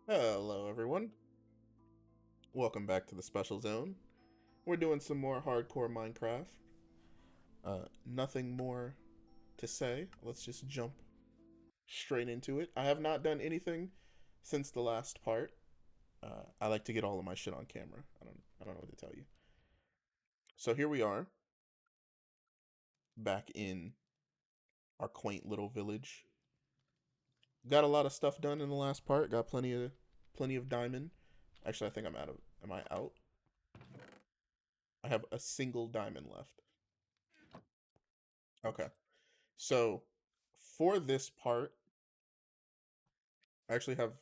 Hello, everyone. Welcome back to the Special Zone. We're doing some more hardcore Minecraft. Nothing more to say. Let's just jump straight into it. I have not done anything since the last part. I like to get all of my shit on camera. I don't know what to tell you. So here we are, back in our quaint little village. Got a lot of stuff done in the last part. Got plenty of diamond. Actually, I think I'm out of. Am I out? I have a single diamond left. Okay. So for this part, I actually have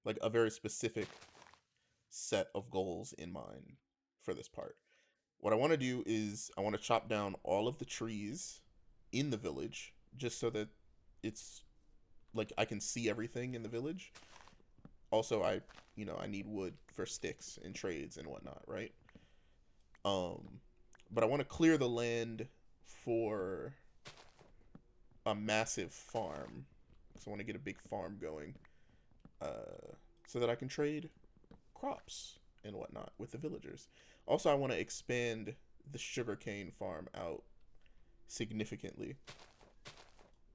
like a very specific set of goals in mind for this part. What I want to do is I want to chop down all of the trees in the village just so that it's like I can see everything in the village. Also, I need wood for sticks and trades and whatnot, right? Um, but I want to clear the land for a massive farm because I want to get a big farm going, so that I can trade crops and whatnot with the villagers. Also, I want to expand the sugarcane farm out significantly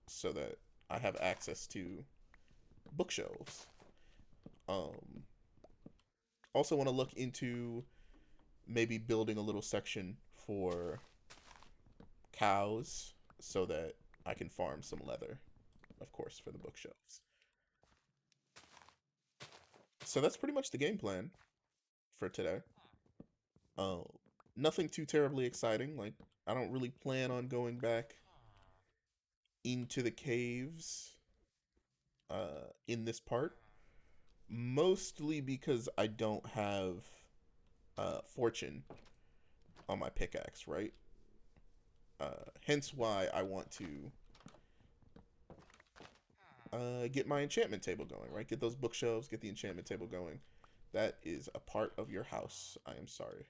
so that I have access to bookshelves. Um, Also, want to look into maybe building a little section for cows so that I can farm some leather, of course, for the bookshelves. So that's pretty much the game plan for today. Uh, Nothing too terribly exciting. Like, I don't really plan on going back into the caves in this part, mostly because I don't have fortune on my pickaxe, right? Hence why I want to get my enchantment table going, right? Get those bookshelves, get the enchantment table going. That is a part of your house. I am sorry.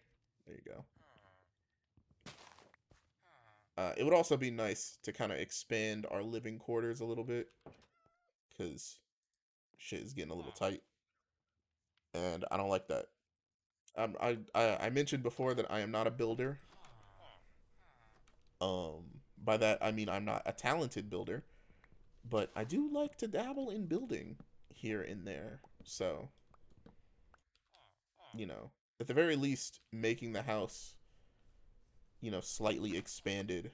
There you go. It would also be nice to kind of expand our living quarters a little bit because shit is getting a little tight, and I don't like that. I mentioned before that I am not a builder. By that I mean I'm not a talented builder, but I do like to dabble in building here and there. So, you know, at the very least, making the house, slightly expanded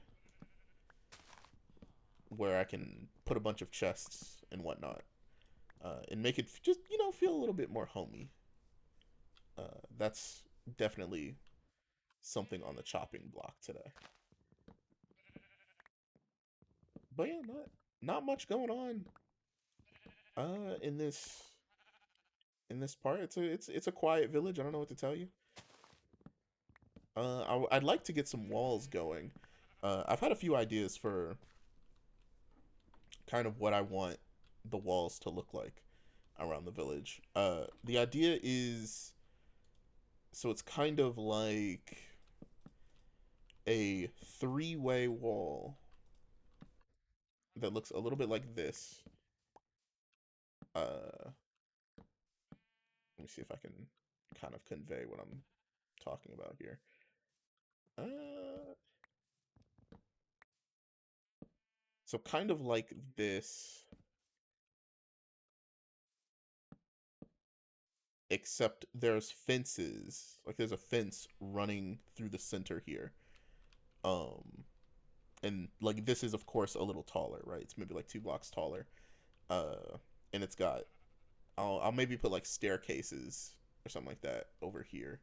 where I can put a bunch of chests and whatnot, and make it just, feel a little bit more homey. That's definitely something on the chopping block today. But yeah, not much going on in this part. It's a quiet village. I don't know what to tell you. I'd like to get some walls going. I've had a few ideas for kind of what I want the walls to look like around the village. The idea is, so it's kind of like a three-way wall that looks a little bit like this. Let me see if I can kind of convey what I'm talking about here. Uh, so kind of like this, except there's fences. Like there's a fence running through the center here. Um, and like this is of course a little taller, right? It's maybe like 2 blocks taller. And it's got, I'll maybe put like staircases or something like that over here.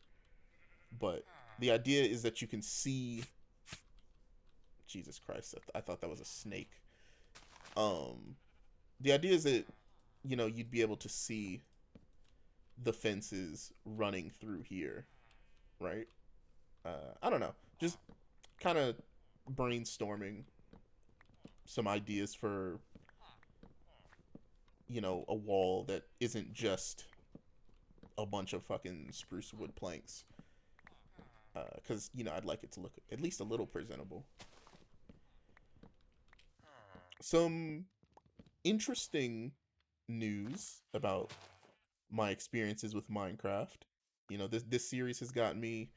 But the idea is that you can see. Jesus Christ! I thought that was a snake. Um, the idea is that you'd be able to see the fences running through here, right? I don't know, just kind of brainstorming some ideas for a wall that isn't just a bunch of fucking spruce wood planks. Because I'd like it to look at least a little presentable. Some interesting news about my experiences with Minecraft. You know, this series has gotten me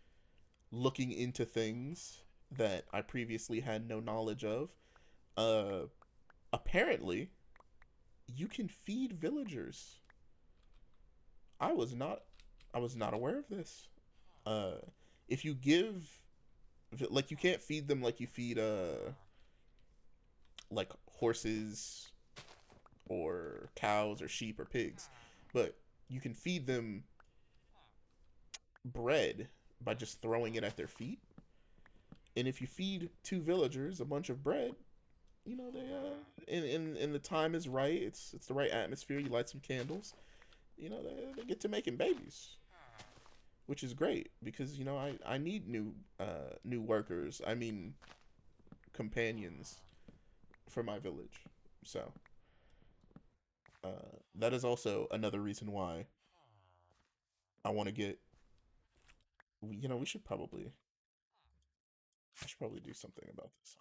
looking into things that I previously had no knowledge of. Uh, Apparently, you can feed villagers. I was not, I was not aware of this. Uh, if you give, like, you can't feed them like you feed like horses or cows or sheep or pigs, but you can feed them bread by just throwing it at their feet. And if you feed two villagers a bunch of bread, you know they and the time is right. It's the right atmosphere. You light some candles. You know they get to making babies, which is great because you know I need new workers. I mean companions for my village. So that is also another reason why I want to get. You know we should probably I should probably do something about this.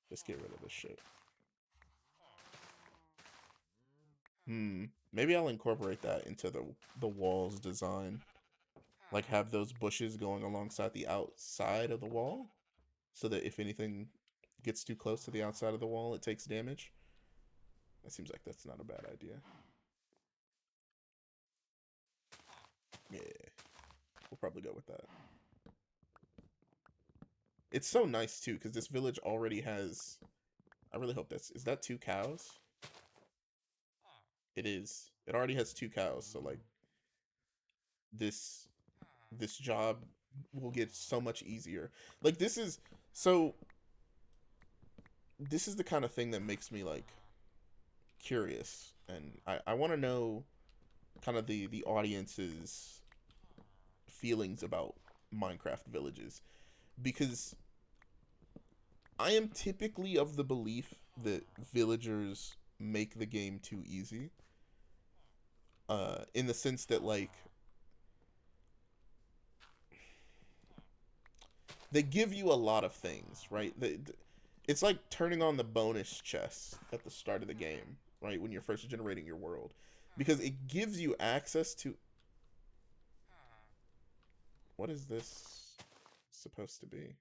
Just get rid of this shit. Maybe I'll incorporate that into the walls design. Like have those bushes going alongside the outside of the wall, so that if anything gets too close to the outside of the wall, it takes damage. That seems like that's not a bad idea. Yeah, we'll probably go with that. It's so nice too, because this village already has. I really hope that's. Is that two cows? It is. It already has two cows, so like this this job will get so much easier. Like so this is the kind of thing that makes me like curious, and I want to know kind of the audience's feelings about Minecraft villages, because I am typically of the belief that villagers make the game too easy. In the sense that like they give you a lot of things, right? It's like turning on the bonus chest at the start of the game, right? When you're first generating your world, because it gives you access to. What is this supposed to be?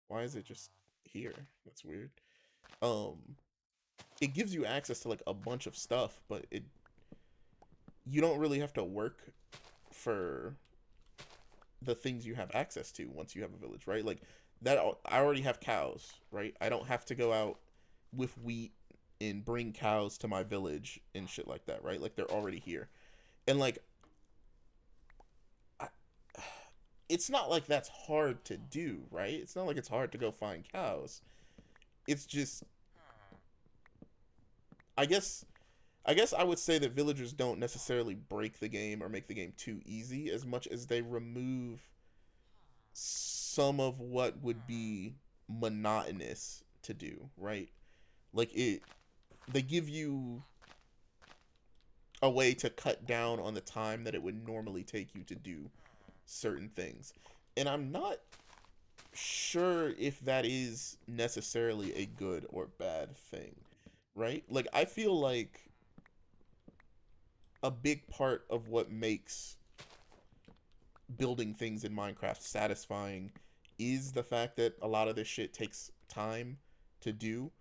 Why is it just here? That's weird. Um, it gives you access to like a bunch of stuff, but it you don't really have to work for the things you have access to once you have a village, right? Like that I already have cows, right? I don't have to go out with wheat and bring cows to my village and shit like that, right? Like they're already here. And like I, it's not like that's hard to do, right? It's not like it's hard to go find cows. It's just I guess I guess I would say that villagers don't necessarily break the game or make the game too easy as much as they remove some of what would be monotonous to do, right? Like they give you a way to cut down on the time that it would normally take you to do certain things. And I'm not sure if that is necessarily a good or bad thing, right? Like I feel like a big part of what makes building things in Minecraft satisfying is the fact that a lot of this shit takes time to do.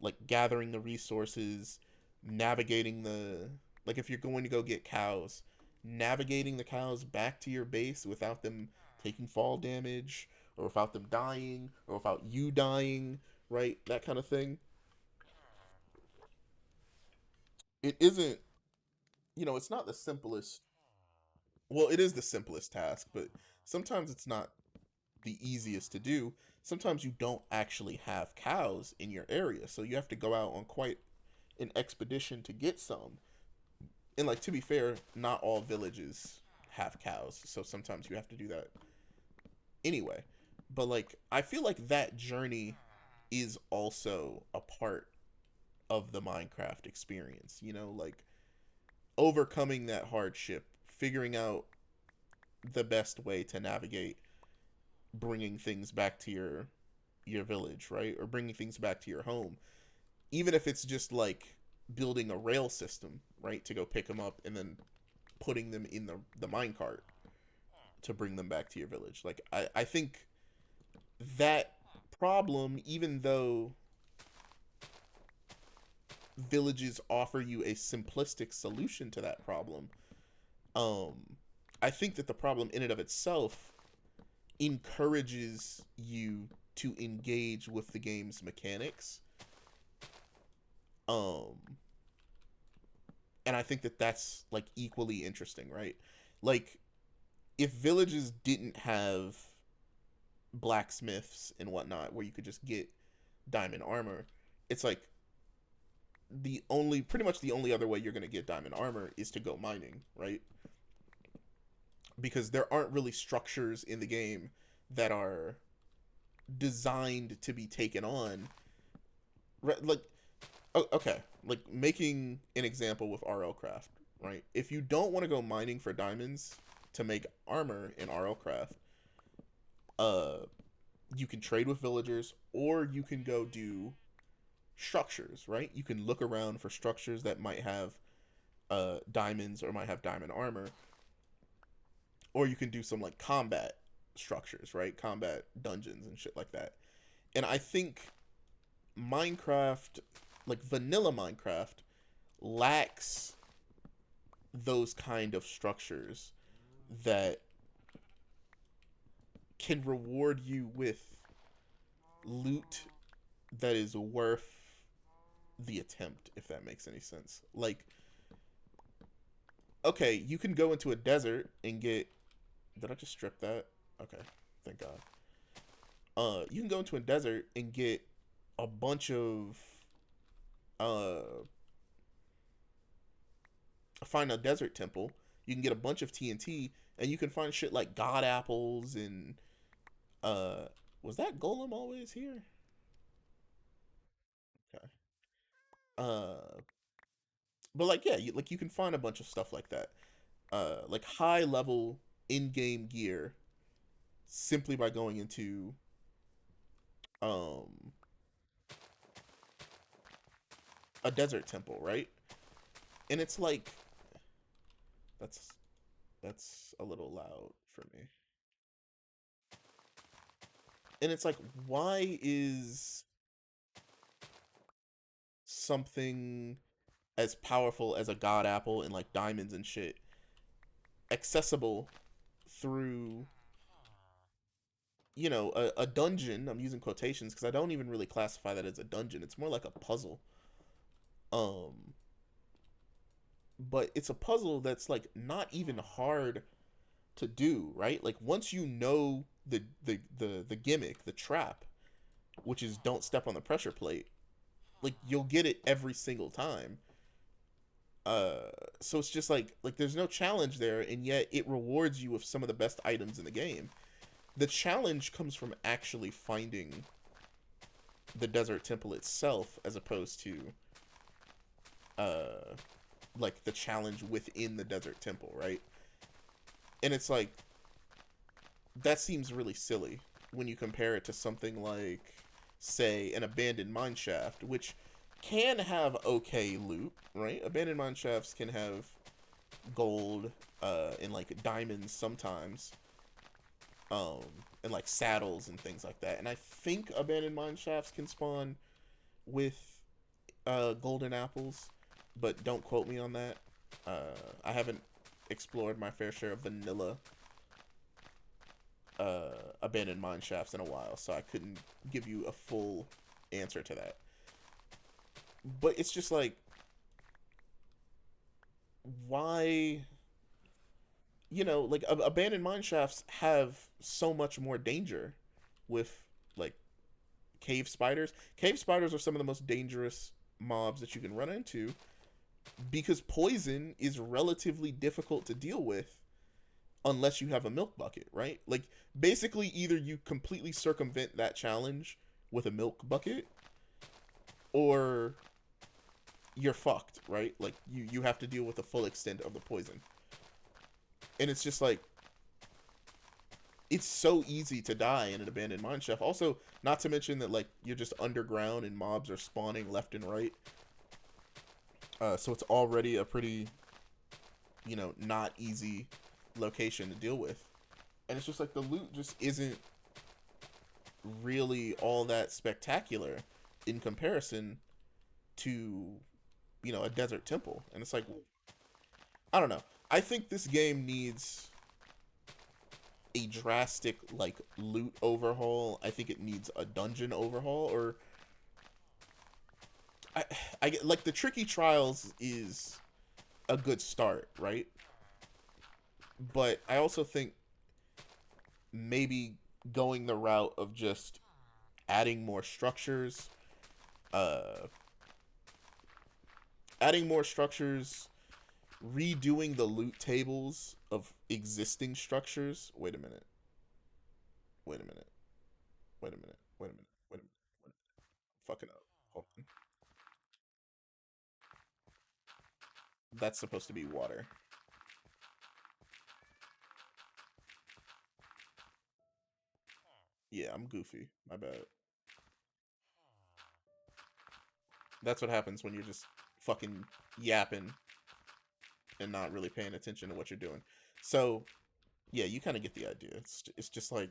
Like gathering the resources, navigating the like if you're going to go get cows, navigating the cows back to your base without them taking fall damage or without them dying or without you dying, right? That kind of thing. It isn't, you know, it's not the simplest. Well, it is the simplest task, but sometimes it's not the easiest to do. Sometimes you don't actually have cows in your area, so you have to go out on quite an expedition to get some. And like to be fair, not all villages have cows, so sometimes you have to do that anyway. But like I feel like that journey is also a part of the Minecraft experience, you know, like overcoming that hardship, figuring out the best way to navigate bringing things back to your village, right? Or bringing things back to your home. even if it's just like building a rail system, right, to go pick them up and then putting them in the minecart to bring them back to your village. Like I think that problem, even though villages offer you a simplistic solution to that problem, um I think that the problem in and of itself encourages you to engage with the game's mechanics. Um and I think that that's like equally interesting, right? Like if villages didn't have blacksmiths and whatnot where you could just get diamond armor, it's like pretty much the only other way you're going to get diamond armor is to go mining, right? Because there aren't really structures in the game that are designed to be taken on. Like, okay, like making an example with RLCraft, right? If you don't want to go mining for diamonds to make armor in RLCraft, uh, you can trade with villagers, or you can go do structures, right? You can look around for structures that might have diamonds or might have diamond armor, or you can do some like combat structures, right? Combat dungeons and shit like that. And I think Minecraft, like vanilla Minecraft, lacks those kind of structures that can reward you with loot that is worth the attempt, if that makes any sense. Like, okay, you can go into a desert and get. Did I just strip that? Okay, thank God. You can go into a desert and get a bunch of uh find a desert temple. You can get a bunch of TNT, and you can find shit like god apples and uh was that golem always here? Okay. Uh but like yeah, like you can find a bunch of stuff like that. Like high level in-game gear simply by going into um a desert temple, right? And it's like that's that's a little loud for me. And it's like why is something as powerful as a god apple and like diamonds and shit accessible through a dungeon. I'm using quotations because I don't even really classify that as a dungeon. It's more like a puzzle. um but it's a puzzle that's like not even hard to do, right? Like once you know the gimmick, the trap, which is don't step on the pressure plate, like you'll get it every single time. uh so it's just like there's no challenge there, and yet it rewards you with some of the best items in the game. The challenge comes from actually finding the desert temple itself, as opposed to uh like the challenge within the desert temple, right? And it's like that seems really silly when you compare it to something like, say, an abandoned mine shaft, which can have okay loot, right? Abandoned mine shafts can have gold, and like diamonds sometimes, um, and like saddles and things like that. And I think abandoned mine shafts can spawn with golden apples, but don't quote me on that. I haven't explored my fair share of vanilla abandoned mine shafts in a while, so I couldn't give you a full answer to that. But it's just like, why? Like abandoned mine shafts have so much more danger with like cave spiders. Cave spiders are some of the most dangerous mobs that you can run into because poison is relatively difficult to deal with unless you have a milk bucket, right? Like basically either you completely circumvent that challenge with a milk bucket or you're fucked, right? Like you have to deal with the full extent of the poison. And it's just like it's so easy to die in an abandoned mine shaft. Also, not to mention that like you're just underground and mobs are spawning left and right. So it's already a pretty, not easy location to deal with. And it's just like the loot just isn't really all that spectacular in comparison to, a desert temple. And it's like, I don't know. I think this game needs a drastic like loot overhaul. I think it needs a dungeon overhaul, or I, I get like the tricky trials is a good start, right? But I also think maybe going the route of just adding more structures, uh, adding more structures, redoing the loot tables of existing structures. Wait a minute. Wait a minute. Wait a minute. Wait a minute. Wait a minute. Wait a minute. Fucking up. Hold on. That's supposed to be water. Yeah, I'm goofy. My bad. That's what happens when you're just fucking yapping and not really paying attention to what you're doing. So, yeah, you kind of get the idea. It's just like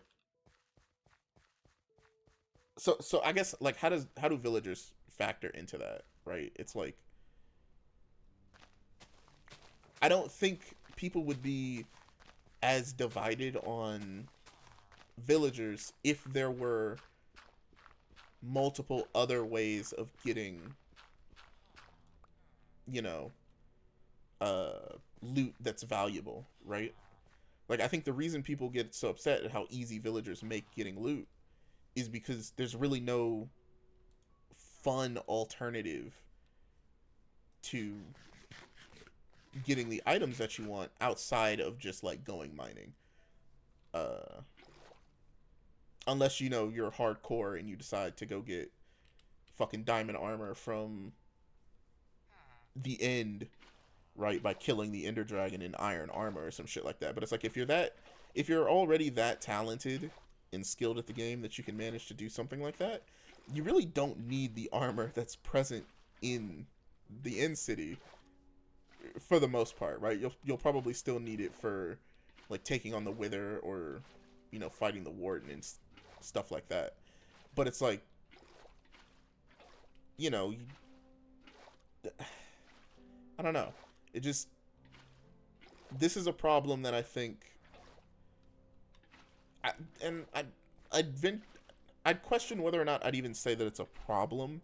so I guess like how do villagers factor into that, right? It's like I don't think people would be as divided on villagers if there were multiple other ways of getting, you know, loot that's valuable, right? Like I think the reason people get so upset at how easy villagers make getting loot is because there's really no fun alternative to getting the items that you want outside of just like going mining. Uh Unless you're hardcore and you decide to go get fucking diamond armor from the end, right, by killing the ender dragon in iron armor or some shit like that. But it's like if you're already that talented and skilled at the game that you can manage to do something like that, you really don't need the armor that's present in the end city for the most part, right? You'll probably still need it for like taking on the wither or fighting the warden and stuff like that. But it's like you know I don't know. It just this is a problem that I think I, and I'd vent, I'd question whether or not I'd even say that it's a problem.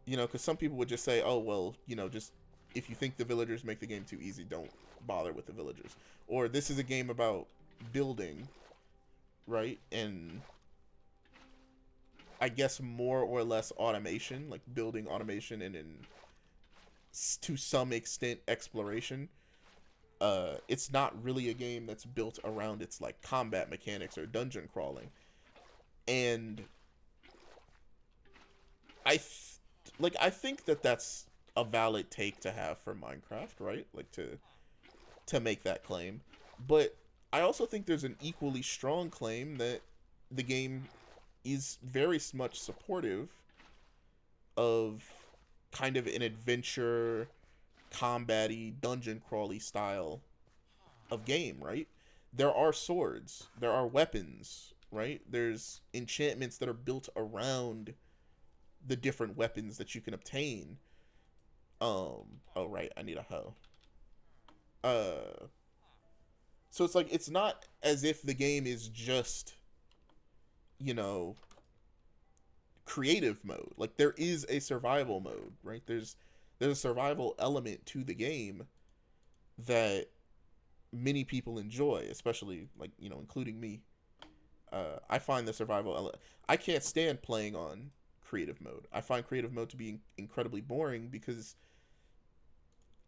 Because some people would just say, "Oh well, just if you think the villagers make the game too easy, don't bother with the villagers." Or this is a game about building, right? And I guess more or less automation, like building automation and in to some extent exploration. It's not really a game that's built around its like combat mechanics or dungeon crawling. And I think that that's a valid take to have for Minecraft, right? Like to make that claim. But I also think there's an equally strong claim that the game is very much supportive of kind of an adventure, combat-y, dungeon crawly style of game, right? There are swords, there are weapons, right? There's enchantments that are built around the different weapons that you can obtain. Oh right, I need a hoe. Uh so it's like it's not as if the game is just, you know, creative mode. Like there is a survival mode, right? There's a survival element to the game that many people enjoy, especially like, including me. I find the survival element. I can't stand playing on creative mode. I find creative mode to be incredibly boring because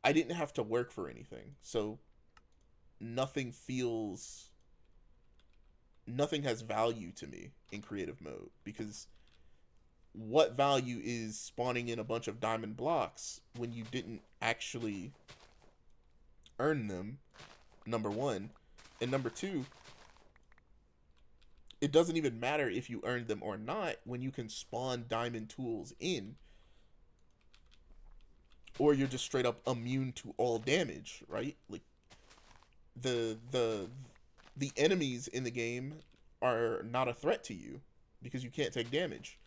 I didn't have to work for anything. So nothing feels nothing has value to me in creative mode because what value is spawning in a bunch of diamond blocks when you didn't actually earn them? Number one, and number two, it doesn't even matter if you earned them or not when you can spawn diamond tools in, or you're just straight up immune to all damage, right? Like the the the enemies in the game are not a threat to you because you can't take damage.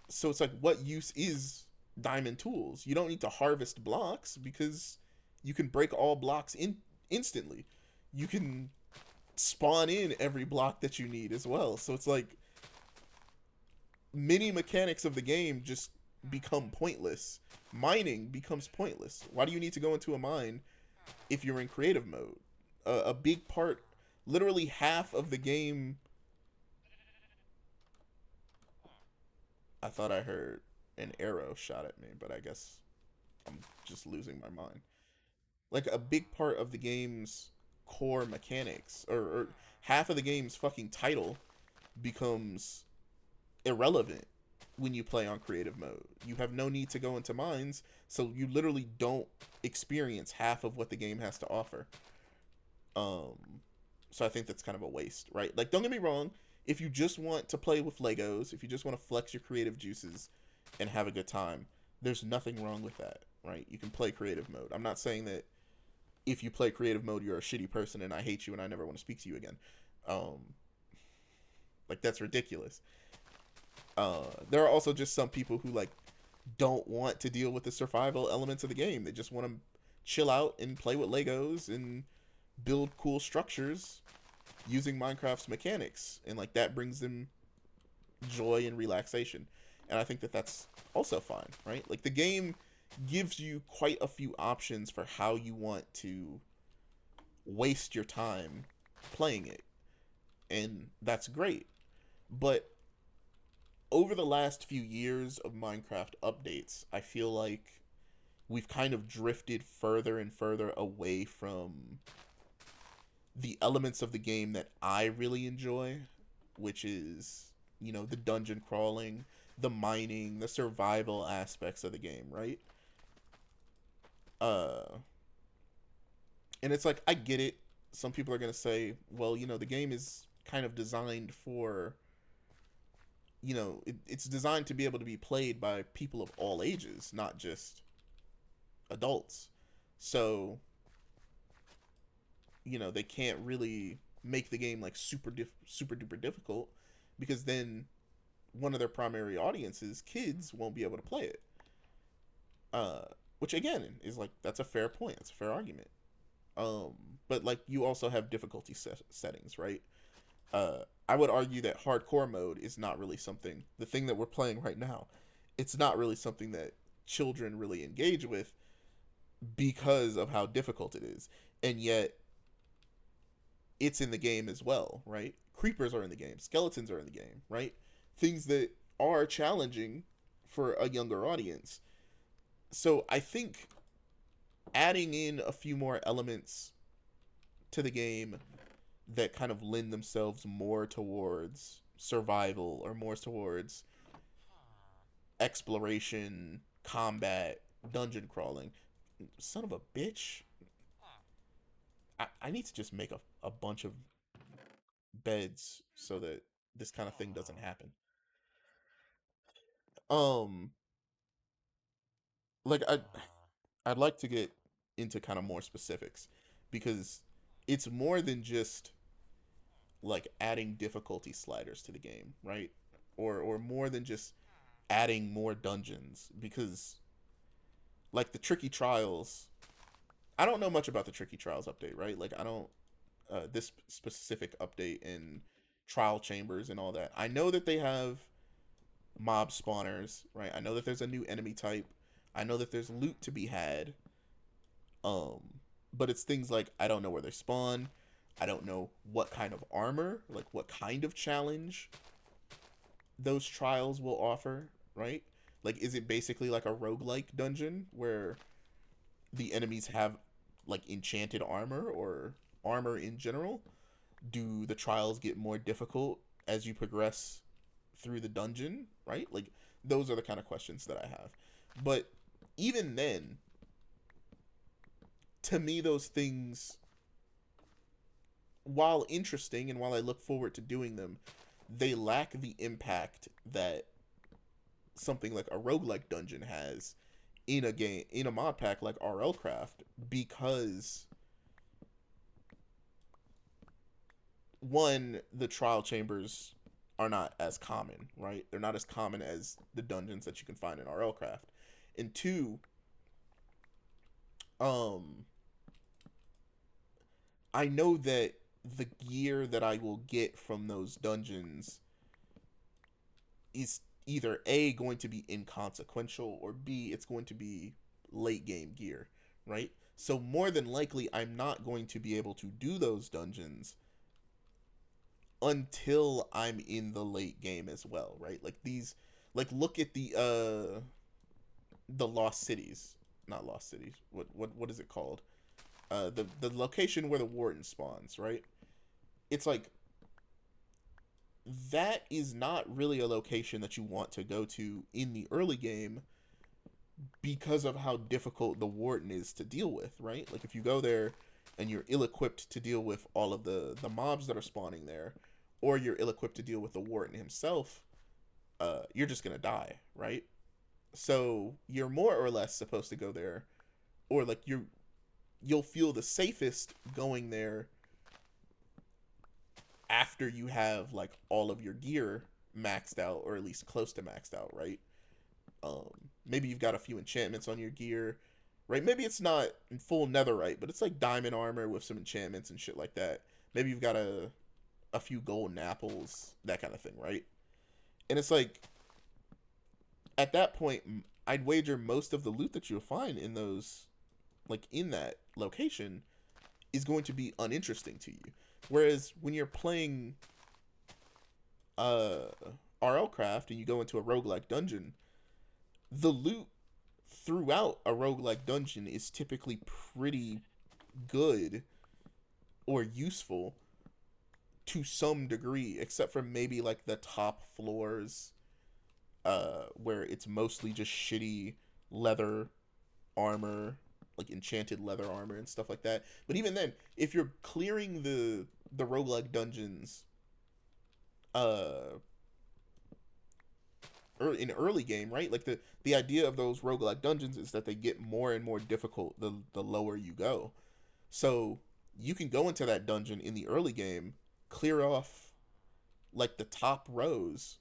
So it's like, what use is diamond tools? You don't need to harvest blocks because you can break all blocks in instantly. You can spawn in every block that you need as well. So it's like many mechanics of the game just become pointless. Mining becomes pointless. Why do you need to go into a mine if you're in creative mode? A big part, literally half of the game. I thought I heard an arrow shot at me, but I guess I'm just losing my mind. Like a big part of the game's core mechanics, or half of the game's fucking title becomes irrelevant when you play on creative mode. You have no need to go into mines, so you literally don't experience half of what the game has to offer. Um, so I think that's kind of a waste, right? Like, don't get me wrong. If you just want to play with Legos, if you just want to flex your creative juices and have a good time, there's nothing wrong with that, right? You can play creative mode. I'm not saying that if you play creative mode, you're a shitty person and I hate you and I never want to speak to you again. Um, like, that's ridiculous. There are also just some people who, like, don't want to deal with the survival elements of the game. They just want to chill out and play with Legos and build cool structures using Minecraft's mechanics, and like that brings them joy and relaxation. And I think that that's also fine, right? Like the game gives you quite a few options for how you want to waste your time playing it, and that's great. But over the last few years of Minecraft updates, I feel like we've kind of drifted further and further away from the elements of the game that I really enjoy, which is, the dungeon crawling, the mining, the survival aspects of the game, right? Uh and it's like, I get it. Some people are going to say, well, the game is kind of designed for, it's designed to be able to be played by people of all ages, not just adults. So, they can't really make the game like super duper difficult, because then one of their primary audiences, kids, won't be able to play it. Uh, which again is like, that's a fair point. That's a fair argument. Um, but like, you also have difficulty settings, right? I would argue that hardcore mode is not really something. The thing that we're playing right now, it's not really something that children really engage with because of how difficult it is, and yet it's in the game as well, right? Creepers are in the game, skeletons are in the game, right? Things that are challenging for a younger audience. So I think adding in a few more elements to the game that kind of lend themselves more towards survival or more towards exploration, combat, dungeon crawling. Son of a bitch. I need to just make a bunch of beds so that this kind of thing doesn't happen. Um, like I'd like to get into kind of more specifics, because it's more than just like adding difficulty sliders to the game, right? Or more than just adding more dungeons, because like the Tricky Trials, I don't know much about the Tricky Trials update, right? Like I don't this specific update in trial chambers and all that. I know that they have mob spawners, right? I know that there's a new enemy type. I know that there's loot to be had. Um, but it's things like, I don't know where they spawn. I don't know what kind of armor, like what kind of challenge those trials will offer, right? Like, is it basically like a roguelike dungeon where the enemies have like enchanted armor or armor in general? Do the trials get more difficult as you progress through the dungeon, right? Like, those are the kind of questions that I have. But even then, to me, those things while interesting and while I look forward to doing them, they lack the impact that something like a roguelike dungeon has in a game, in a mod pack like RLcraft, because one, the trial chambers are not as common, right? They're not as common as the dungeons that you can find in RLcraft. And two, um I know that the gear that I will get from those dungeons is either A, going to be inconsequential, or B, it's going to be late game gear, right? So more than likely I'm not going to be able to do those dungeons until I'm in the late game as well, right? Like these, like look at the Lost Cities, not Lost Cities. What is it called? The location where the warden spawns, right? It's like that is not really a location that you want to go to in the early game because of how difficult the warden is to deal with, right? Like if you go there and you're ill-equipped to deal with all of the mobs that are spawning there, or you're ill-equipped to deal with the warden himself, you're just gonna die, right? So you're more or less supposed to go there, or like you'll feel the safest going there after you have like all of your gear maxed out, or at least close to maxed out, right? Maybe you've got a few enchantments on your gear, right? Maybe it's not in full netherite, but it's like diamond armor with some enchantments and shit like that. Maybe you've got a few golden apples, that kind of thing, right? And it's like at that point, I'd wager most of the loot that you'll find in those, like in that location, is going to be uninteresting to you. Whereas when you're playing uh RLcraft and you go into a roguelike dungeon, the loot throughout a roguelike dungeon is typically pretty good or useful to some degree, except for maybe like the top floors, where it's mostly just shitty leather armor, like enchanted leather armor and stuff like that. But even then, if you're clearing the roguelike dungeons uh in early game, right? Like the idea of those roguelike dungeons is that they get more and more difficult the lower you go. So you can go into that dungeon in the early game, clear off like the top rows,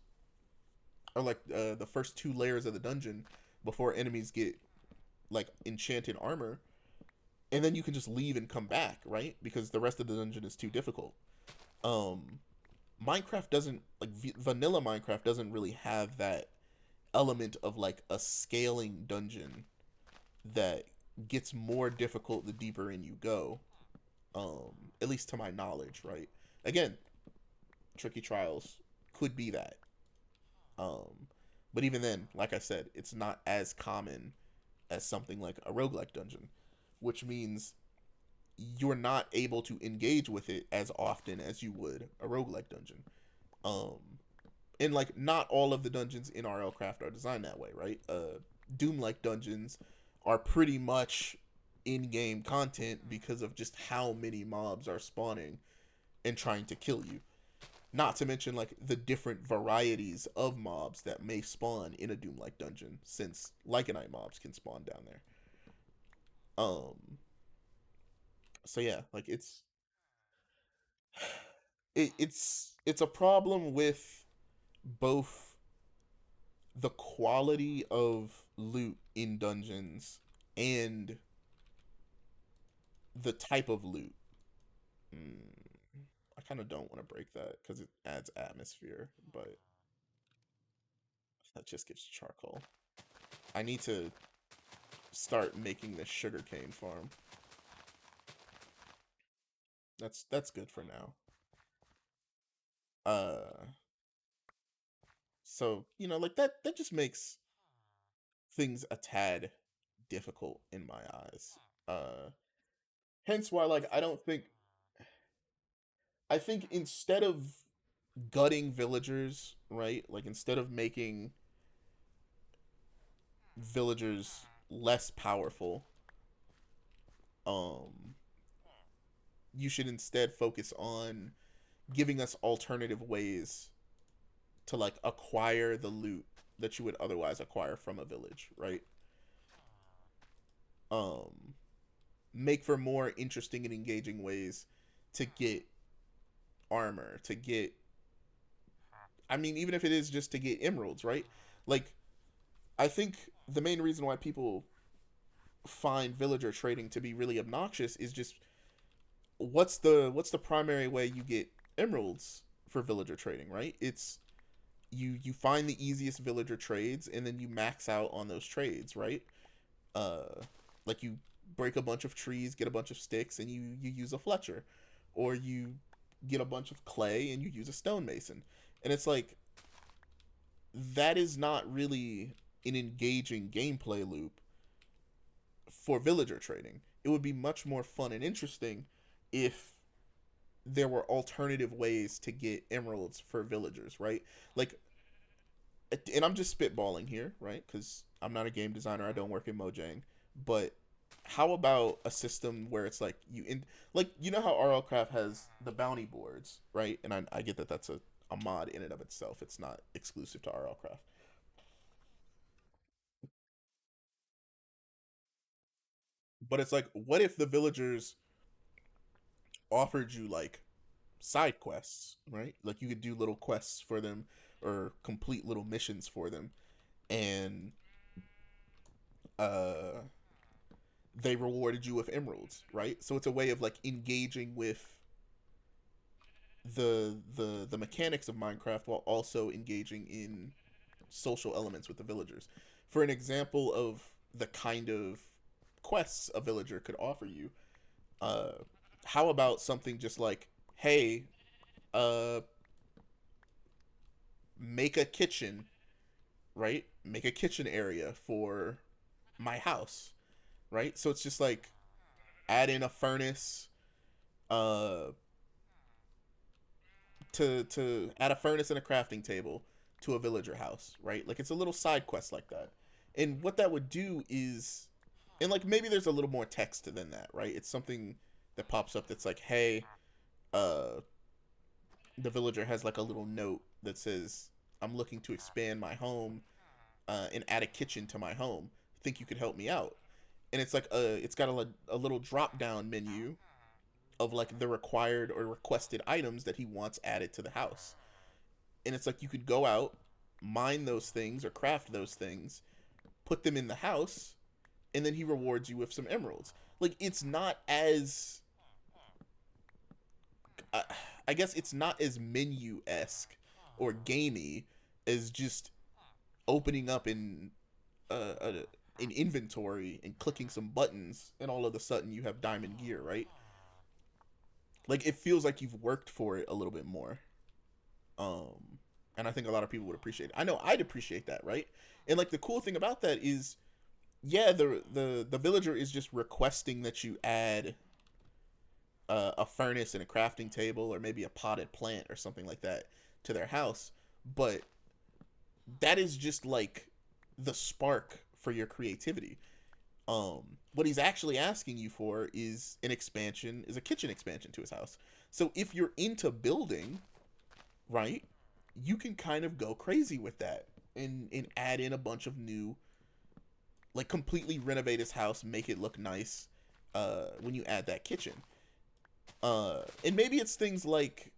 or like the first two layers of the dungeon before enemies get like enchanted armor, and then you can just leave and come back, right? Because the rest of the dungeon is too difficult. Um, Minecraft doesn't like vanilla Minecraft doesn't really have that element of like a scaling dungeon that gets more difficult the deeper in you go. At least to my knowledge, right? Again, Tricky Trials could be that. Um, but even then, like I said, it's not as common as something like a roguelike dungeon, which means you're not able to engage with it as often as you would a roguelike dungeon. Um, and like not all of the dungeons in RLcraft are designed that way, right? Doom like dungeons are pretty much in-game content because of just how many mobs are spawning and trying to kill you. Not to mention like the different varieties of mobs that may spawn in a Doom like dungeon, since Lycanite mobs can spawn down there. So yeah, like it's a problem with both the quality of loot in dungeons and the type of loot. I kind of don't want to break that because it adds atmosphere, but that just gives charcoal. I need to start making this sugarcane farm. That's good for now. Uh, so like that just makes things a tad difficult in my eyes. Uh, Hence why like I think instead of gutting villagers, right? Like instead of making villagers less powerful, um you should instead focus on giving us alternative ways to like acquire the loot that you would otherwise acquire from a village, right? Um, make for more interesting and engaging ways to get armor, to get, I mean, even if it is just to get emeralds, right? Like, I think the main reason why people find villager trading to be really obnoxious is just what's the primary way you get emeralds for villager trading, right? It's you find the easiest villager trades and then you max out on those trades, right? Uh like you break a bunch of trees, get a bunch of sticks, and you use a Fletcher, or you get a bunch of clay and you use a stonemason. And it's like that is not really an engaging gameplay loop for villager trading. It would be much more fun and interesting if there were alternative ways to get emeralds for villagers, right? Like, and I'm just spitballing here, right? Because I'm not a game designer, I don't work in Mojang, but how about a system where it's like like you know how RLCraft has the bounty boards, right? And I get that that's a mod in and of itself. It's not exclusive to RLCraft. But it's like, what if the villagers offered you like side quests, right? Like you could do little quests for them or complete little missions for them, and uh, they rewarded you with emeralds, right? So it's a way of like engaging with the mechanics of Minecraft while also engaging in social elements with the villagers. For an example of the kind of quests a villager could offer you, uh, how about something just like, hey, uh, make a kitchen, right? Make a kitchen area for my house, right? So it's just like add in a furnace, uh, to add a furnace and a crafting table to a villager house, right? Like it's a little side quest like that. And what that would do is, and like maybe there's a little more text than that, right? It's something that pops up that's like, hey, uh, the villager has like a little note that says, I'm looking to expand my home and add a kitchen to my home. Think you could help me out? And it's like it's got a little drop down menu of like the required or requested items that he wants added to the house. And it's like you could go out, mine those things or craft those things, put them in the house, and then he rewards you with some emeralds. Like it's not as uh, I guess it's not as menu esque or gamey as just opening up an inventory and clicking some buttons, and all of a sudden you have diamond gear, right? Like it feels like you've worked for it a little bit more. Um, and I think a lot of people would appreciate it. I know I'd appreciate that, right? And like the cool thing about that is, yeah, the villager is just requesting that you add a furnace and a crafting table or maybe a potted plant or something like that to their house, but that is just like the spark for your creativity. What he's actually asking you for is an expansion, is a kitchen expansion to his house. So if you're into building, right, you can kind of go crazy with that and add in a bunch of new, like completely renovate his house, make it look nice when you add that kitchen. And maybe it's things like,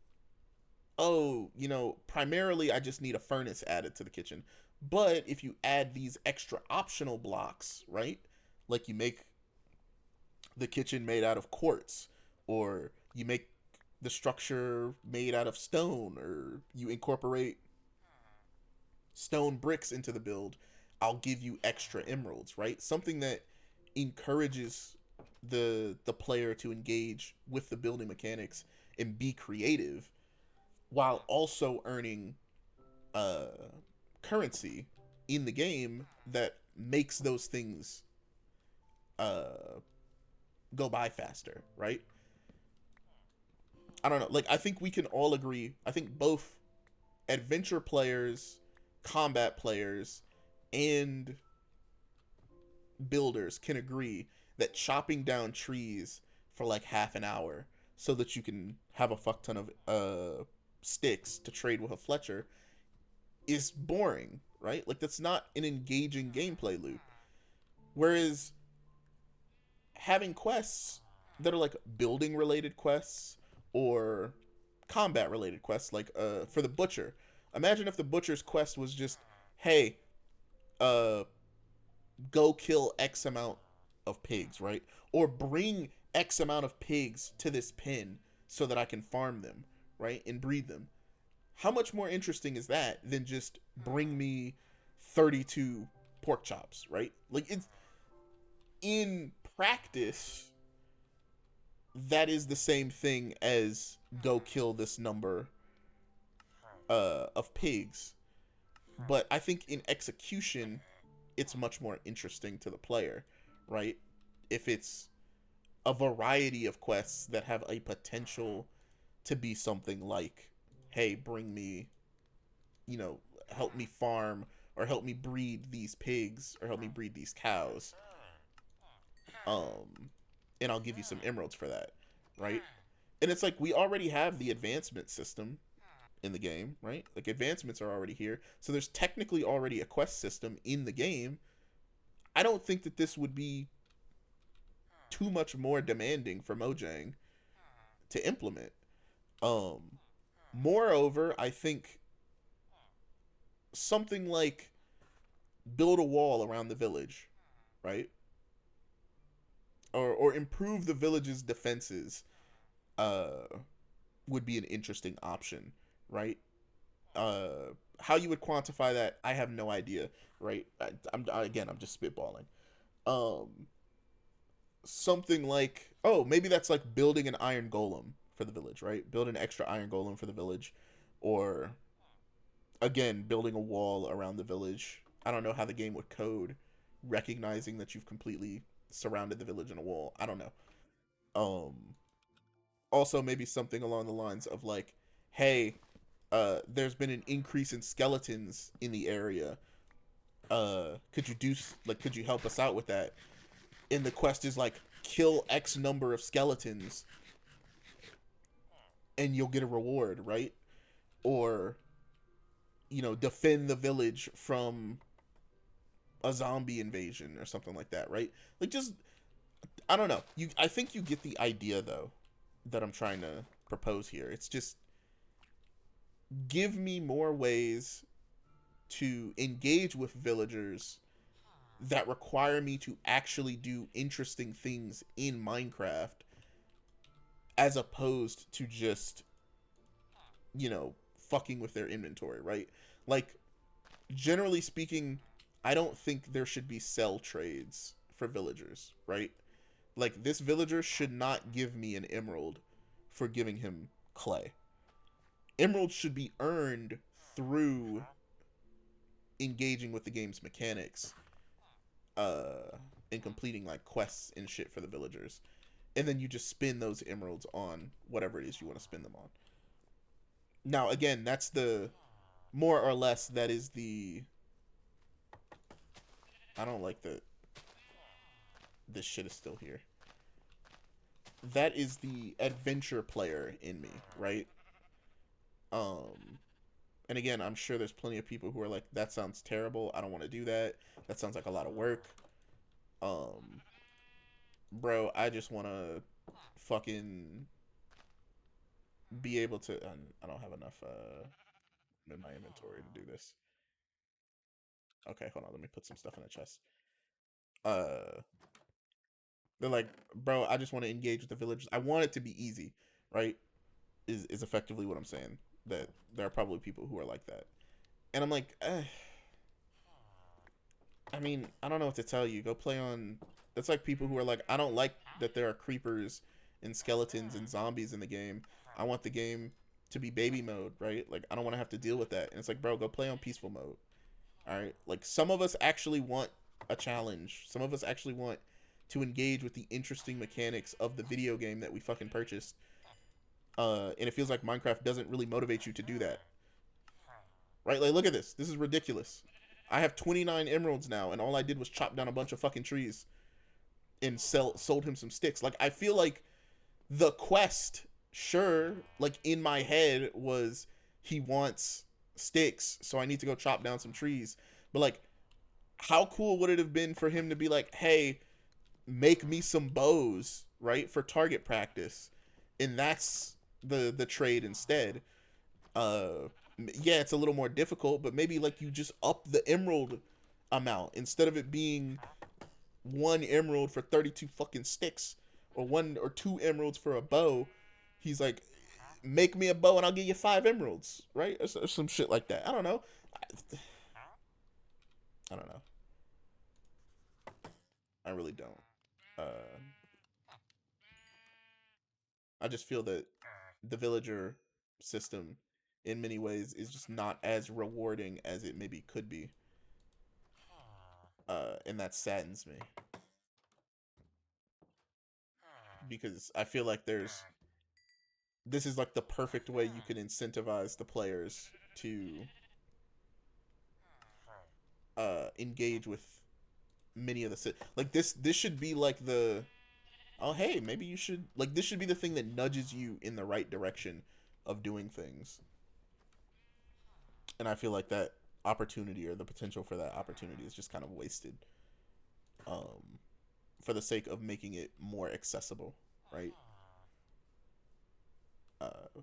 oh, primarily I just need a furnace added to the kitchen. But if you add these extra optional blocks, right? Like you make the kitchen made out of quartz, or you make the structure made out of stone, or you incorporate stone bricks into the build, I'll give you extra emeralds, right? Something that encourages the player to engage with the building mechanics and be creative while also earning uh currency in the game that makes those things uh go by faster, right? I don't know. Like I think we can all agree. I think both adventure players, combat players, and builders can agree that chopping down trees for like half an hour so that you can have a fuck ton of sticks to trade with a Fletcher is boring, right? Like that's not an engaging gameplay loop. Whereas having quests that are like building related quests or combat related quests, like for the butcher. Imagine if the butcher's quest was just, hey, uh go kill X amount of pigs, right? Or bring X amount of pigs to this pen so that I can farm them, right? And breed them. How much more interesting is that than just bring me 32 pork chops, right? Like it's in practice that is the same thing as go kill this number of pigs. But I think in execution it's much more interesting to the player, right? If it's a variety of quests that have a potential to be something like, hey, bring me, you know, help me farm or help me breed these pigs or help me breed these cows. Um, and I'll give you some emeralds for that, right? And it's like we already have the advancement system in the game, right? Like advancements are already here. So there's technically already a quest system in the game. I don't think that this would be too much more demanding for Mojang to implement. Um Moreover, I think something like build a wall around the village, right? Or improve the village's defenses uh would be an interesting option, right? How you would quantify that, I have no idea, right? I'm just spitballing. Um Something like, oh, maybe that's like building an iron golem for the village, right? Build an extra iron golem for the village, or again, building a wall around the village. I don't know how the game would code, recognizing that you've completely surrounded the village in a wall. I don't know. Um, Also, maybe something along the lines of like, hey, there's been an increase in skeletons in the area. Could you do like, could you help us out with that? And the quest is like, kill X number of skeletons, and you'll get a reward, right? Or defend the village from a zombie invasion or something like that, right? Like just I don't know. I think you get the idea though that I'm trying to propose here. It's just give me more ways to engage with villagers that require me to actually do interesting things in Minecraft as opposed to just fucking with their inventory, right? Like generally speaking, I don't think there should be sell trades for villagers, right? Like this villager should not give me an emerald for giving him clay. Emeralds should be earned through engaging with the game's mechanics, and completing like quests and shit for the villagers. And then you just spin those emeralds on whatever it is you want to spin them on. Now again, that's the more or less that is the I don't like that this shit is still here. That is the adventure player in me, right? Um and again, I'm sure there's plenty of people who are like, that sounds terrible. I don't want to do that. That sounds like a lot of work. Um Bro, I just want to fucking be able to I don't have enough in my inventory to do this. Okay, hold on, let me put some stuff in the chest. Uh they're like, bro, I just want to engage with the villagers. I want it to be easy, right? Is effectively what I'm saying. That there are probably people who are like that. And I'm like, I mean, I don't know what to tell you. Go play on. It's like people who are like, I don't like that there are creepers and skeletons and zombies in the game. I want the game to be baby mode, right? Like, I don't want to have to deal with that. And it's like, bro, go play on peaceful mode. All right? Like, some of us actually want a challenge. Some of us actually want to engage with the interesting mechanics of the video game that we fucking purchased. And it feels like Minecraft doesn't really motivate you to do that. Right? Like, look at this. This is ridiculous. I have 29 emeralds now, and all I did was chop down a bunch of fucking trees and sold him some sticks. Like, I feel like the quest sure, like in my head was he wants sticks, so I need to go chop down some trees. But like, how cool would it have been for him to be like, "Hey, make me some bows, right, for target practice," and that's the trade instead. Uh, yeah, it's a little more difficult, but maybe like you just up the emerald amount instead of it being 1 emerald for 32 fucking sticks, or 1 or 2 emeralds for a bow. He's like, make me a bow and I'll give you 5 emeralds, right? Or some shit like that. I don't know. I don't know. I really don't. Uh, I just feel that the villager system, in many ways, is just not as rewarding as it maybe could be. And that saddens me because I feel like this is like the perfect way you can incentivize the players to engage with many of the like this should be like the, oh hey, maybe you should, like, this should be the thing that nudges you in the right direction of doing things. And I feel like that opportunity, or the potential for that opportunity, is just kind of wasted, um for the sake of making it more accessible, right? uh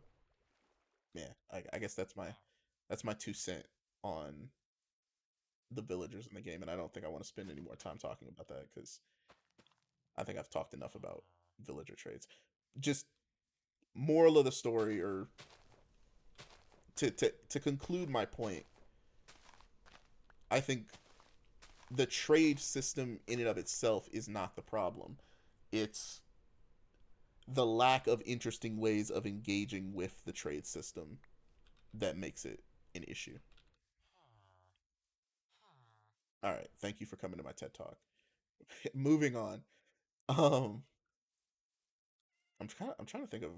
yeah, I guess that's my 2 cent on the villagers in the game, and I don't think I want to spend any more time talking about that because I think I've talked enough about villager trades. Just moral of the story, or to conclude my point, I think the trade system in and of itself is not the problem. It's the lack of interesting ways of engaging with the trade system that makes it an issue. All right, thank you for coming to my TED Talk. Moving on. Um I'm trying to think of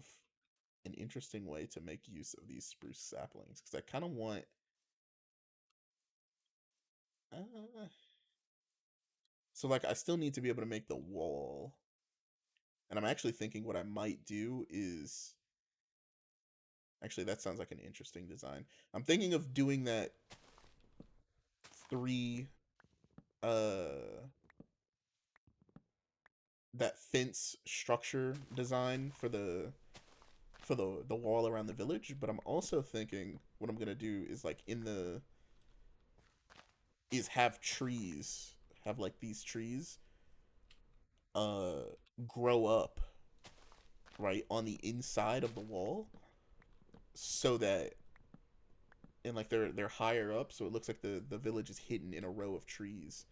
an interesting way to make use of these spruce saplings cuz I kind of want uh, so like I still need to be able to make the wall. And I'm actually thinking what I might do is, actually, that sounds like an interesting design. I'm thinking of doing that 3 uh that fence structure design for the wall around the village, but I'm also thinking what I'm going to do is like in the is have trees, have like these trees uh grow up right on the inside of the wall, so that, and like they're higher up, so it looks like the village is hidden in a row of trees,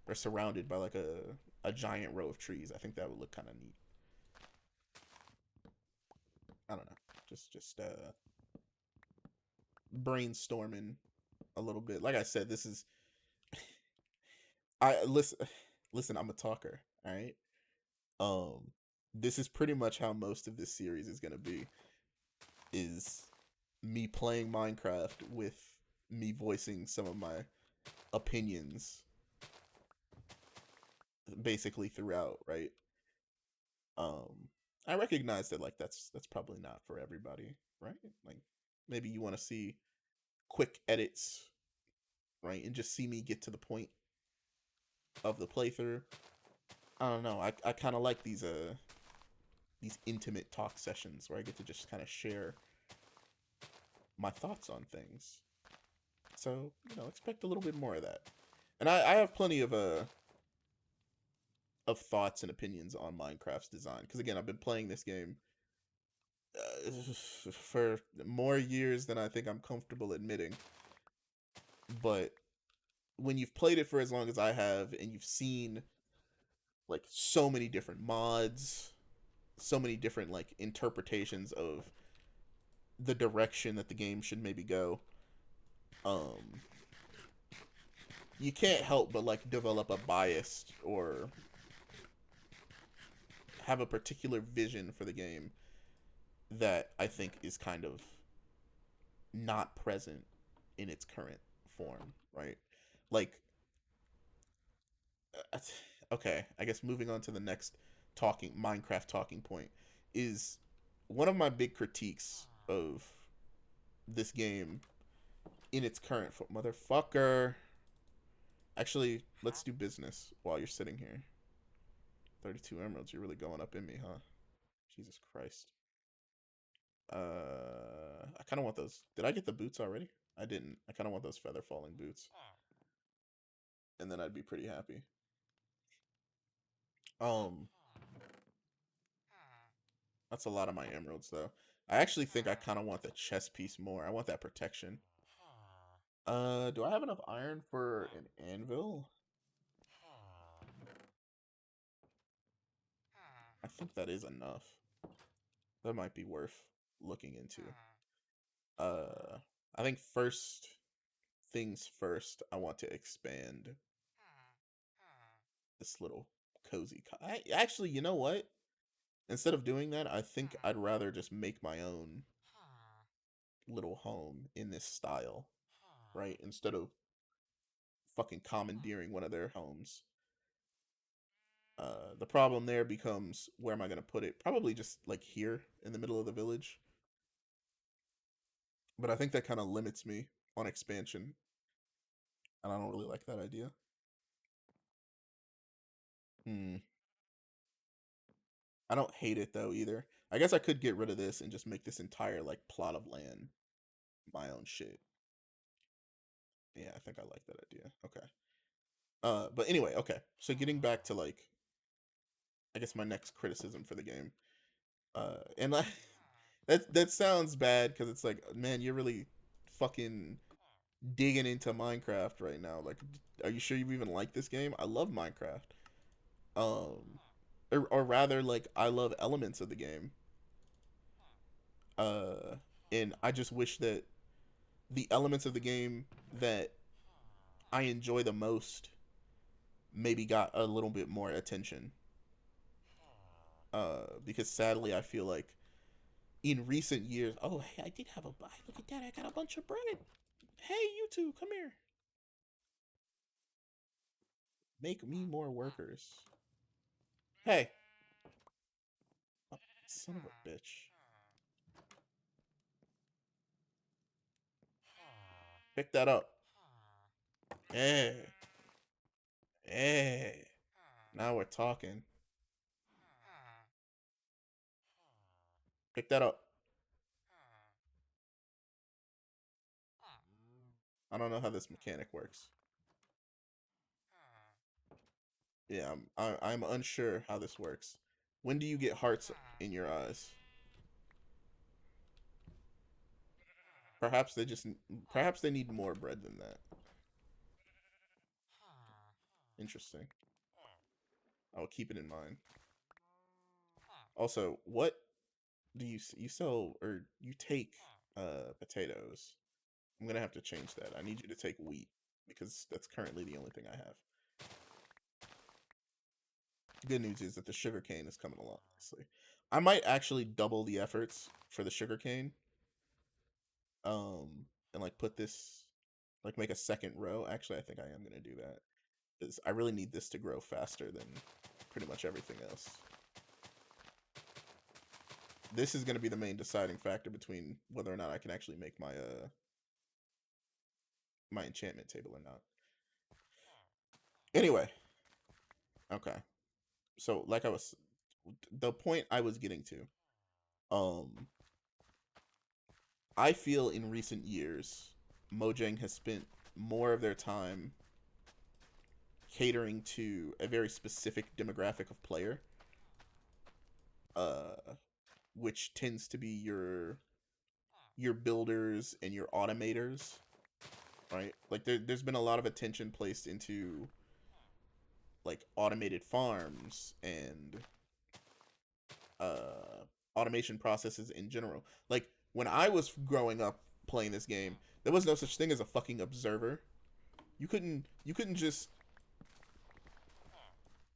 or surrounded by like a giant row of trees. I think that would look kind of neat. I don't know. Just brainstorming a little bit. Like I said, this is I listen listen, I'm a talker, all right? Um this is pretty much how most of this series is going to be, is me playing Minecraft with me voicing some of my opinions basically throughout, right? Um I recognize that like that's probably not for everybody, right? Like maybe you want to see quick edits, right? And just see me get to the point of the playthrough. I don't know. I kind of like these intimate talk sessions where I get to just kind of share my thoughts on things. So, expect a little bit more of that. And I have plenty of thoughts and opinions on Minecraft's design, because again, I've been playing this game for more years than I think I'm comfortable admitting. But when you've played it for as long as I have, and you've seen like so many different mods, so many different like interpretations of the direction that the game should maybe go, um you can't help but like develop a bias, or have a particular vision for the game that I think is kind of not present in its current form, right? Like, uh, okay, I guess moving on to the next talking Minecraft talking point is, one of my big critiques of this game in its current motherfucker. Actually, let's do business while you're sitting here. 32 emeralds. You're really going up in me, huh? Jesus Christ. I kind of want those. Did I get the boots already? I didn't. I kind of want those feather falling boots, and then I'd be pretty happy. Um, that's a lot of my emeralds though. I actually think I kind of want the chest piece more. I want that protection. Do I have enough iron for an anvil? I think that is enough. That might be worth looking into. Uh, I think first things first, I want to expand this little cozy. Actually, you know what? Instead of doing that, I think I'd rather just make my own little home in this style, right? Instead of fucking commandeering one of their homes. The problem there becomes, where am I gonna put it? Probably just like here in the middle of the village. But I think that kind of limits me on expansion, and I don't really like that idea. Hmm. I don't hate it though either. I guess I could get rid of this and just make this entire like plot of land my own shit. Yeah, I think I like that idea. Okay. But anyway, okay. So getting back to like, I guess my next criticism for the game. And like that sounds bad because it's like, man, you're really fucking digging into Minecraft right now. Like, are you sure you even like this game? I love Minecraft. Um, or rather, like, I love elements of the game. Uh, and I just wish that the elements of the game that I enjoy the most maybe got a little bit more attention. Because sadly, I feel like in recent years, oh, hey, I did have a buy. Look at that, I got a bunch of bread. Hey, you two, come here. Make me more workers. Hey, oh, son of a bitch. Pick that up. Hey, hey. Now we're talking. Pick that up. I don't know how this mechanic works. Yeah, I'm unsure how this works. When do you get hearts in your eyes? Perhaps they just perhaps they need more bread than that. Interesting. I'll keep it in mind. Also, what do you sell, or you take potatoes? I'm gonna have to change that. I need you to take wheat because that's currently the only thing I have. The good news is that the sugarcane is coming along nicely. I might actually double the efforts for the sugarcane. And like put this, like make a second row. Actually, I think I am gonna do that because I really need this to grow faster than pretty much everything else. This is gonna be the main deciding factor between whether or not I can actually make my enchantment table or not. Anyway, okay. So like I was, the point I was getting to, um, I feel in recent years, Mojang has spent more of their time catering to a very specific demographic of player, uh, which tends to be your builders and your automators, right? Like there's been a lot of attention placed into like automated farms and uh automation processes in general. Like when I was growing up playing this game, there was no such thing as a fucking observer. You couldn't just,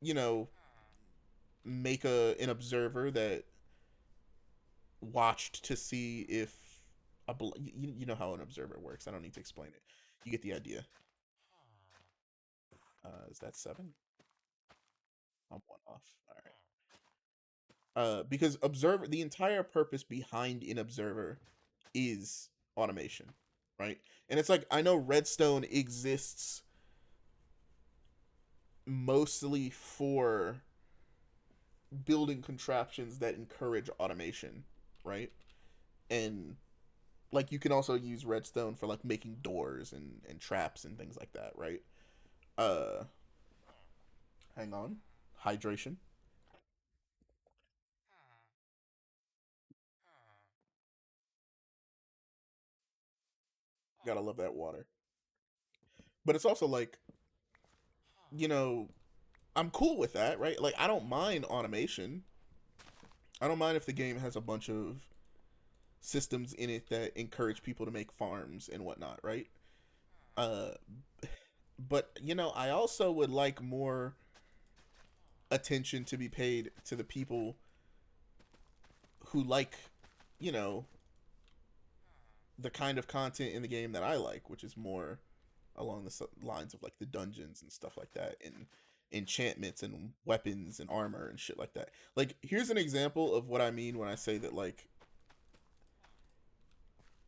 you know, make an observer that watched to see if you know how an observer works. I don't need to explain it. You get the idea. Is that 7? I'm 1 off. All right. Because observer, the entire purpose behind an observer is automation, right? And it's like, I know redstone exists mostly for building contraptions that encourage automation, right? And like you can also use redstone for like making doors and traps and things like that, right? Uh, hang on, hydration. Gotta love that water. But it's also like, you know, I'm cool with that, right? Like I don't mind automation. I don't mind if the game has a bunch of systems in it that encourage people to make farms and whatnot, right? Uh, but I also would like more attention to be paid to the people who like, you know, the kind of content in the game that I like, which is more along the lines of like the dungeons and stuff like that, and enchantments and weapons and armor and shit like that. Like, here's an example of what I mean when I say that, like,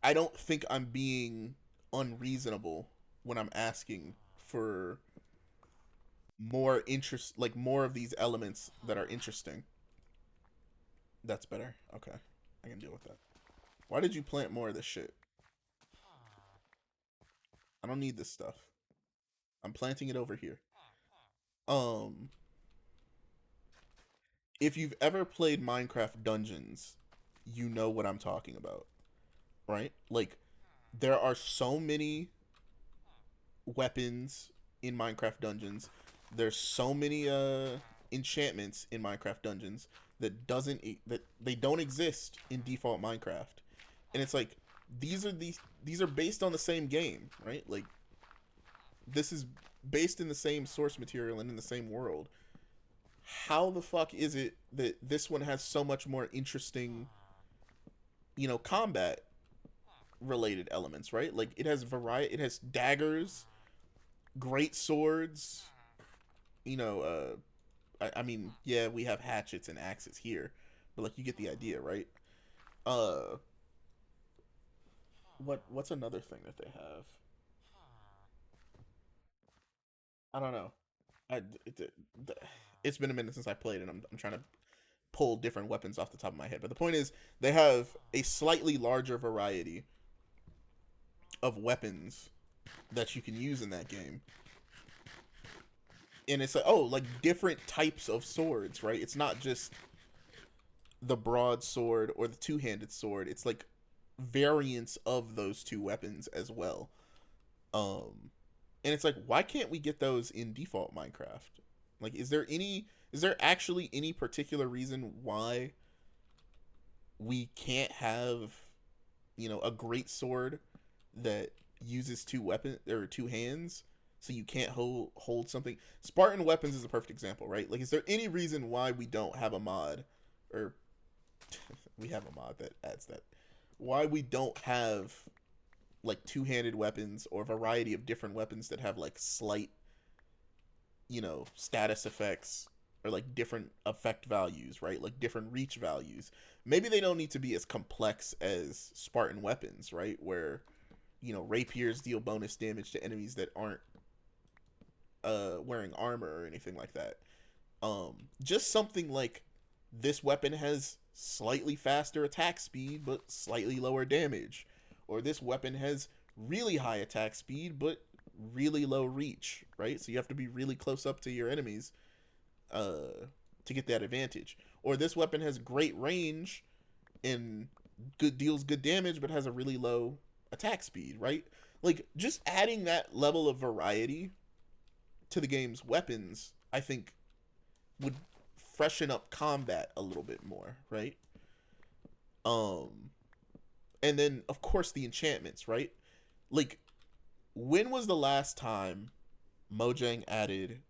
I don't think I'm being unreasonable when I'm asking for more interest, like more of these elements that are interesting. That's better. Okay, I can deal with that. Why did you plant more of this shit? I don't need this stuff. I'm planting it over here. Um, if you've ever played Minecraft Dungeons, you know what I'm talking about, right? Like, there are so many weapons in Minecraft Dungeons. There's so many enchantments in Minecraft Dungeons that they don't exist in default Minecraft. And it's like, these are based on the same game, right? Like, this is based in the same source material and in the same world. How the fuck is it that this one has so much more interesting, combat related elements, right? Like, it has variety, it has daggers, great swords, you know, I mean, yeah, we have hatchets and axes here, but like you get the idea, right? Uh what's another thing that they have? I don't know. I it's been a minute since I played, and I'm trying to pull different weapons off the top of my head. But the point is, they have a slightly larger variety of weapons that you can use in that game. And it's like, oh, like different types of swords, right? It's not just the broadsword or the two-handed sword. It's like variants of those two weapons as well. Um and it's like, why can't we get those in default Minecraft? Like, is there actually any particular reason why we can't have, a great sword that uses two weapon or two hands, so you can't hold something? Spartan weapons is a perfect example, right? Like, is there any reason why we don't have a mod, or we have a mod that adds that, why we don't have like two-handed weapons or a variety of different weapons that have like slight, status effects, or like different effect values, right? Like different reach values. Maybe they don't need to be as complex as Spartan weapons, right? Where, rapiers deal bonus damage to enemies that aren't wearing armor or anything like that. Just something like, this weapon has slightly faster attack speed but slightly lower damage, or this weapon has really high attack speed but really low reach, right? So you have to be really close up to your enemies to get that advantage. Or this weapon has great range and deals good damage but has a really low attack speed, right? Like, just adding that level of variety to the game's weapons, I think, would freshen up combat a little bit more, right? Um, and then of course the enchantments, right? Like, when was the last time Mojang added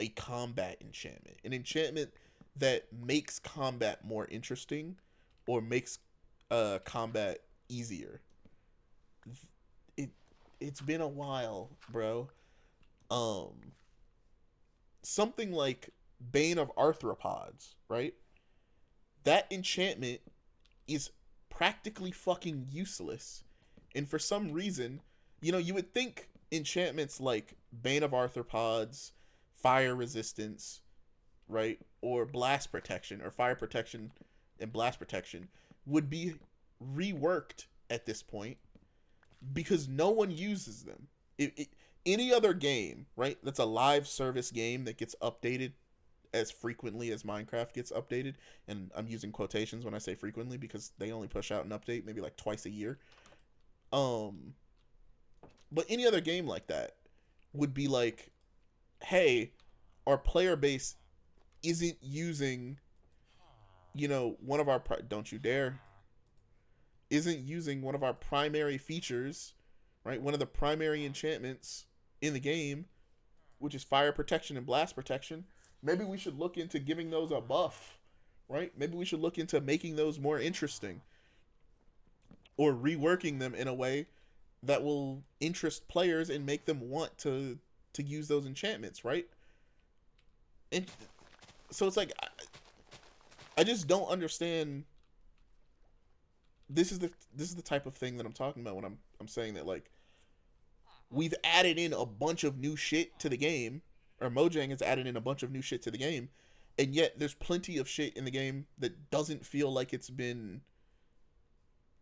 a combat enchantment? An enchantment that makes combat more interesting or makes combat easier. It it's been a while, bro. Something like Bane of Arthropods, right? that enchantment is practically fucking useless. And for some reason, you would think enchantments like Bane of Arthropods, Fire Resistance, right, or Blast Protection, or Fire Protection and Blast Protection would be reworked at this point because no one uses them. Any other game, right, that's a live service game that gets updated as frequently as Minecraft gets updated, and I'm using quotations when I say frequently because they only push out an update maybe like twice a year. Um, but any other game like that would be like, hey, our player base isn't using, one of our don't you dare, isn't using one of our primary features, right? One of the primary enchantments in the game, which is fire protection and blast protection. Maybe we should look into giving those a buff, right? Maybe we should look into making those more interesting or reworking them in a way that will interest players and make them want to use those enchantments, right? And so it's like I just don't understand. This is the type of thing that I'm talking about when I'm saying that, like, we've added in a bunch of new shit to the game, or Mojang has added in a bunch of new shit to the game, and yet there's plenty of shit in the game that doesn't feel like it's been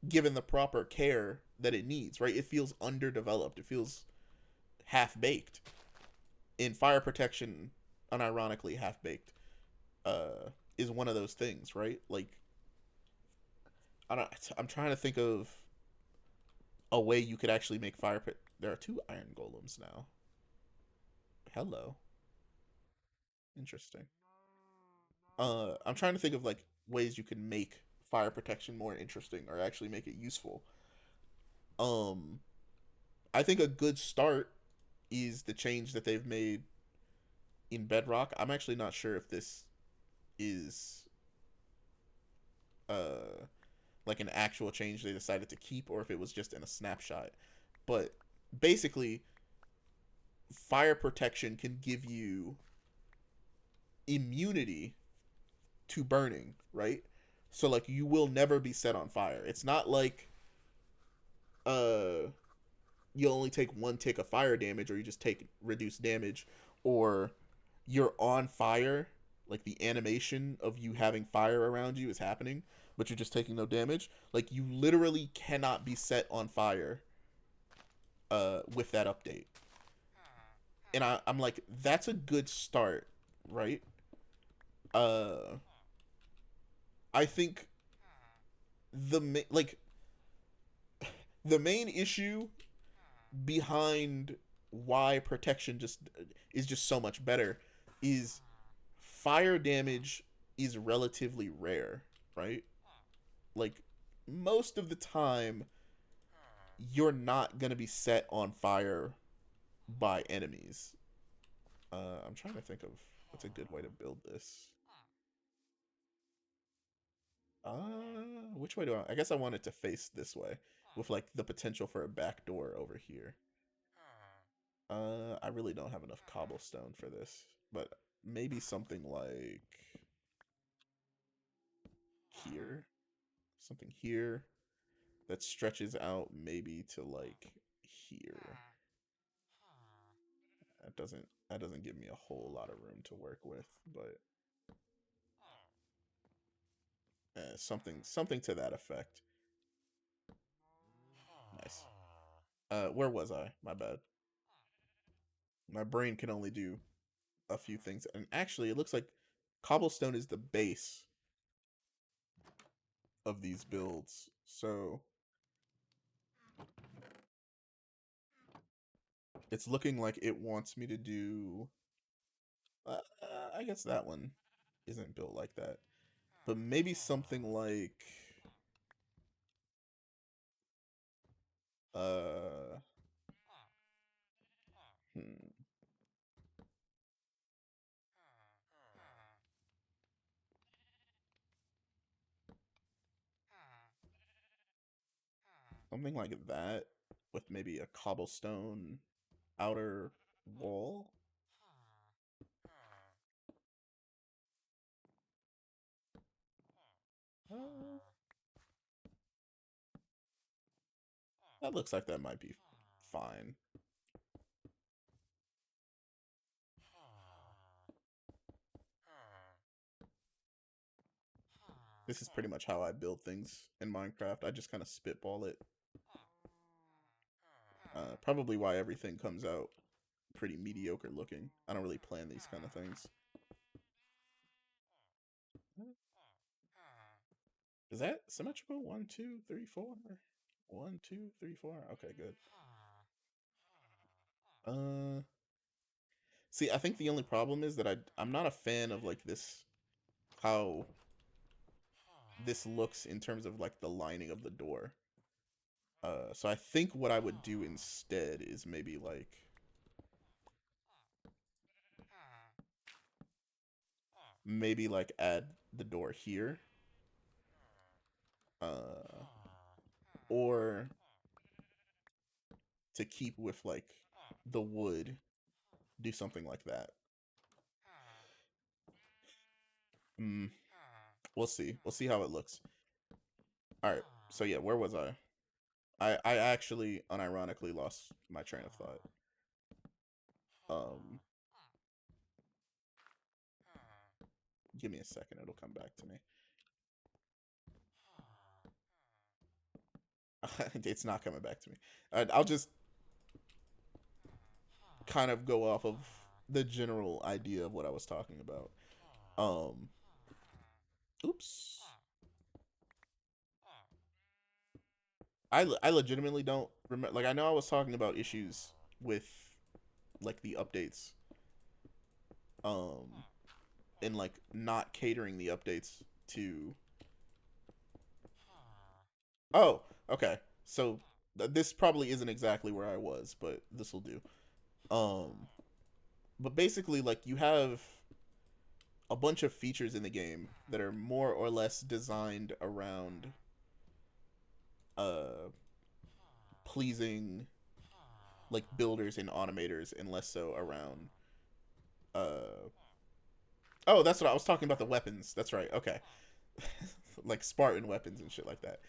given the proper care that it needs, right? It feels underdeveloped. It feels half baked. In fire protection, unironically half baked, is one of those things, right? Like, I'm trying to think of a way you could actually make fire. There are 2 iron golems now. Hello, interesting. I'm trying to think of like ways you can make fire protection more interesting or actually make it useful. Um, I think a good start is the change that they've made in Bedrock. I'm actually not sure if this is uh like an actual change they decided to keep or if it was just in a snapshot. But basically, fire protection can give you immunity to burning, right? So like you will never be set on fire. It's not like uh you only take 1 tick of fire damage or you just take reduced damage, or you're on fire, like the animation of you having fire around you is happening, but you're just taking no damage. Like you literally cannot be set on fire with that update. And I'm like, that's a good start, right? Uh I think like the main issue behind why protection just is just so much better is fire damage is relatively rare, right? Like most of the time you're not going to be set on fire by enemies. I'm trying to think of what's a good way to build this. Which way do I guess I want it to face this way with like the potential for a back door over here. I really don't have enough cobblestone for this, but maybe something like here, something here that stretches out maybe to like here. That doesn't give me a whole lot of room to work with, but something to that effect. Nice. Where was I? My bad. My brain can only do a few things, and actually, it looks like cobblestone is the base of these builds. So it's looking like it wants me to do. I guess that one isn't built like that, but maybe something like uh, hmm, something like that with maybe a cobblestone outer wall. That looks like that might be fine. This is pretty much how I build things in Minecraft. I just kind of spitball it. Probably why everything comes out pretty mediocre looking. I don't really plan these kind of things. Is that symmetrical? 1, 2, 3, 4. 1, 2, 3, 4. Okay, good. See, I think the only problem is that I'm not a fan of like this, how this looks in terms of like the lining of the door. So I think what I would do instead is maybe like add the door here, or to keep with like the wood, do something like that. We'll see. We'll see how it looks. All right. So yeah, where was I? I actually unironically lost my train of thought. Give me a second. It'll come back to me. It's not coming back to me. I'll just kind of go off of the general idea of what I was talking about. Oops. I legitimately don't remember. Like, I know I was talking about issues with like the updates, and like not catering the updates to. Oh, okay. So this probably isn't exactly where I was, but this will do. Um, but basically, like, you have a bunch of features in the game that are more or less designed around uh pleasing like builders and automators, and less so around uh oh, that's what I was talking about, the weapons. That's right. Okay. Like Spartan weapons and shit like that.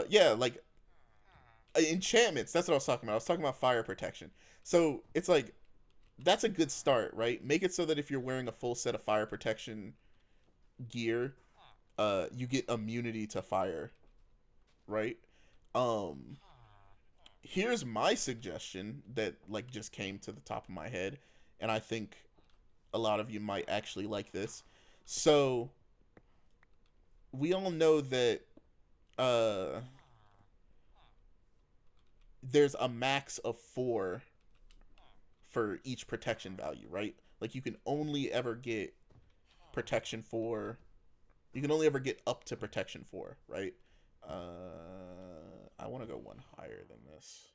Yeah, like enchantments. That's what I was talking about. I was talking about fire protection. So it's like that's a good start, right? Make it so that if you're wearing a full set of fire protection gear, you get immunity to fire, right? Um, Here's my suggestion that like just came to the top of my head, and I think a lot of you might actually like this. So we all know that uh there's a max of 4 for each protection value, right? Like you can only ever get protection 4. You can only ever get up to protection 4, right? I want to go one higher than this.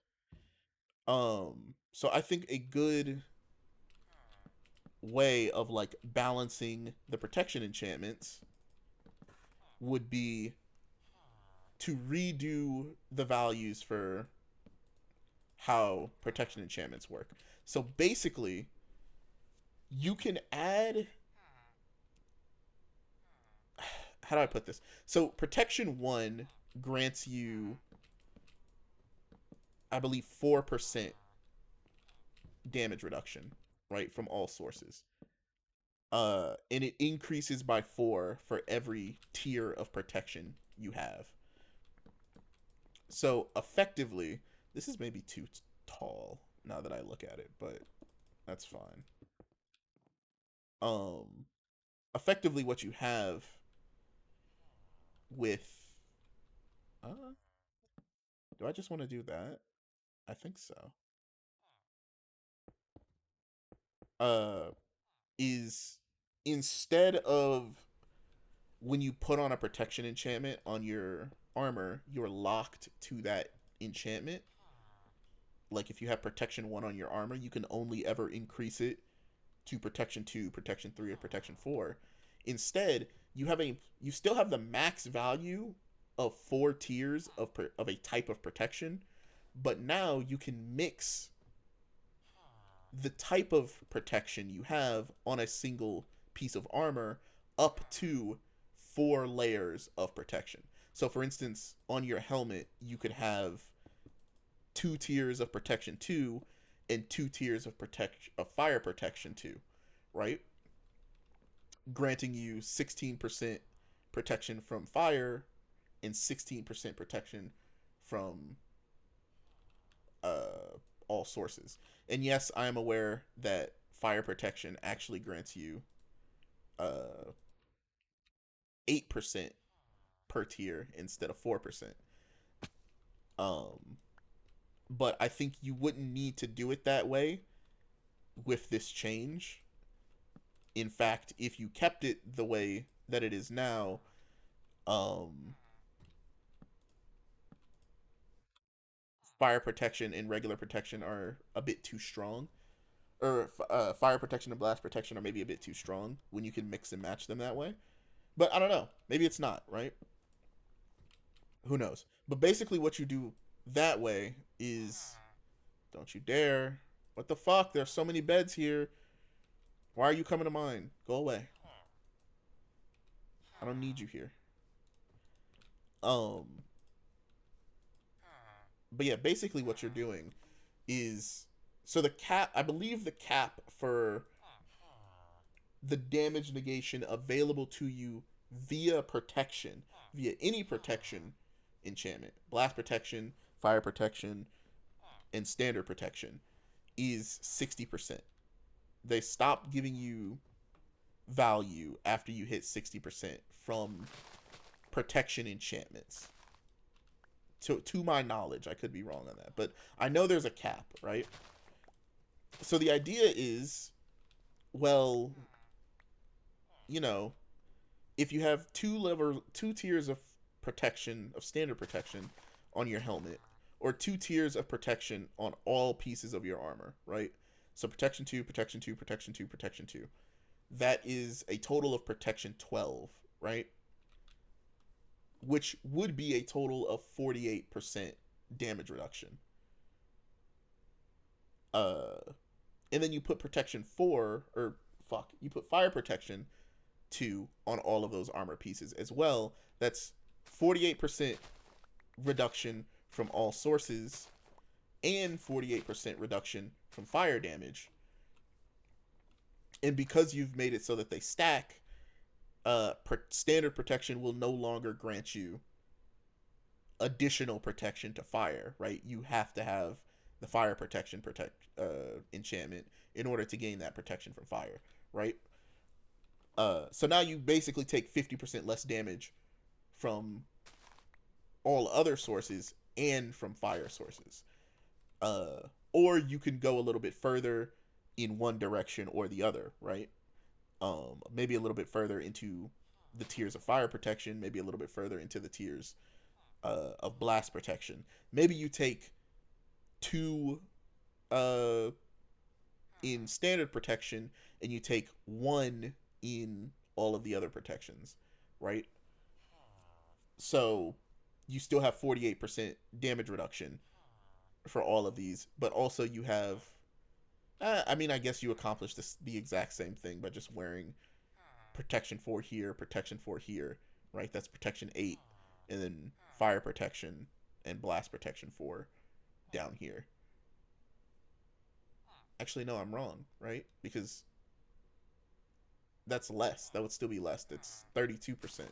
So I think a good way of like balancing the protection enchantments would be to redo the values for how protection enchantments work. So basically, you can add, how do I put this? So protection 1 grants you, I believe, 4% damage reduction, right, from all sources. And it increases by 4 for every tier of protection you have. So effectively, this is maybe too tall now that I look at it, but that's fine. Um, Effectively, what you have with, do I just want to do that? I think so. Uh, is instead of when you put on a protection enchantment on your armor, you're locked to that enchantment. Like if you have protection 1 on your armor, you can only ever increase it to protection 2, protection 3, or protection 4. Instead, you still have the max value of 4 tiers of a type of protection, but now you can mix the type of protection you have on a single piece of armor up to 4 layers of protection. So for instance, on your helmet, you could have 2 tiers of protection 2 and 2 tiers of fire protection 2, right? Granting you 16% protection from fire and 16% protection from all sources. And yes, I am aware that fire protection actually grants you 8% per tier instead of 4%. Um, but I think you wouldn't need to do it that way with this change. In fact, if you kept it the way that it is now, um, fire protection and regular protection are a bit too strong. Or fire protection and blast protection are maybe a bit too strong when you can mix and match them that way. But I don't know. Maybe it's not, right? Who knows? But basically, what you do that way is don't you dare. What the fuck? There's so many beds here. Why are you coming to mine? Go away. I don't need you here. Um, but yeah, basically what you're doing is so the cap. I believe the cap for the damage negation available to you via protection, via any protection enchantment, blast protection, fire protection, and standard protection, is 60%. They stop giving you value after you hit 60% from protection enchantments. To my knowledge, I could be wrong on that, but I know there's a cap, right? So the idea is, well, you know, if you have two tiers of protection, of standard protection on your helmet, or 2 tiers of protection on all pieces of your armor, right? So protection 2, protection 2, protection 2, protection 2. That is a total of protection 12, right? Which would be a total of 48% damage reduction. Uh and then you put protection 4 or fuck, you put fire protection 2 on all of those armor pieces as well. That's 48% reduction from all sources and 48% reduction from fire damage. And because you've made it so that they stack, standard protection will no longer grant you additional protection to fire, right? You have to have the fire protection enchantment in order to gain that protection from fire, right? So now you basically take 50% less damage from all other sources and from fire sources. Or you can go a little bit further in one direction or the other, right? Maybe a little bit further into the tiers of fire protection, maybe a little bit further into the tiers of blast protection. Maybe you take 2 in standard protection and you take 1 in all of the other protections, right? So you still have 48% damage reduction for all of these, but also you have I mean, I guess you accomplish the exact same thing by just wearing protection 4 here, protection 4 here, right? That's protection 8, and then fire protection and blast protection 4 down here. Actually, no, I'm wrong, right? Because that's less. That would still be less. That's 32%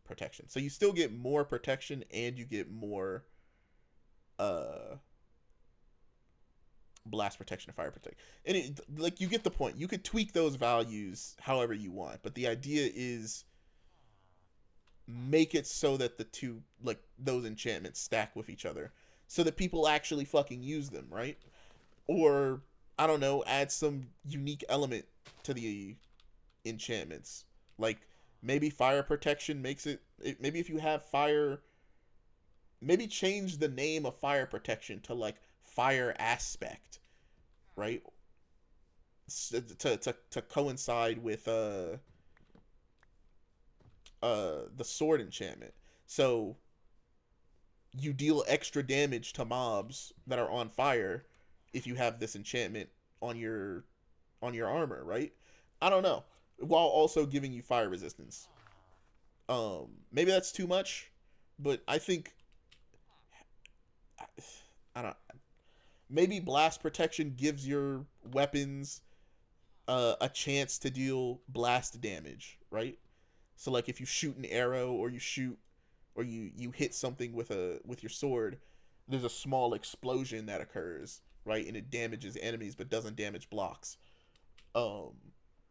protection. So you still get more protection and you get more blast protection and fire protection. And like you get the point. You could tweak those values however you want, but the idea is make it so that the two, like, those enchantments stack with each other so that people actually fucking use them, right? Or I don't know, add some unique element to the enchantments. Like maybe fire protection makes maybe if you have fire, maybe change the name of fire protection to like fire aspect, right? To coincide with the sword enchantment. So you deal extra damage to mobs that are on fire if you have this enchantment on your armor, right? I don't know. while also giving you fire resistance. Maybe that's too much, but I think I don't. Maybe blast protection gives your weapons a chance to deal blast damage, right? So like if you shoot an arrow or you shoot or you hit something with your sword, there's a small explosion that occurs, right? And it damages enemies but doesn't damage blocks. Um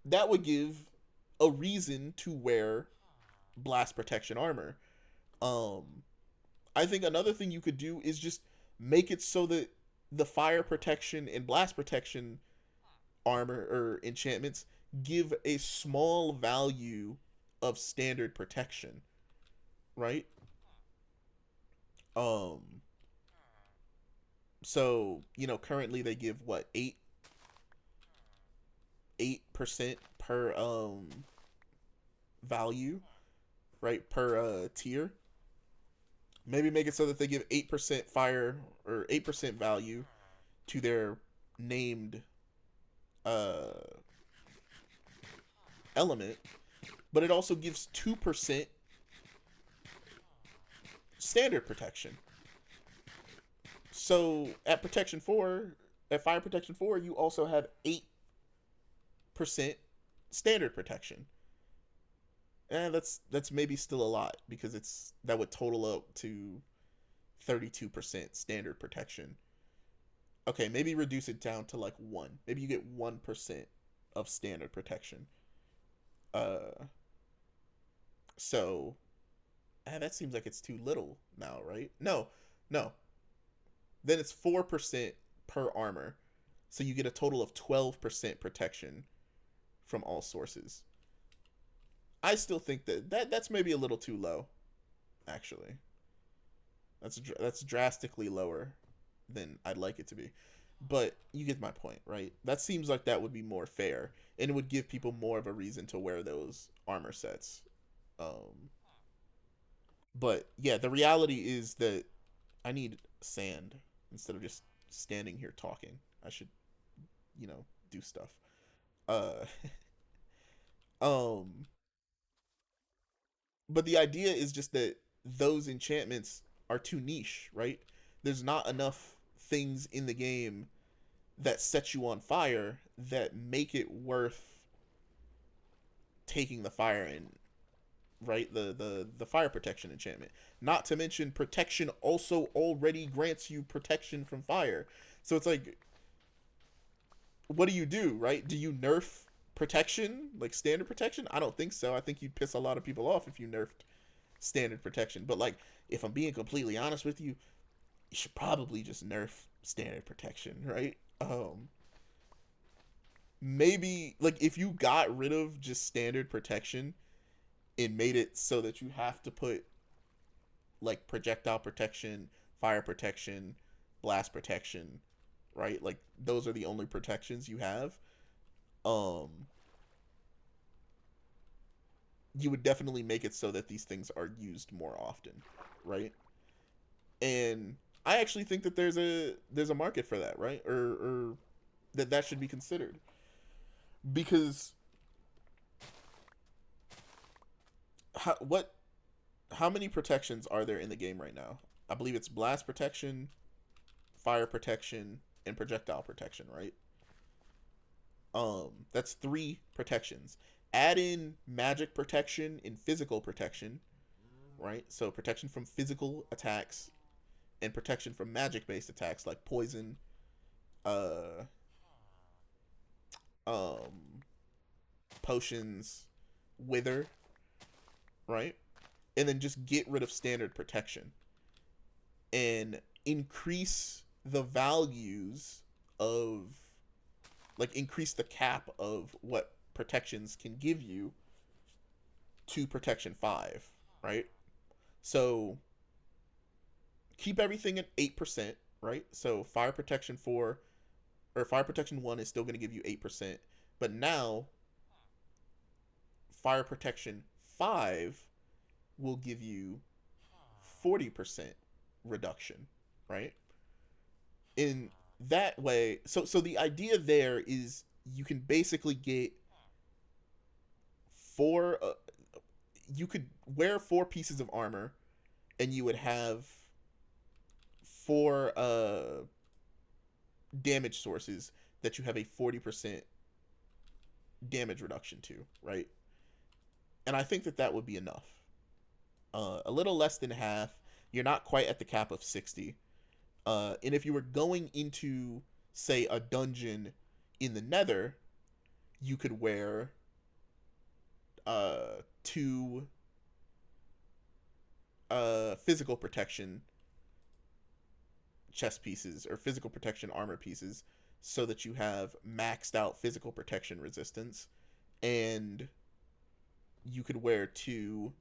that would give a reason to wear blast protection armor. Um I think another thing you could do is just make it so that the fire protection and blast protection armor or enchantments give a small value of standard protection, right? Um so, currently they give what, 8% per value, right? Per tier. Maybe make it so that they give 8% fire or 8% value to their named uh element, but it also gives 2% standard protection. So at protection 4, at fire protection 4, you also have 8% standard protection. And that's maybe still a lot because it's that would total up to 32% standard protection. Okay, maybe reduce it down to like 1. Maybe you get 1% of standard protection. Uh so that seems like it's too little now, right? No. No. Then it's 4% per armor. So you get a total of 12% protection from all sources. I still think that's maybe a little too low, actually. That's drastically lower than I'd like it to be. But you get my point, right? That seems like that would be more fair, and it would give people more of a reason to wear those armor sets. Um, but yeah, the reality is that I need sand instead of just standing here talking. I should, do stuff. Uh, um, but the idea is just that those enchantments are too niche, right? There's not enough things in the game that set you on fire that make it worth taking the fire in, right? The fire protection enchantment. Not to mention protection also already grants you protection from fire. So it's like, what do, right? Do you nerf protection, like standard protection? I don't think so. I think you'd piss a lot of people off if you nerfed standard protection. But like, if I'm being completely honest with you, you should probably just nerf standard protection, right? Maybe like if you got rid of just standard protection and made it so that you have to put like projectile protection, fire protection, blast protection, right? Like those are the only protections you have. Um you would definitely make it so that these things are used more often, right? And I actually think that there's a market for that, right? Or that should be considered because what how many protections are there in the game right now? I believe it's blast protection, fire protection, and projectile protection, right? That's 3 protections. Add in magic protection and physical protection, right? So protection from physical attacks and protection from magic based attacks like poison, uh um potions, wither, right? And then just get rid of standard protection and increase the values of increase the cap of what protections can give you to protection 5, right? So keep everything at 8%, right? So fire protection 4 or fire protection 1 is still going to give you 8%, but now fire protection 5 will give you 40% reduction, right? In that way, so the idea there is you can basically get four. You could wear 4 pieces of armor, and you would have 4 damage sources that you have a 40% damage reduction to, right? And I think that that would be enough. A little less than half. You're not quite at the cap of 60. And if you were going into, say, a dungeon in the Nether, you could wear 2 physical protection chest pieces or physical protection armor pieces so that you have maxed out physical protection resistance, and you could wear 2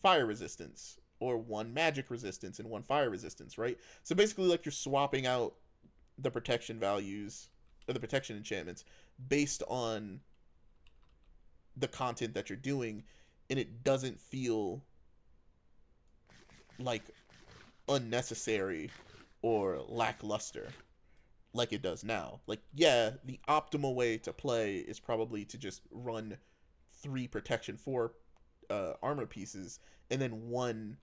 fire resistance or 1 magic resistance and 1 fire resistance, right? So basically, like, you're swapping out the protection values or the protection enchantments based on the content that you're doing, and it doesn't feel like unnecessary or lackluster like it does now. Like, yeah, the optimal way to play is probably to just run 3 protection 4 armor pieces and then 1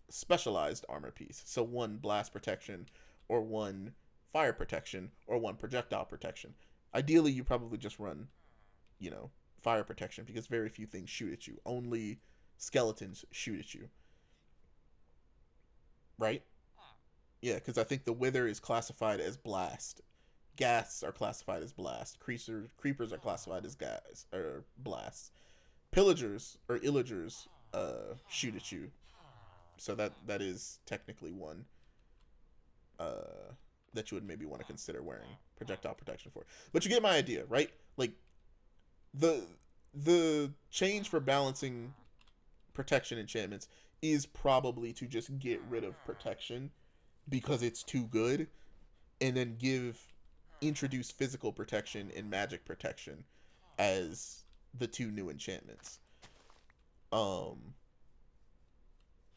specialized armor piece. So 1 blast protection or 1 fire protection or 1 projectile protection. Ideally, you probably just run, you know, fire protection because very few things shoot at you. Only skeletons shoot at you, right? Yeah, because I think the Wither is classified as blast. Ghasts are classified as blast. Creepers are classified as gas or blasts. Pillagers or illagers shoot at you. So that is technically one that you would maybe want to consider wearing projectile protection for. But you get my idea, right? Like, the the change for balancing protection enchantments is probably to just get rid of protection because it's too good, and then introduce physical protection and magic protection as the 2 new enchantments. Um,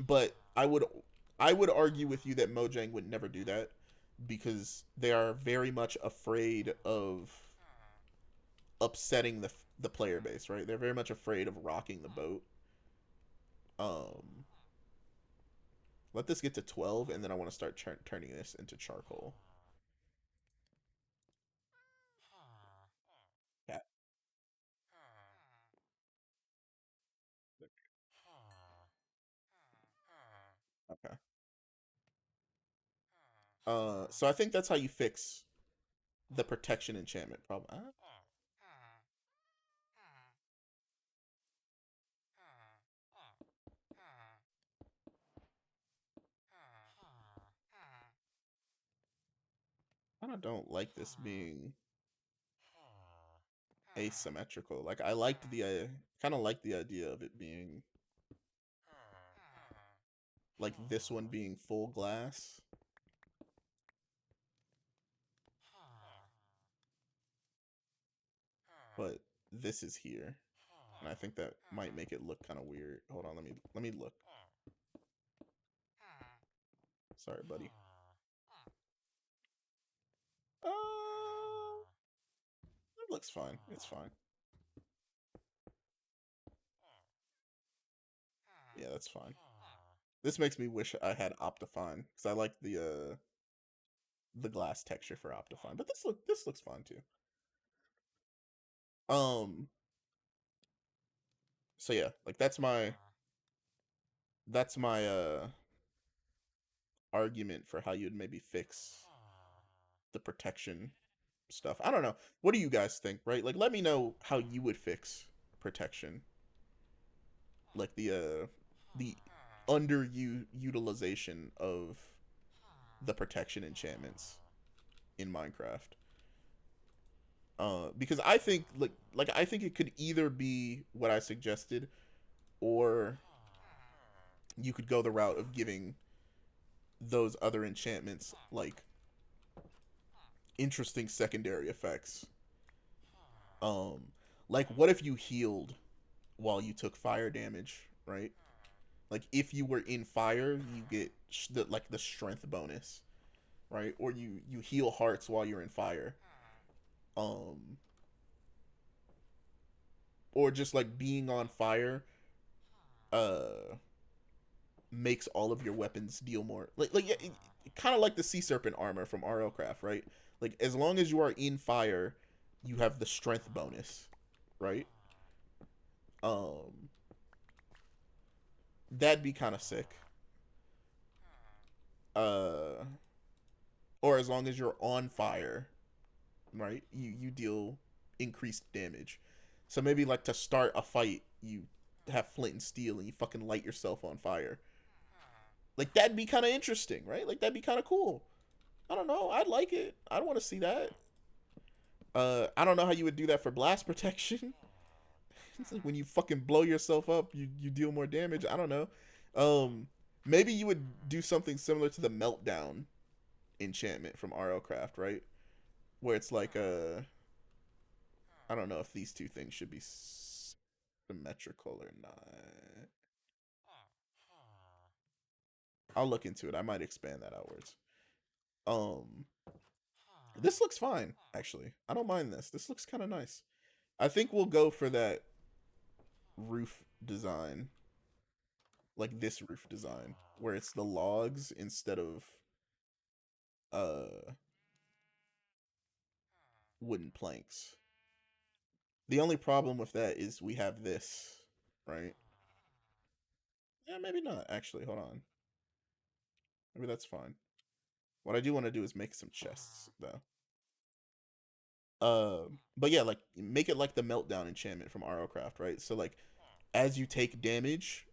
but I would argue with you that Mojang would never do that because they are very much afraid of upsetting the player base, right? They're very much afraid of rocking the boat. Um, let this get to 12, and then I want to start turning this into charcoal. Yeah. Okay. So I think that's how you fix the protection enchantment problem. I don't like this being asymmetrical. Like, I liked the kind of like the idea of it being like this one being full glass, but this is here, and I think that might make it look kind of weird. Hold on, let me look. Sorry, buddy. It looks fine. It's fine. Yeah, that's fine. This makes me wish I had Optifine because I like the glass texture for Optifine, but this looks fine too. Um, so yeah, like that's my argument for how you'd maybe fix the protection stuff. I don't know. What do you guys think, right? Like, let me know how you would fix protection. Like the underutilization of the protection enchantments in Minecraft. Because I think like I think it could either be what I suggested, or you could go the route of giving those other enchantments like interesting secondary effects. Um, like, what if you healed while you took fire damage, right? Like, if you were in fire, you get the strength bonus, right? Or you heal hearts while you're in fire. Um, or just like being on fire uh makes all of your weapons deal more like yeah, kind of like the sea serpent armor from RLcraft, right? Like as long as you are in fire, you have the strength bonus, right? Um that'd be kind of sick. Uh or as long as you're on fire, right? You deal increased damage. So maybe like to start a fight, you have flint and steel and you fucking light yourself on fire. Like that'd be kind of interesting, right? Like that'd be kind of cool. I don't know. I'd like it. I'd want to see that. I don't know how you would do that for blast protection. It's like when you fucking blow yourself up, you deal more damage. I don't know. Um, maybe you would do something similar to the meltdown enchantment from RLcraft, right? Where it's like I don't know if these two things should be symmetrical or not. I'll look into it. I might expand that outwards. Um, this looks fine actually. I don't mind this. This looks kind of nice. I think we'll go for that roof design, like this roof design, where it's the logs instead of uh wooden planks. The only problem with that is we have this, right? Yeah, maybe not. Actually, hold on. Maybe that's fine. What I do want to do is make some chests, though. But yeah, like make it like the meltdown enchantment from ROcraft, right? So like, as you take damage,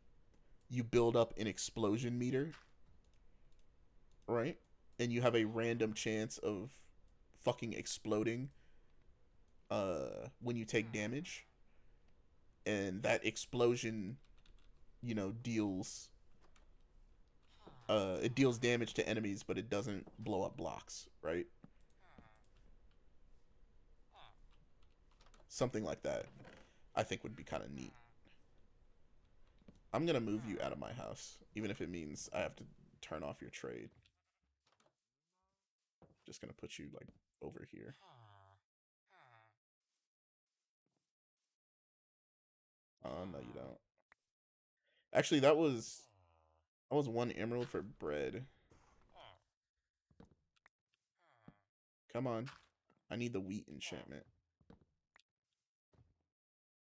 you build up an explosion meter, right? And you have a random chance of fucking exploding when you take damage, and that explosion, deals it deals damage to enemies, but it doesn't blow up blocks, right? Something like that, I think would be kind of neat. I'm gonna move you out of my house, even if it means I have to turn off your trade. Just gonna put you like over here. Oh no, you don't. Actually, that was one emerald for bread. Come on, I need the wheat enchantment.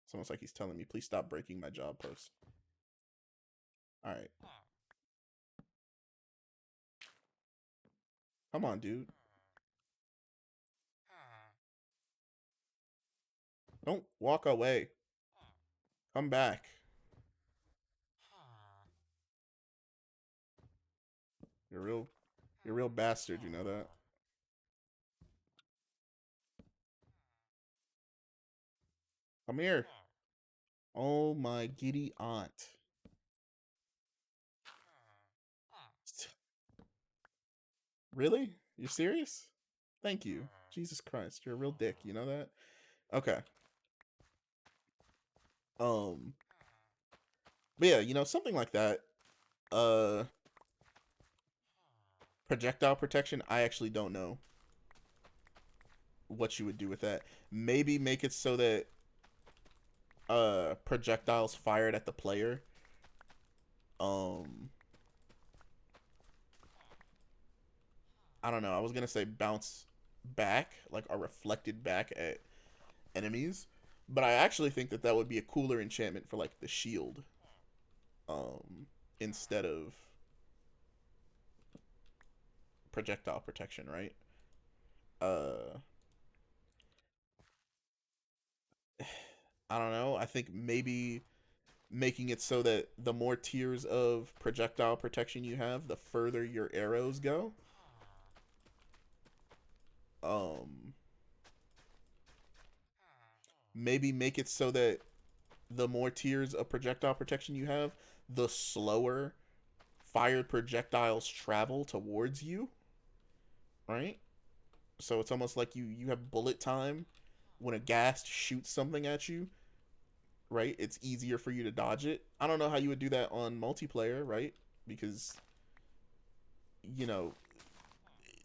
It's almost like he's telling me, please stop breaking my job post. All right. Come on, dude. Don't walk away. Come back. You're real you're a real bastard, you know that? Come here. Oh my giddy aunt. Really? You're serious? Thank you. Jesus Christ, you're a real dick, you know that? Okay. Um but yeah, something like that. Uh Projectile protection, I actually don't know what you would do with that. Maybe make it so that projectiles fired at the player um I don't know. I was gonna say bounce back, like are reflected back at enemies, but I actually think that that would be a cooler enchantment for like the shield, instead of projectile protection, right? Uh, I don't know. I think maybe making it so that the more tiers of projectile protection you have, the further your arrows go. Um, maybe make it so that the more tiers of projectile protection you have, the slower fired projectiles travel towards you, right? So it's almost like you have bullet time when a ghast shoots something at you, right? It's easier for you to dodge it. I don't know how you would do that on multiplayer, right? Because you know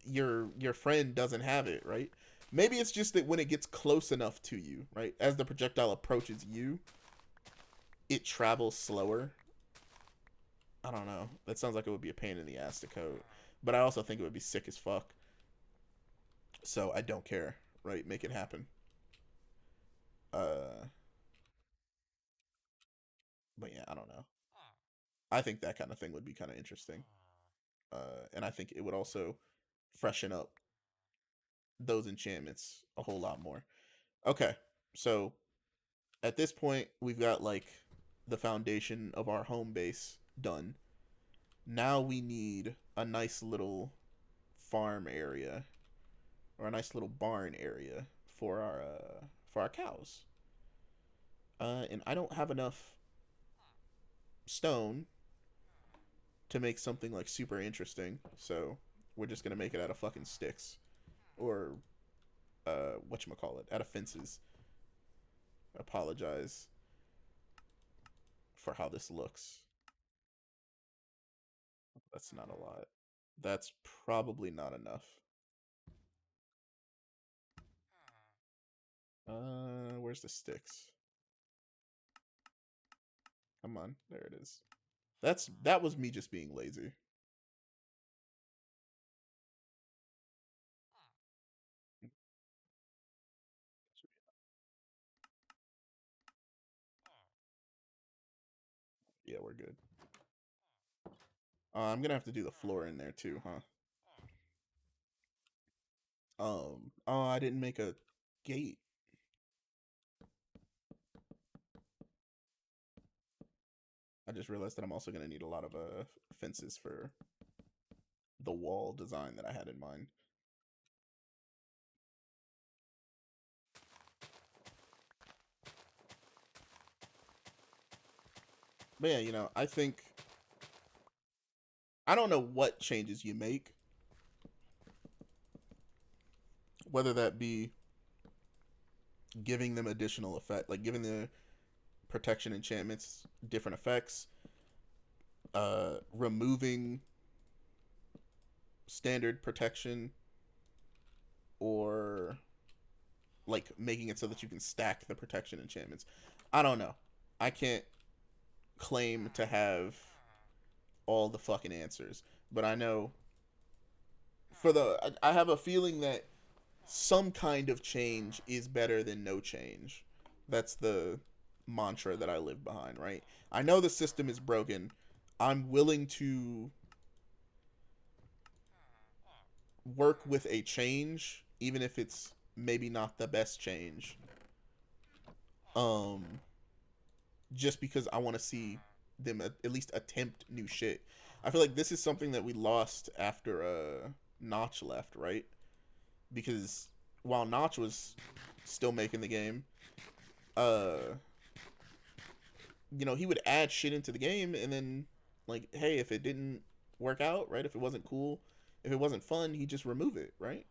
your friend doesn't have it, right? Maybe it's just that when it gets close enough to you, right? As the projectile approaches you, it travels slower. I don't know. That sounds like it would be a pain in the ass to code. But I also think it would be sick as fuck. So I don't care, right? Make it happen. Uh, but yeah, I don't know. I think that kind of thing would be kind of interesting. And I think it would also freshen up those enchantments a whole lot more. Okay, so at this point, we've got like the foundation of our home base done. Now we need a nice little farm area or a nice little barn area for our cows. And I don't have enough stone to make something like super interesting, so we're just gonna make it out of fucking sticks or whatchamacallit, out of fences. Apologize for how this looks. That's not a lot. That's probably not enough. Where's the sticks? Come on, there it is. That was me just being lazy. Yeah, we're good. I'm gonna have to do the floor in there too, huh? Oh, I didn't make a gate. I just realized that I'm also gonna need a lot of fences for the wall design that I had in mind. But yeah, I think I don't know what changes you make, whether that be giving them additional effect, like giving the protection enchantments different effects, removing standard protection, or like making it so that you can stack the protection enchantments. I don't know. I can't claim to have all the fucking answers, but I know I have a feeling that some kind of change is better than no change. That's the mantra that I live behind, right? I know the system is broken. I'm willing to work with a change, even if it's maybe not the best change. Um, just because I want to see them at least attempt new shit. I feel like this is something that we lost after Notch left, right? Because while Notch was still making the game, uh, he would add shit into the game, and then like, hey, if it didn't work out, right? If it wasn't cool, if it wasn't fun, he just remove it, right?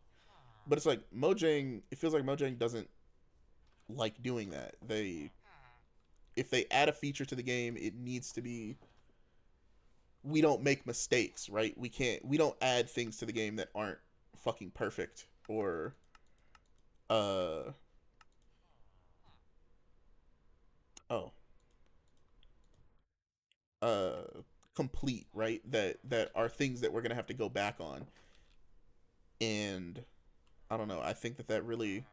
But it's like Mojang. It feels like Mojang doesn't like doing that. If they add a feature to the game, it needs to be. We don't make mistakes, right? We don't add things to the game that aren't fucking perfect or uh oh uh complete, right? That are things that we're gonna have to go back on. And I don't know. I think that really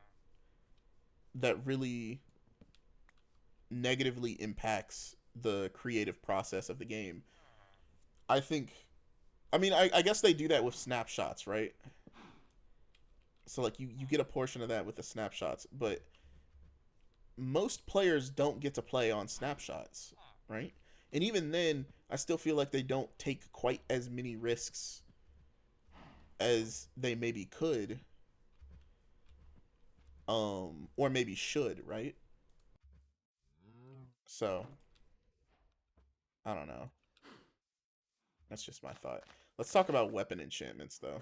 negatively impacts the creative process of the game. I think. I mean, I guess they do that with snapshots, right? So like you get a portion of that with the snapshots, but most players don't get to play on snapshots, right? And even then, I still feel like they don't take quite as many risks as they maybe could, or maybe should, right? So I don't know. That's just my thought. Let's talk about weapon enchantments though,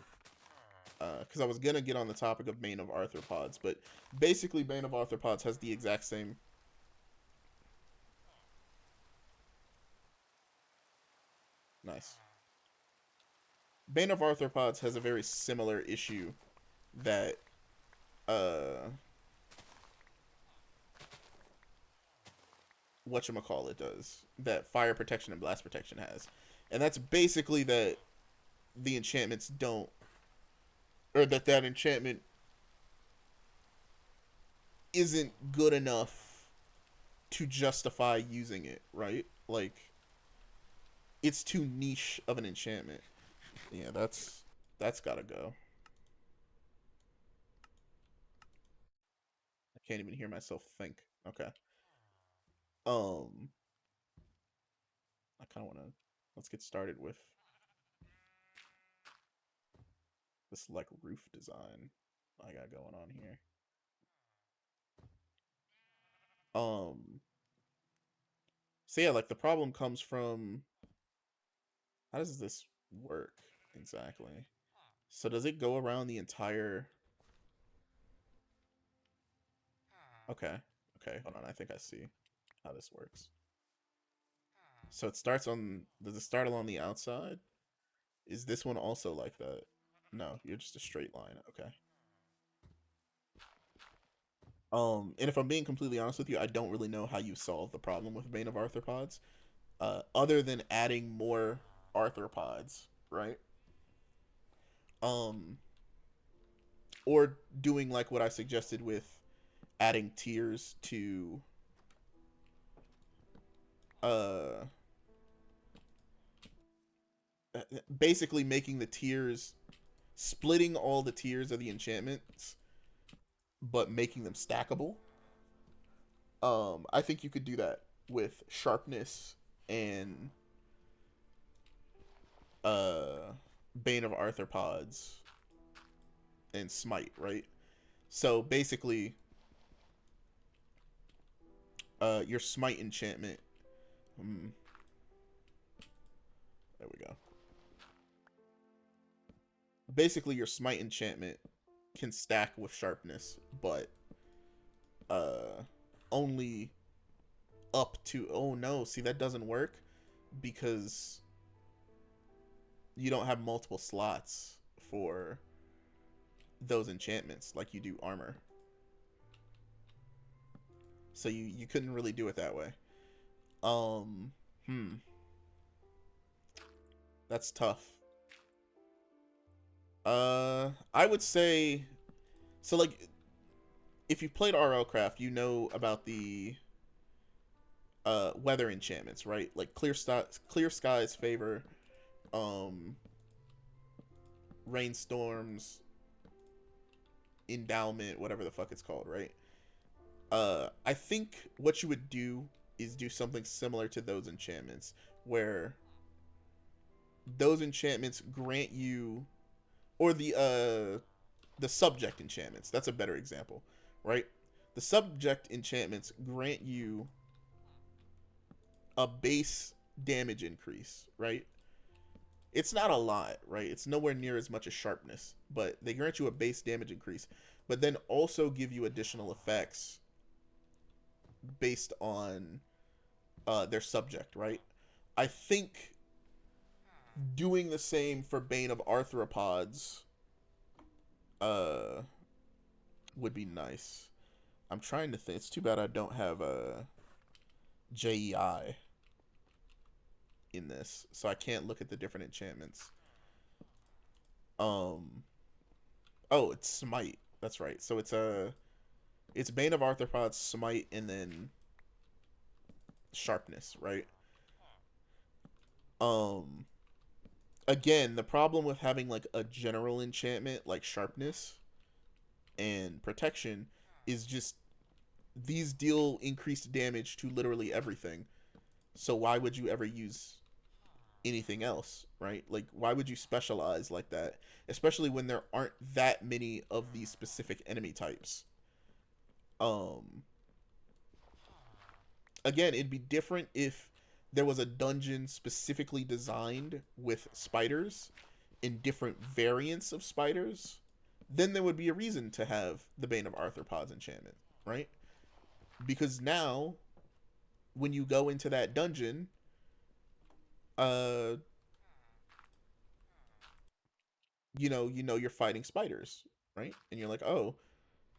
because I was gonna get on the topic of Bane of Arthropods, but basically Bane of Arthropods has the exact same. Nice. Bane of Arthropods has a very similar issue that uh whatchamacallit does that fire protection and blast protection has. And that's basically that the enchantments don't, or that enchantment isn't good enough to justify using it, right? Like it's too niche of an enchantment. Yeah, that's gotta go. I can't even hear myself think. Okay. Um, I kind of want to let's get started with this like roof design I got going on here. Um, so yeah, like the problem comes from how does this work exactly? So does it go around the entire? Okay, okay, hold on. I think I see how this works. So it starts on. Does it start along the outside? Is this one also like that? No, you're just a straight line. Okay. And if I'm being completely honest with you, I don't really know how you solve the problem with Bane of Arthropods, other than adding more arthropods, right? Um, or doing like what I suggested with adding tiers to, uh, basically making the tiers, splitting all the tiers of the enchantments, but making them stackable. I think you could do that with sharpness and uh Bane of Arthropods and Smite, right? So basically, your Smite enchantment. Hmm, there we go. Basically, your Smite enchantment can stack with sharpness, but uh, only up to. Oh no, see that doesn't work because you don't have multiple slots for those enchantments like you do armor. So you couldn't really do it that way. Um, hmm, that's tough. I would say so. Like, if you've played RLCraft, you know about the weather enchantments, right? Like clear skies favor um rainstorms, endowment, whatever the fuck it's called, right? I think what you would do is do something similar to those enchantments, where those enchantments grant you, or the subject enchantments. That's a better example, right? The subject enchantments grant you a base damage increase, right? It's not a lot, right? It's nowhere near as much as sharpness, but they grant you a base damage increase, but then also give you additional effects based on their subject, right? I think doing the same for Bane of Arthropods uh, would be nice. I'm trying to think. It's too bad I don't have a JEI in this, so I can't look at the different enchantments. Um, oh, it's Smite. That's right. So it's Bane of Arthropods, Smite, and then Sharpness, right? Um, again, the problem with having like a general enchantment like Sharpness and Protection is just these deal increased damage to literally everything. So why would you ever use anything else, right? Like why would you specialize like that, especially when there aren't that many of these specific enemy types? Um Again, it'd be different if there was a dungeon specifically designed with spiders in different variants of spiders. Then there would be a reason to have the Bane of Arthropods enchantment, right? Because now when you go into that dungeon, uh you know you're fighting spiders, right? And you're like, "Oh,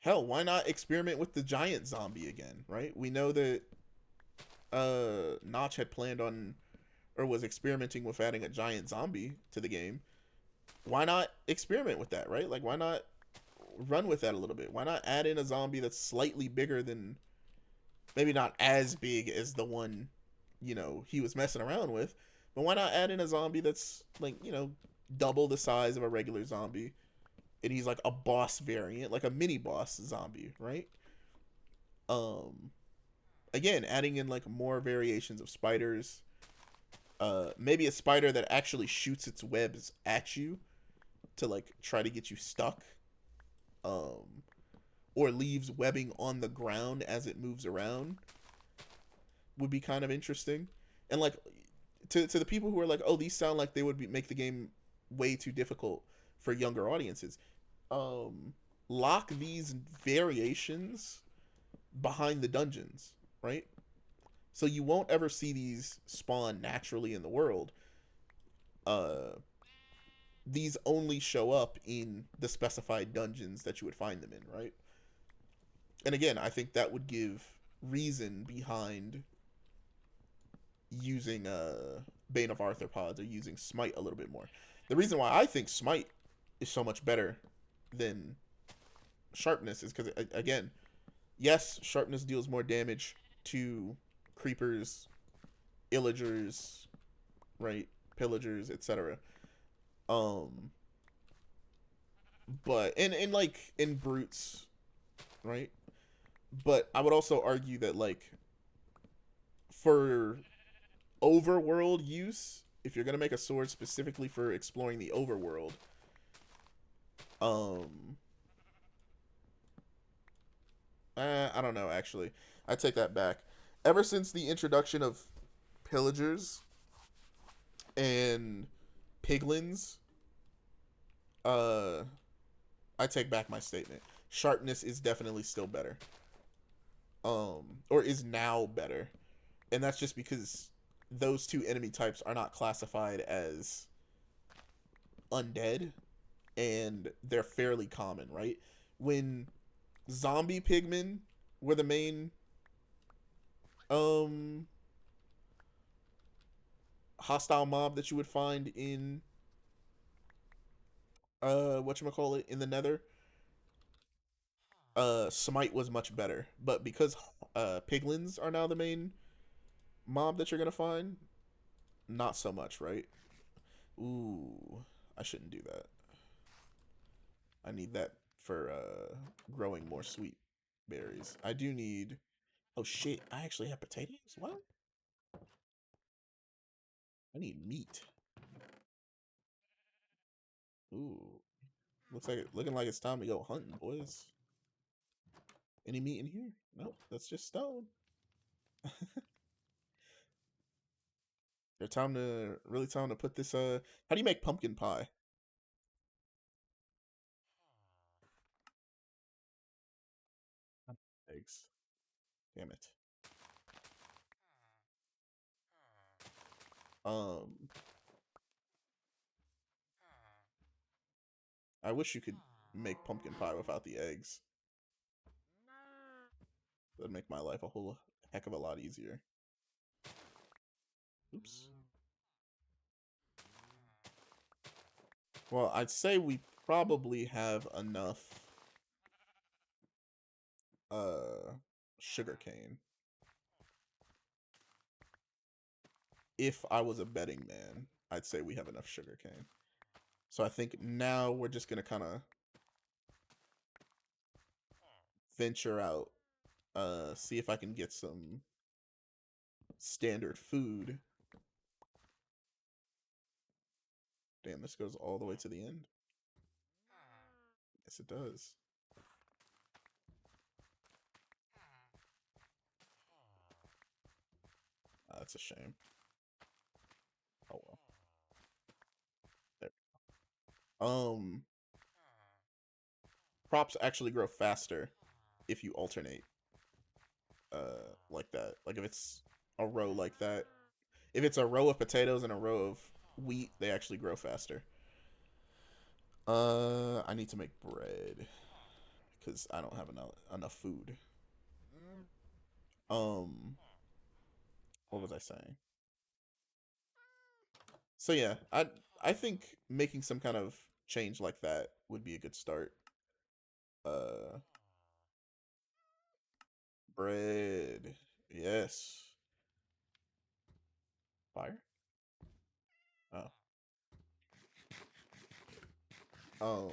Hell, why not experiment with the giant zombie again, right? We know that Notch had planned on or was experimenting with adding a giant zombie to the game. Why not experiment with that, right? Like why not run with that a little bit? Why not add in a zombie that's slightly bigger than, maybe not as big as the one, he was messing around with, but why not add in a zombie that's like, double the size of a regular zombie, and he's like a boss variant, like a mini boss zombie, right? Um Again, adding in like more variations of spiders, maybe a spider that actually shoots its webs at you to like try to get you stuck, um or leaves webbing on the ground as it moves around, would be kind of interesting. And like, to the people who are like, oh, these sound like they would make the game way too difficult for younger audiences, um lock these variations behind the dungeons, right? So you won't ever see these spawn naturally in the world. uh these only show up in the specified dungeons that you would find them in, right? And again, I think that would give reason behind using Bane of Arthropods or using Smite a little bit more. The reason why I think Smite is so much better than Sharpness is because, again, yes, Sharpness deals more damage to creepers, illagers, right, pillagers, etc. Um, but and like in brutes, right? But I would also argue that like for overworld use, if you're gonna make a sword specifically for exploring the overworld, um, I don't know. Actually, I take that back. Ever since the introduction of pillagers and piglins, uh, I take back my statement. Sharpness is definitely still better. Or is now better, and that's just because those two enemy types are not classified as undead, and they're fairly common, right? When zombie pigmen were the main um hostile mob that you would find in whatchamacallit, in the Nether, Smite was much better. But because piglins are now the main mob that you're gonna find, not so much, right? Ooh, I shouldn't do that. I need that for growing more sweet berries. I do need. Oh shit! I actually have potatoes. What? I need meat. Ooh, looking like it's time to go hunting, boys. Any meat in here? Nope, that's just stone. They're time to put this. How do you make pumpkin pie? Eggs. Damn it. Um, I wish you could make pumpkin pie without the eggs. That'd make my life a whole heck of a lot easier. Oops. Well, I'd say we probably have enough uh sugarcane. If I was a betting man, I'd say we have enough sugarcane. So I think now we're just gonna kind of venture out, see if I can get some standard food. Damn, this goes all the way to the end. Yes, it does. That's a shame. Oh well. There. Um, Crops actually grow faster if you alternate, like that. Like if it's a row like that. If it's a row of potatoes and a row of wheat, they actually grow faster. I need to make bread because I don't have enough food. Um, what was I saying? So yeah, I think making some kind of change like that would be a good start. Uh, bread, yes. Fire. Oh, um.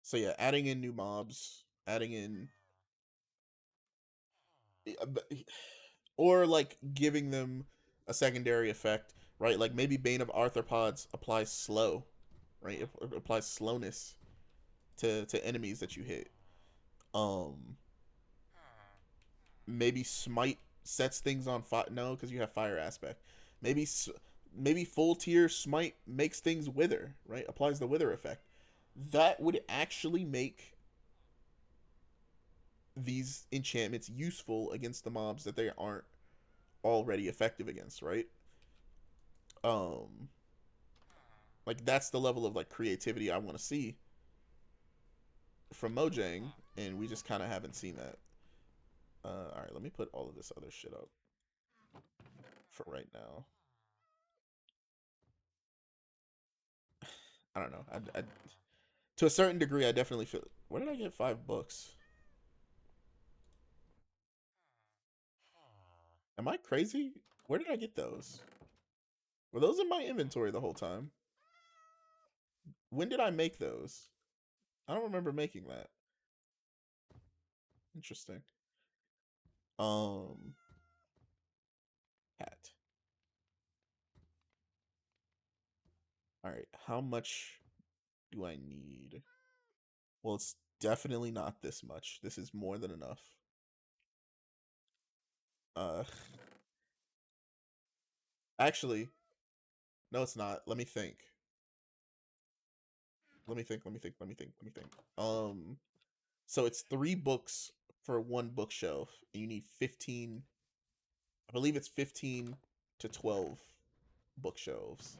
So yeah, adding in new mobs, adding in, or like giving them a secondary effect, right? Like maybe Bane of Arthropods applies slow, right? It applies slowness to enemies that you hit. Um, maybe Smite sets things on fire. No, because you have fire aspect. Maybe maybe full tier Smite makes things wither, right? Applies the wither effect. That would actually make these enchantments useful against the mobs that they aren't already effective against, right? Um, like that's the level of like creativity I want to see from Mojang, and we just kind of haven't seen that. All right, let me put all of this other shit up for right now. I don't know. To a certain degree, I definitely feel. Where did I get 5 books? Am I crazy? Where did I get those? Were those in my inventory the whole time? When did I make those? I don't remember making that. Interesting. Um, hat. All right, how much do I need? Well, it's definitely not this much. This is more than enough. Uh, actually, no, it's not. Let me think. Let me think. Let me think. Let me think. Let me think. So it's 3 books for one bookshelf, and you need 15. I believe it's 15 to 12 bookshelves,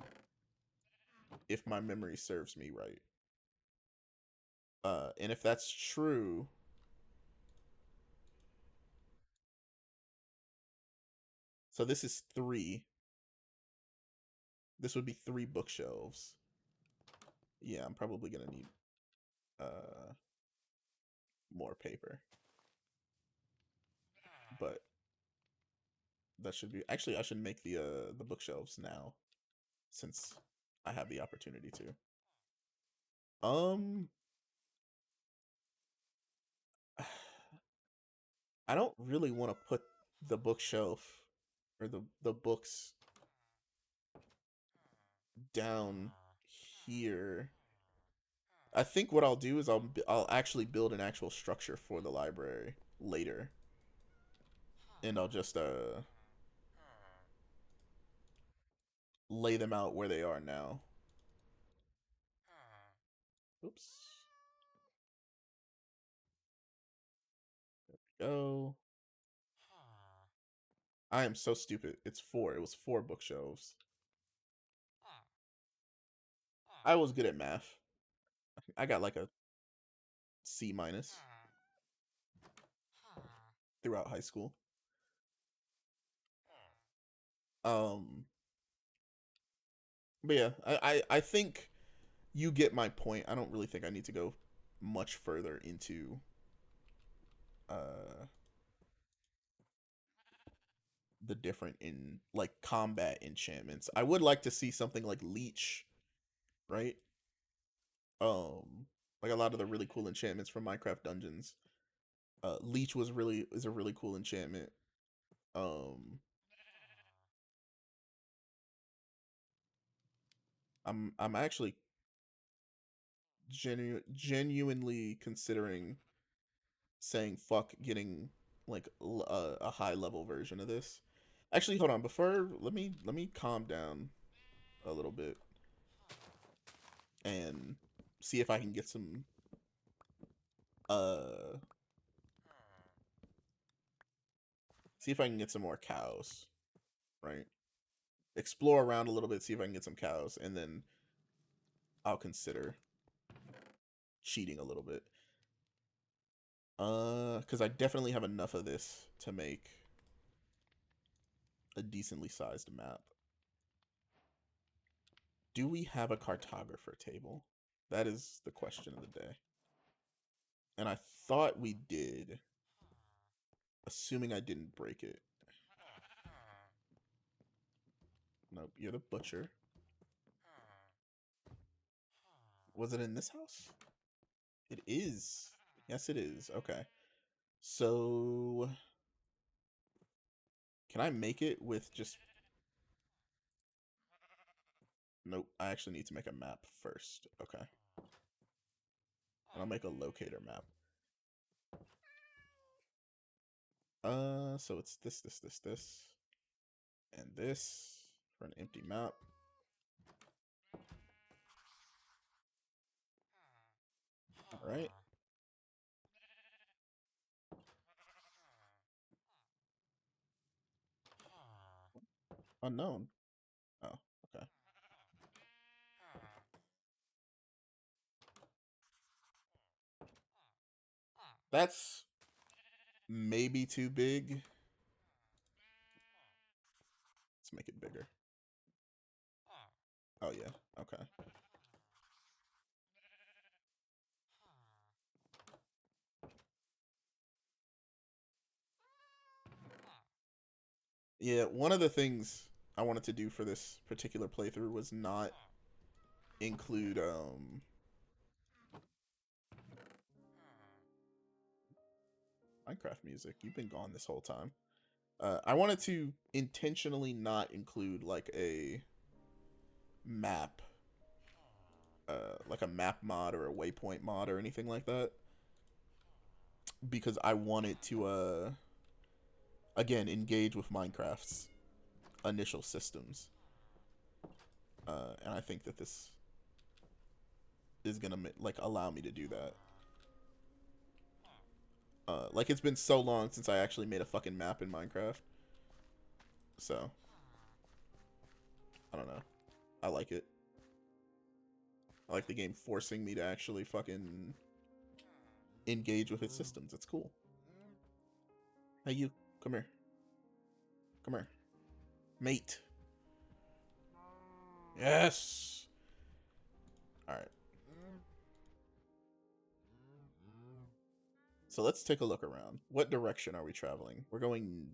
if my memory serves me right. And if that's true, so this is 3. This would be 3 bookshelves. Yeah, I'm probably gonna need uh more paper, but that should be actually I should make the bookshelves now since I have the opportunity to. Um, I don't really want to put the bookshelf or the books down here. I think what I'll do is I'll actually build an actual structure for the library later, and I'll just lay them out where they are now. Oops. Go. I am so stupid. It's 4. It was 4 bookshelves. I was good at math. I got like a C minus throughout high school. Um, but yeah, I think you get my point. I don't really think I need to go much further into uh the different in like combat enchantments. I would like to see something like leech, right? Like a lot of the really cool enchantments from Minecraft Dungeons. Leech is a really cool enchantment. Um, I'm actually genuinely considering saying fuck getting like a high level version of this. Actually, hold on. Before let me calm down a little bit and see if I can get some uh see if I can get some more cows, right? Explore around a little bit, see if I can get some cows, and then I'll consider cheating a little bit. Because I definitely have enough of this to make a decently sized map. Do we have a cartographer table? That is the question of the day. And I thought we did, assuming I didn't break it. Nope, you're the butcher. Was it in this house? It is. Yes, it is. Okay. So, can I make it with just... Nope, I actually need to make a map first. Okay. And I'll make a locator map. So it's this, and this for an empty map. All right. Unknown. Oh, okay. That's maybe too big. Let's make it bigger. Oh, yeah. Okay. Yeah, one of the things I wanted to do for this particular playthrough was not include Minecraft music. You've been gone this whole time. I wanted to intentionally not include like a map, like a map mod or a waypoint mod or anything like that, because I wanted to again engage with Minecraft's initial systems, and I think that this is gonna like allow me to do that. Like it's been so long since I actually made a fucking map in Minecraft, so I don't know. I like it. I like the game forcing me to actually fucking engage with its systems. It's cool. Hey, you. Come here. Come here. Mate. Yes! Alright. So let's take a look around. What direction are we traveling? We're going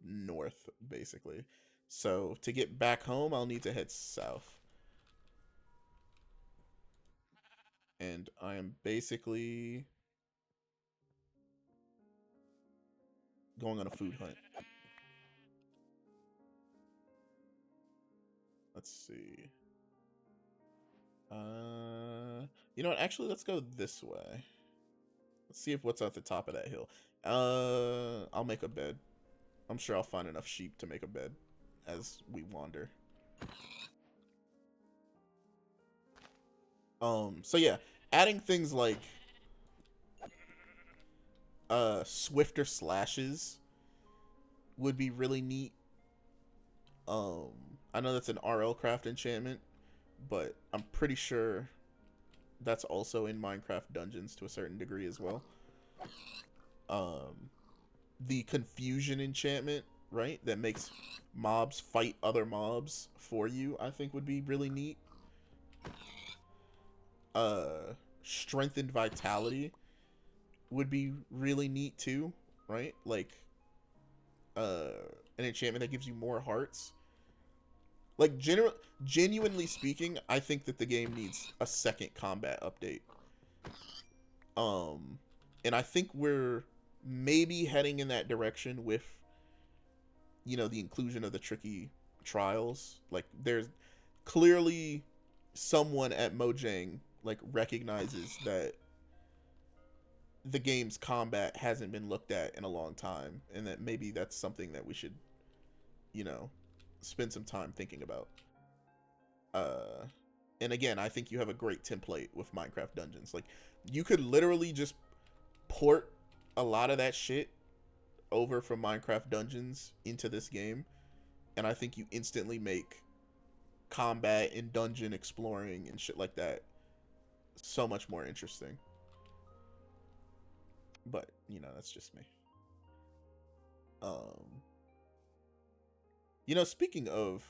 north, basically. So to get back home, I'll need to head south. And I am basically going on a food hunt. Let's see. You know what? Actually, let's go this way. Let's see if what's at the top of that hill. I'll make a bed. I'm sure I'll find enough sheep to make a bed as we wander. So yeah, adding things like swifter slashes would be really neat. I know that's an RL craft enchantment, but I'm pretty sure that's also in Minecraft Dungeons to a certain degree as well. The confusion enchantment, right, that makes mobs fight other mobs for you, I think would be really neat. Strengthened vitality would be really neat too, right? Like an enchantment that gives you more hearts. Like genuinely speaking, I think that the game needs a second combat update. And I think we're maybe heading in that direction with, you know, the inclusion of the tricky trials. Like there's clearly someone at Mojang like recognizes that the game's combat hasn't been looked at in a long time, and that maybe that's something that we should, you know, spend some time thinking about. Uh, and again, I think you have a great template with Minecraft Dungeons. Like, you could literally just port a lot of that shit over from Minecraft Dungeons into this game, and I think you instantly make combat and dungeon exploring and shit like that so much more interesting. but that's just me. Um, speaking of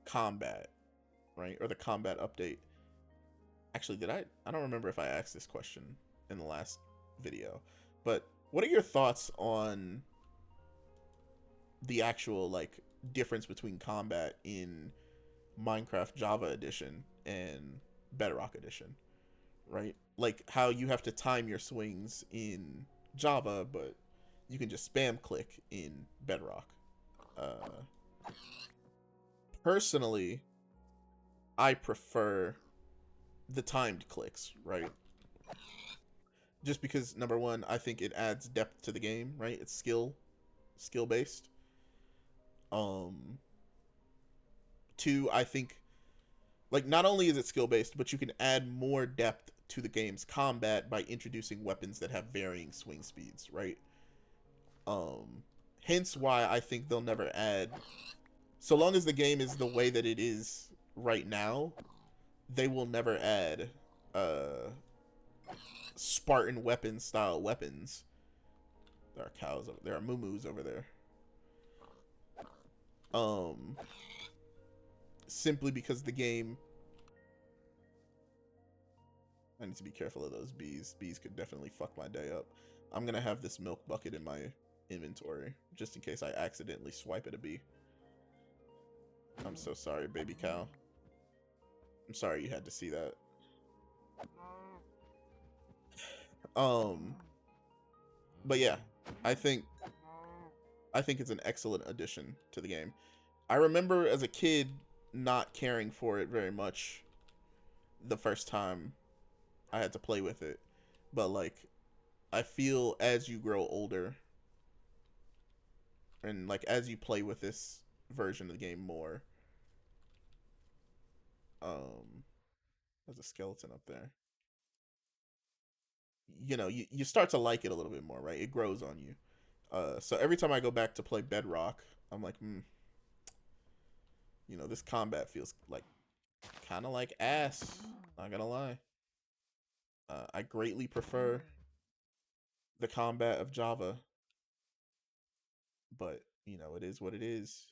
combat, right, or the combat update. Actually, did I don't remember if I asked this question in the last video, but what are your thoughts on the actual like difference between combat in Minecraft Java Edition and Bedrock Edition, right? Like how you have to time your swings in Java, but you can just spam click in Bedrock. Personally, I prefer the timed clicks, right? Just because number one, I think it adds depth to the game, right? It's skill based. Um, two, I think like not only is it skill based, but you can add more depth to the game's combat by introducing weapons that have varying swing speeds, right? Um, hence why I think they'll never add. So long as the game is the way that it is right now, they will never add uh Spartan weapon style weapons. There are cows. There are moo-moos over there. Um, simply because the game. I need to be careful of those bees. Bees could definitely fuck my day up. I'm gonna have this milk bucket in my inventory just in case I accidentally swipe at a bee. I'm so sorry, baby cow. I'm sorry you had to see that. But yeah, I think it's an excellent addition to the game. I remember as a kid not caring for it very much the first time I had to play with it. But like I feel as you grow older and like as you play with this version of the game more, there's a skeleton up there. You start to like it a little bit more, right? It grows on you. So every time I go back to play Bedrock, I'm like, this combat feels like kind of like ass. Not gonna lie. I greatly prefer the combat of Java, but it is what it is.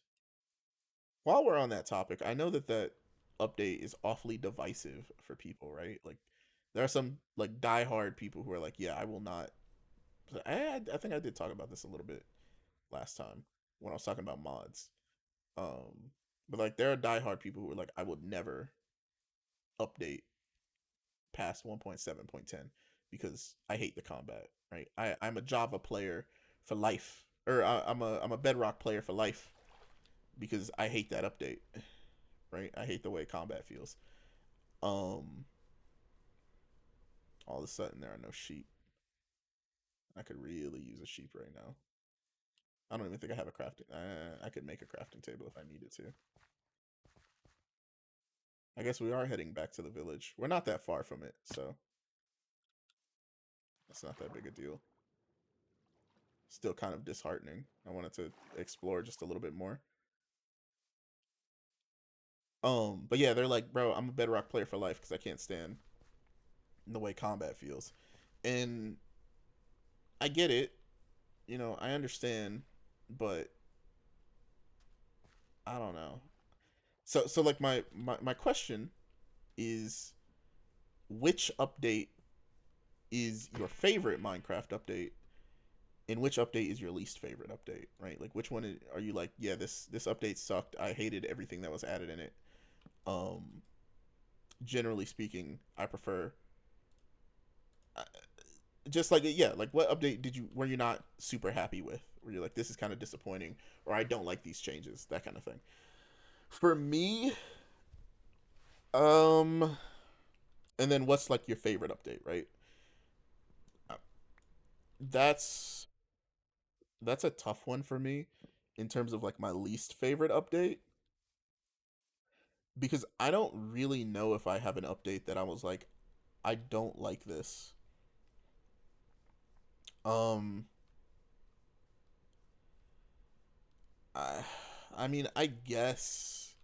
While we're on that topic, I know that update is awfully divisive for people, right? Like, there are some like diehard people who are like, yeah, I will not. I think I did talk about this a little bit last time when I was talking about mods. But like, there are diehard people who are like, I would never update past 1.7.10 because I hate the combat. Right? I'm a Java player for life, or I'm a Bedrock player for life because I hate that update. Right? I hate the way combat feels. Um, all of a sudden there are no sheep. I could really use a sheep right now. I don't even think I have a crafting. I could make a crafting table if I needed to. I guess we are heading back to the village. We're not that far from it, so it's not that big a deal. Still kind of disheartening. I wanted to explore just a little bit more. But yeah, they're like, bro, I'm a Bedrock player for life because I can't stand the way combat feels, and I get it. I understand, but I don't know. So like my question is, which update is your favorite Minecraft update, and which update is your least favorite update? Right? Like, which one are you like? Yeah, this update sucked. I hated everything that was added in it. Um, generally speaking, I prefer. Uh, just like yeah, like what update were you not super happy with? Where you're like, this is kind of disappointing, or I don't like these changes, that kind of thing. For me, um, and then what's like your favorite update, right? Uh, That's that's a tough one for me in terms of like my least favorite update because I don't really know if I have an update that I was like I don't like this. Um I I mean, I guess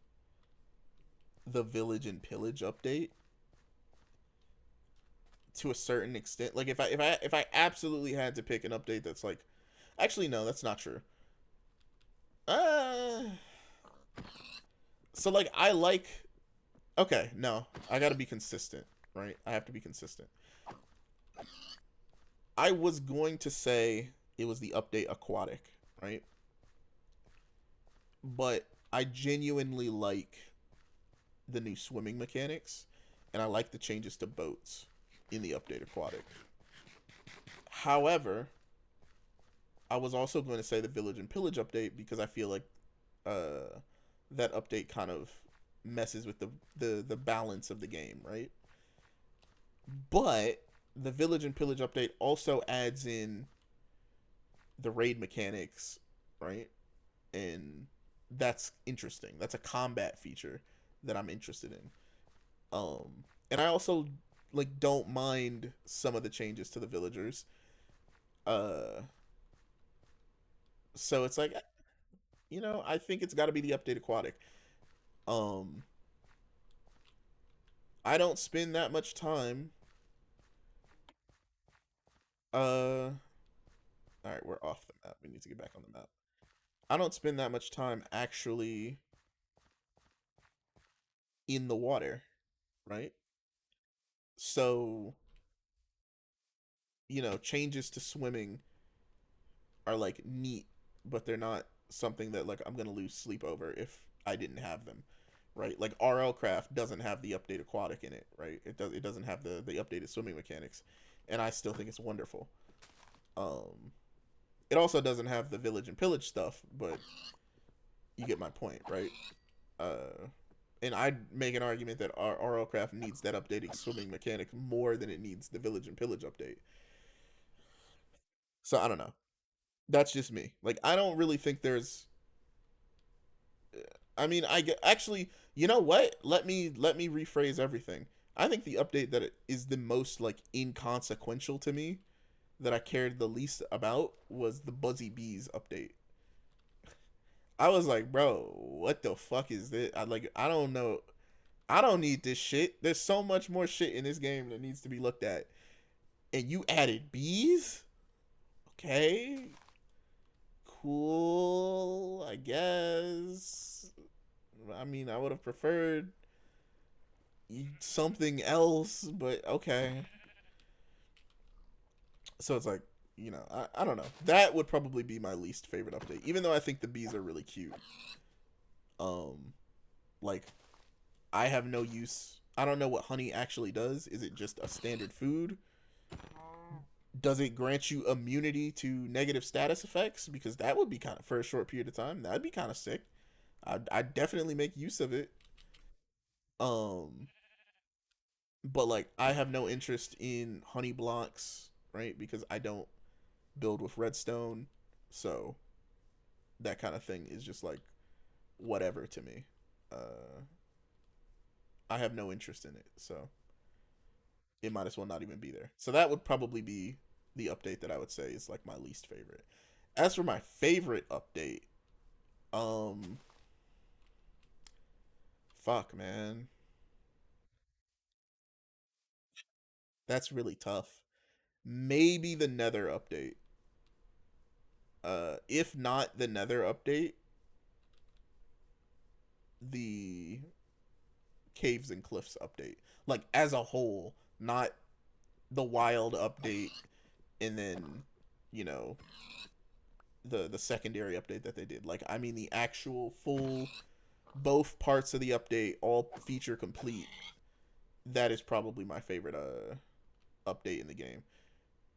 the Village and Pillage update to a certain extent. Like if I absolutely had to pick an update that's like, actually no, that's not true. Uh, so like I like, okay, no, I got to be consistent, right? I have to be consistent. I was going to say it was the update Aquatic, right? But I genuinely like the new swimming mechanics, and I like the changes to boats in the update Aquatic. However, I was also going to say the Village and Pillage update because I feel like uh, that update kind of messes with the balance of the game, right? But the Village and Pillage update also adds in the raid mechanics, right? And that's interesting. That's a combat feature that I'm interested in. And I also like don't mind some of the changes to the villagers. Uh, so it's like, I think it's got to be the update Aquatic. Um, I don't spend that much time. All right, we're off the map. We need to get back on the map. I don't spend that much time actually in the water, right? So, changes to swimming are like neat, but they're not something that like I'm gonna lose sleep over if I didn't have them, right? Like RL Craft doesn't have the update Aquatic in it, right? It doesn't have the updated swimming mechanics, and I still think it's wonderful. Um, it also doesn't have the Village and Pillage stuff, but you get my point, right? And I'd make an argument that RL Craft needs that updated swimming mechanic more than it needs the Village and Pillage update. So I don't know. That's just me. Like I don't really think there's. I mean, I get actually. You know what? Let me rephrase everything. I think the update that is the most like inconsequential to me that I cared the least about was the Buzzy Bees update. I was like, bro, what the fuck is this? I don't know. I don't need this shit. There's so much more shit in this game that needs to be looked at. And you added bees? Okay. Cool, I guess. I mean, I would have preferred something else, but okay. So it's like, I don't know. That would probably be my least favorite update, even though I think the bees are really cute. Um, like I have no use. I don't know what honey actually does. Is it just a standard food? Does it grant you immunity to negative status effects? Because that would be kind of for a short period of time. That'd be kind of sick. I'd definitely make use of it. Um, but like I have no interest in honey blocks, right? Because I don't build with redstone, so that kind of thing is just like whatever to me. Uh, I have no interest in it, so it might as well not even be there. So that would probably be the update that I would say is like my least favorite. As for my favorite update, um, fuck, man, that's really tough. Maybe the Nether update. If not the Nether update, the Caves and Cliffs update, like as a whole, not the wild update, and then you know the secondary update that they did. Like I mean the actual full both parts of the update all feature complete. That is probably my favorite update in the game.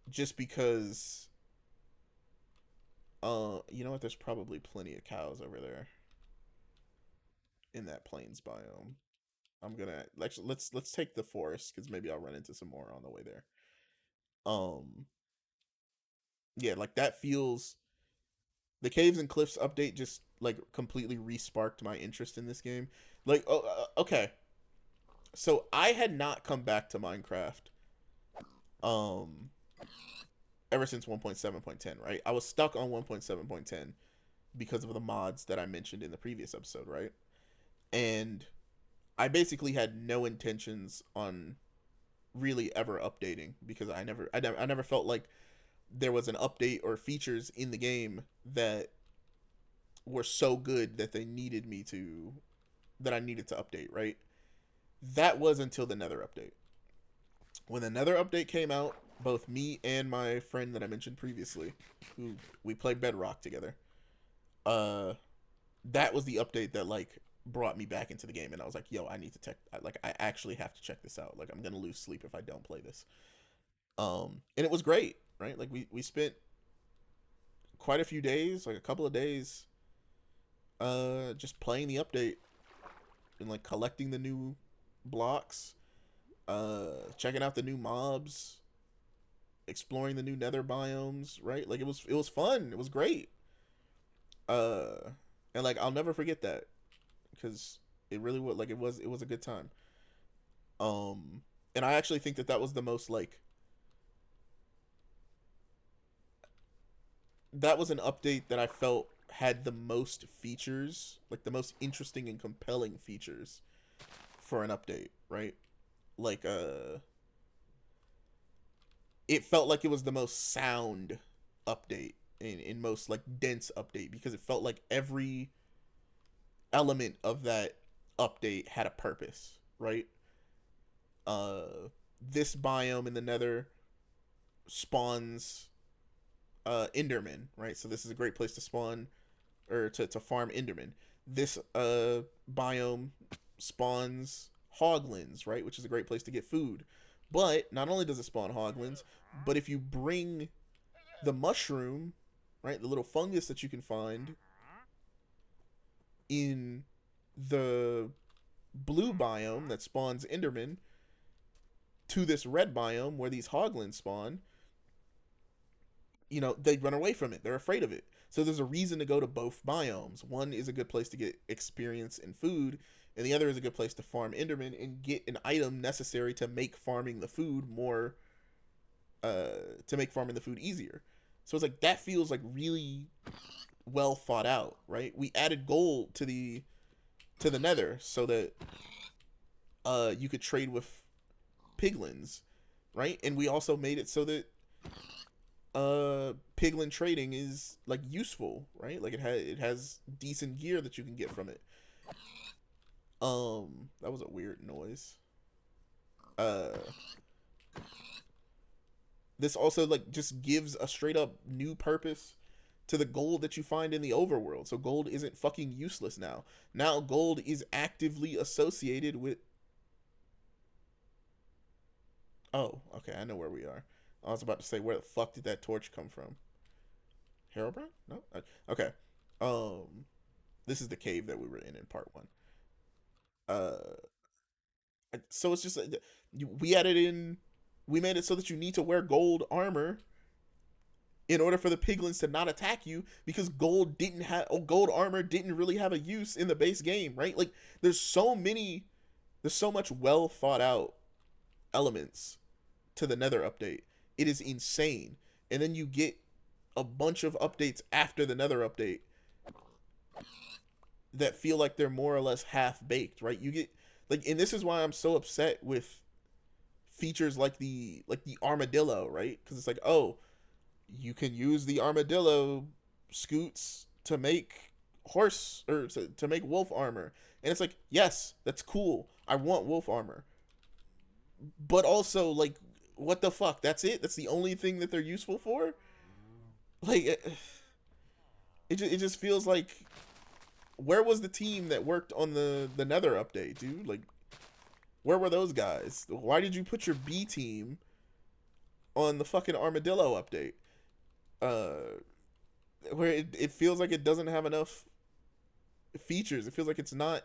Just because you know what, there's probably plenty of cows over there in that plains biome. I'm gonna let's take the forest because maybe I'll run into some more on the way there. Um, yeah, like that feels the caves and cliffs update just like completely resparked my interest in this game. Like, oh, okay, so I had not come back to Minecraft um ever since 1.7.10, right? I was stuck on 1.7.10 because of the mods that I mentioned in the previous episode, right? And I basically had no intentions on really ever updating because I never felt like there was an update or features in the game that were so good that they needed me to that I needed to update, right? That was until the Nether update. When the Nether update came out, both me and my friend that I mentioned previously, who we played Bedrock together, uh that was the update that like brought me back into the game, and I was like, yo, I need to check, like I actually have to check this out. Like I'm going to lose sleep if I don't play this. And it was great, right? Like we spent quite a few days, like a couple of days just playing the update and like collecting the new blocks, checking out the new mobs, exploring the new nether biomes, right? Like it was fun. It was great. Uh and like I'll never forget that because it really was like it was a good time. Um and I actually think that that was the most like that was an update that I felt had the most features, like the most interesting and compelling features for an update, right? Like it felt like it was the most sound update in most like dense update because it felt like every element of that update had a purpose, right? Uh this biome in the Nether spawns Enderman, right? So this is a great place to spawn or to farm Enderman. This biome spawns hoglins, right? Which is a great place to get food. But not only does it spawn hoglins, but if you bring the mushroom, right, the little fungus that you can find in the blue biome that spawns Enderman to this red biome where these hoglins spawn, they run away from it. They're afraid of it. So there's a reason to go to both biomes. One is a good place to get experience and food, and the other is a good place to farm Enderman and get an item necessary to make farming the food more, to make farming the food easier. So it's like that feels like really well thought out, right? We added gold to the Nether so that you could trade with piglins, right? And we also made it so that piglin trading is like useful, right? Like it has decent gear that you can get from it. That was a weird noise. Uh this also like just gives a straight up new purpose to the gold that you find in the overworld. So gold isn't fucking useless now. Now gold is actively associated with. Oh, okay, I know where we are. I was about to say, where the fuck did that torch come from? Herobrine? No. Okay. Um, this is the cave that we were in part one. Uh, so it's just we added in, we made it so that you need to wear gold armor in order for the piglins to not attack you because gold armor didn't really have a use in the base game, right? Like there's so much well thought out elements to the Nether update. It is insane. And then you get a bunch of updates after the Nether update that feel like they're more or less half baked, right? You get like, and this is why I'm so upset with features like the armadillo, right? Because it's like, oh, you can use the armadillo scoots to make horse or to make wolf armor, and it's like, yes, that's cool. I want wolf armor, but also like, what the fuck? That's it. That's the only thing that they're useful for. Like, it just feels like, where was the team that worked on the Nether update, dude? Like, where were those guys? Why did you put your B team on the fucking armadillo update? Uh, where it feels like it doesn't have enough features. It feels like it's not,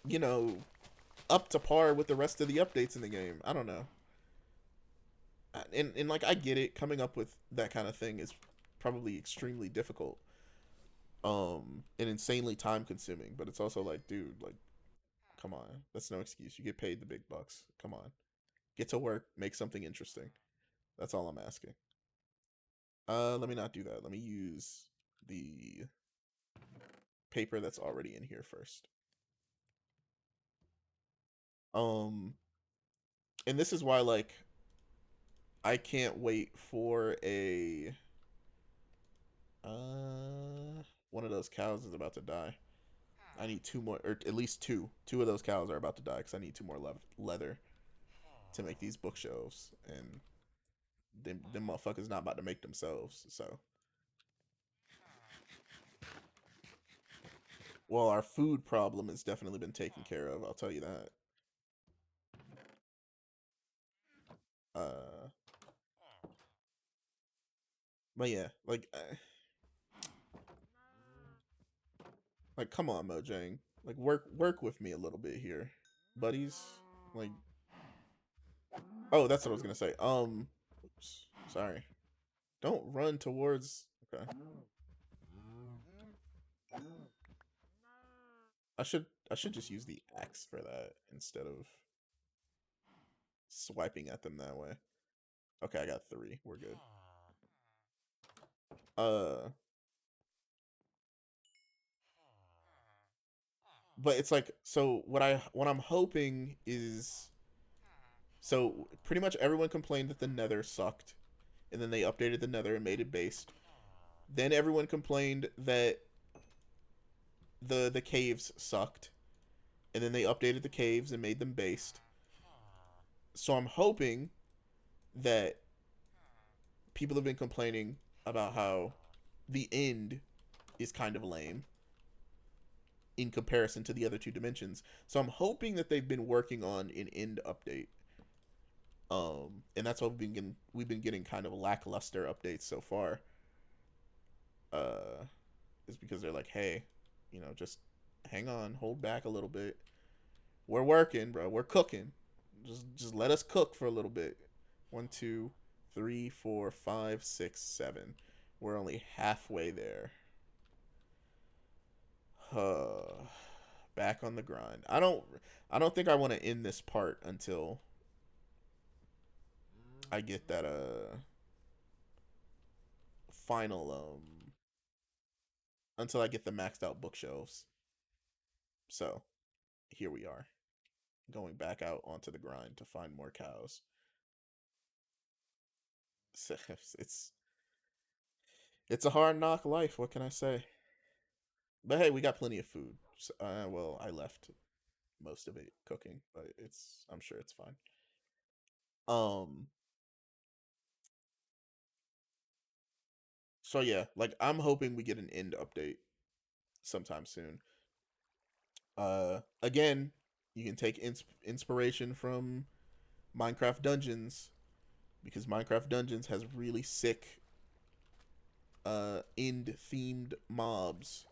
you know, up to par with the rest of the updates in the game. I don't know. And like I get it, coming up with that kind of thing is probably extremely difficult. And insanely time consuming, but it's also like, dude, like, come on. That's no excuse. You get paid the big bucks. Come on. Get to work, make something interesting. That's all I'm asking. Let me not do that. Let me use the paper that's already in here first. Um And this is why, like, I can't wait for a one of those cows is about to die. I need two more, or at least two. Two of those cows are about to die because I need two more leather to make these bookshelves, and them motherfuckers not about to make themselves. So, well, our food problem has definitely been taken care of. I'll tell you that. Uh, but yeah, like come on, Mojang, like work with me a little bit here, buddies. Like, oh, that's what I was gonna say. Oops, sorry. Don't run towards. Okay. I should just use the axe for that instead of swiping at them that way. Okay, I got three. We're good. Uh, but it's like, so what I'm hoping is, so pretty much everyone complained that the Nether sucked, and then they updated the Nether and made it based. Then everyone complained that the caves sucked, and then they updated the caves and made them based. So I'm hoping that people have been complaining about how the end is kind of lame in comparison to the other two dimensions. So I'm hoping that they've been working on an end update. And that's why we've been getting kind of lackluster updates so far. Uh, is because they're like, hey, just hang on, hold back a little bit. We're working, bro. We're cooking. Just let us cook for a little bit. 1, 2, 3, 4, 5, 6, 7. We're only halfway there. Back on the grind. I don't think I want to end this part until I get that final until I get the maxed out bookshelves. So, here we are, going back out onto the grind to find more cows. So, it's a hard knock life, what can I say? But hey, we got plenty of food. So, well, I left most of it cooking, but I'm sure it's fine. Um so yeah, like I'm hoping we get an end update sometime soon. Again, you can take inspiration from Minecraft Dungeons because Minecraft Dungeons has really sick end themed mobs,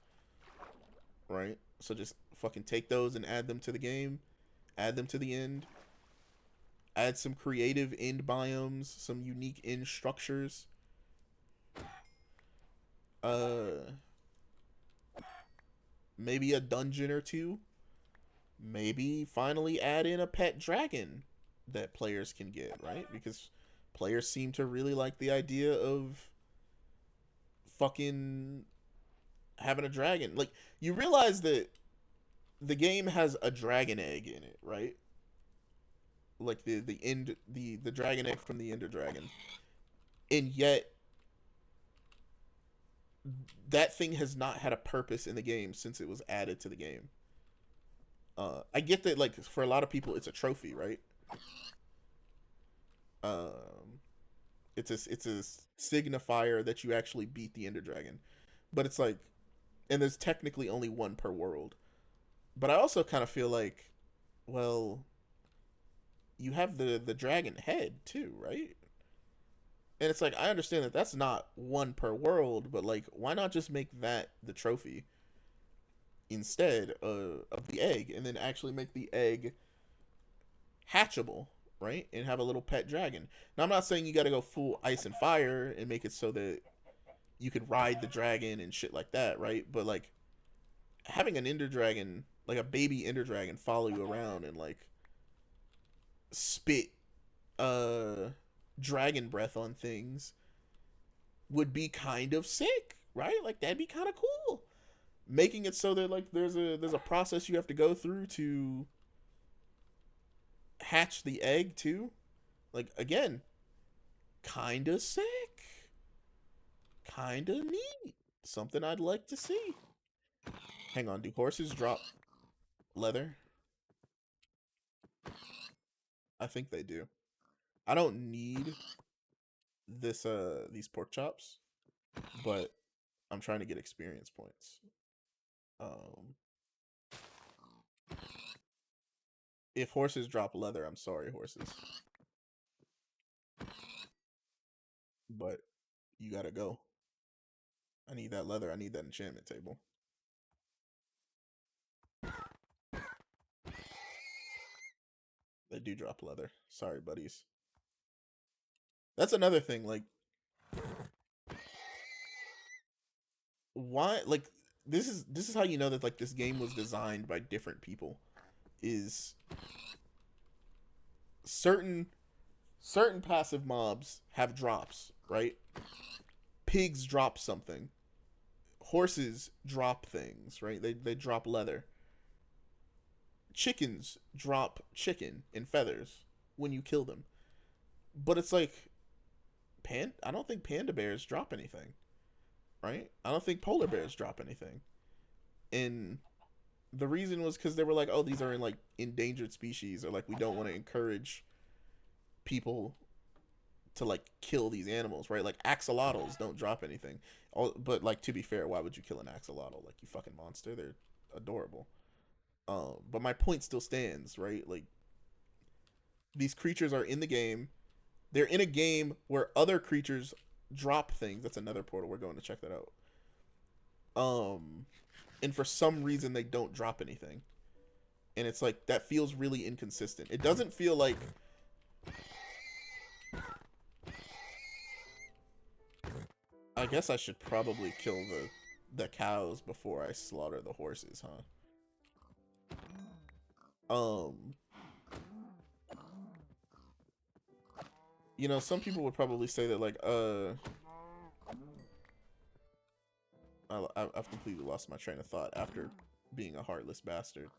right? So just fucking take those and add them to the game, add them to the end, add some creative end biomes, some unique end structures. Uh Maybe a dungeon or two. Maybe finally add in a pet dragon that players can get, right? Because players seem to really like the idea of fucking having a dragon. Like, you realize that the game has a dragon egg in it, right? Like the dragon egg from the Ender Dragon. And yet that thing has not had a purpose in the game since it was added to the game. I get that, like, for a lot of people it's a trophy, right? Um it's a signifier that you actually beat the Ender Dragon. But it's like, and there's technically only one per world. But I also kind of feel like, well, you have the dragon head too, right? And it's like, I understand that that's not one per world, but like, why not just make that the trophy instead of the egg, and then actually make the egg hatchable, right? And have a little pet dragon. Now, I'm not saying you got to go full ice and fire and make it so that you could ride the dragon and shit like that, right? But like, having an Ender Dragon, like a baby Ender Dragon, follow you around and like spit dragon breath on things would be kind of sick, right? Like, that'd be kind of cool. Making it so that like there's a process you have to go through to hatch the egg too. Like, again, kinda sick. Kinda neat. Something I'd like to see. Hang on, do horses drop leather? I think they do. I don't need these pork chops, but I'm trying to get experience points. Um if horses drop leather, I'm sorry, horses. But you gotta go. I need that leather. I need that enchantment table. They do drop leather. Sorry, buddies. That's another thing. Like, why? Like, this is how you know that like this game was designed by different people. Is certain passive mobs have drops, right? Pigs drop something. Horses drop things, right? They drop leather. Chickens drop chicken and feathers when you kill them. But it's like I don't think panda bears drop anything, right? I don't think polar bears drop anything. And the reason was because they were like, oh, these are in like endangered species, or like we don't want to encourage people to like kill these animals, right? Like axolotls don't drop anything. But like, to be fair, why would you kill an axolotl? Like, you fucking monster. They're adorable. But my point still stands, right? Like, these creatures are in the game. They're in a game where other creatures drop things. That's another portal. We're going to check that out. And for some reason they don't drop anything. And it's like, that feels really inconsistent. It doesn't feel like I guess I should probably kill the cows before I slaughter the horses, huh? You know, some people would probably say that like I've completely lost my train of thought after being a heartless bastard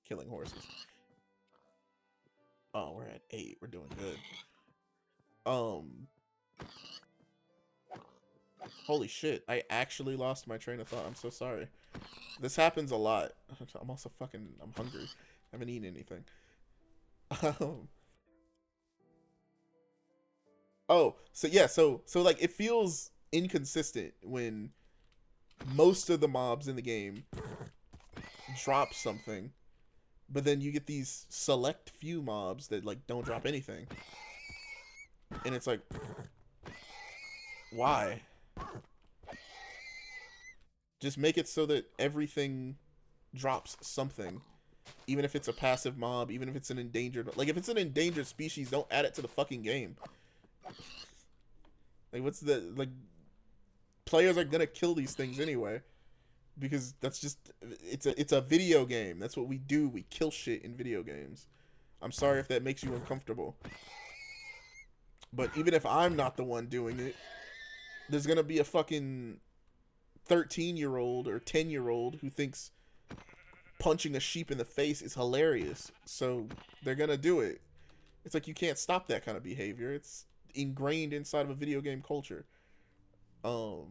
killing horses. Oh, we're at 8. We're doing good. Holy shit, I actually lost my train of thought. I'm so sorry. This happens a lot. I'm also I'm hungry. I haven't eaten anything. Oh, so yeah, so like it feels inconsistent when most of the mobs in the game drop something, but then you get these select few mobs that like don't drop anything. And it's like, why? Just make it so that everything drops something. Even if it's a passive mob, even if it's an endangered... Like, if it's an endangered species, don't add it to the fucking game. Like, what's the... Like, players are gonna kill these things anyway. Because that's just... It's a video game. That's what we do. We kill shit in video games. I'm sorry if that makes you uncomfortable. But even if I'm not the one doing it, there's gonna be a fucking 13-year-old or 10-year-old who thinks punching a sheep in the face is hilarious. So they're gonna do it. It's like, you can't stop that kind of behavior. It's ingrained inside of a video game culture. So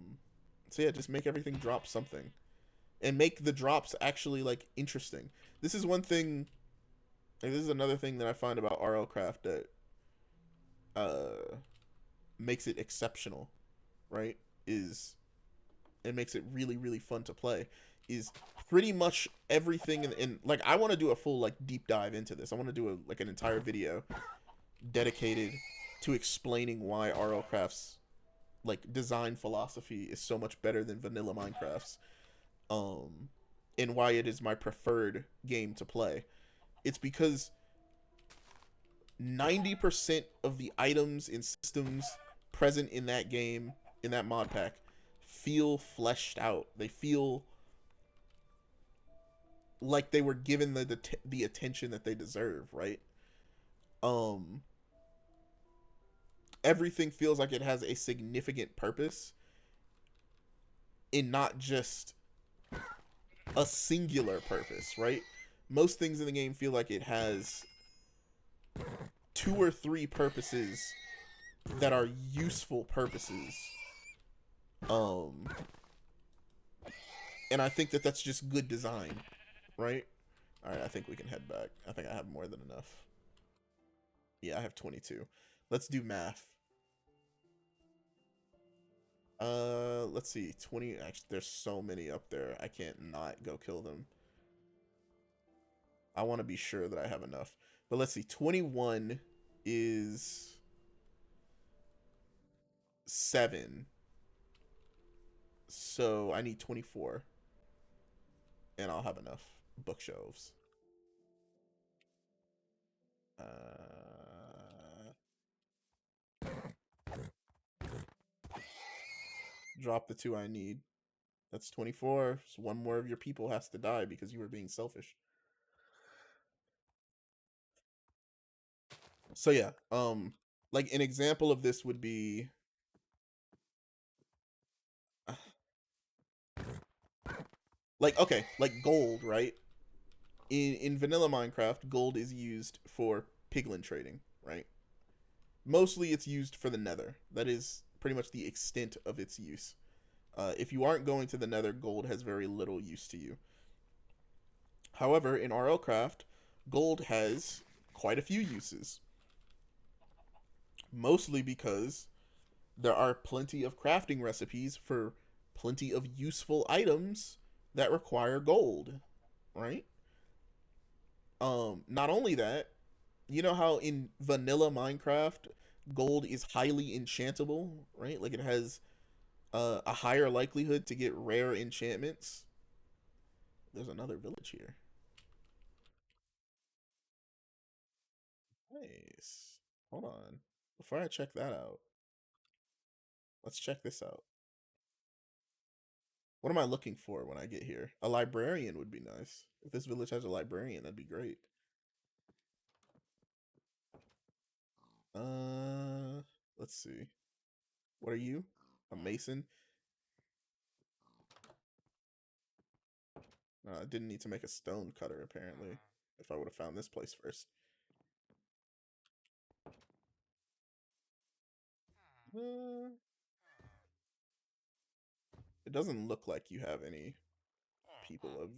yeah, just make everything drop something. And make the drops actually, like, interesting. This is one thing... Like, this is another thing that I find about RLCraft that makes it exceptional, right? Is it makes it really, really fun to play. Is pretty much everything in like, I want to do a full like deep dive into this. I want to do an entire video dedicated to explaining why RLCraft's like design philosophy is so much better than vanilla Minecraft's, and why it is my preferred game to play. It's because 90% of the items and systems present in that game, in that mod pack, feel fleshed out. They feel like they were given the attention that they deserve, right? Everything feels like it has a significant purpose and not just a singular purpose, right? Most things in the game feel like it has 2 or 3 purposes that are useful purposes. Um, and I think that that's just good design, right? All right, I think we can head back. I think I have more than enough. Yeah, I have 22. Let's do math. Let's see. 20. Actually, there's so many up there. I can't not go kill them. I want to be sure that I have enough. But let's see. 21 is 7. So I need 24. And I'll have enough bookshelves. Drop the 2 I need. That's 24. So one more of your people has to die because you were being selfish. So yeah, like an example of this would be like, okay, like gold, right? In vanilla Minecraft, gold is used for piglin trading, right? Mostly it's used for the nether. That is pretty much the extent of its use. If you aren't going to the nether, gold has very little use to you. However, in RLcraft, gold has quite a few uses. Mostly because there are plenty of crafting recipes for plenty of useful items that require gold, right? Not only that, you know how in vanilla Minecraft gold is highly enchantable, right? Like it has a higher likelihood to get rare enchantments. There's another village here. Nice. Hold on. Before I check that out, let's check this out. What am I looking for when I get here? A librarian would be nice. If this village has a librarian, that'd be great. Let's see. What are you? A mason? I didn't need to make a stone cutter, apparently, if I would have found this place first. Uh, it doesn't look like you have any people of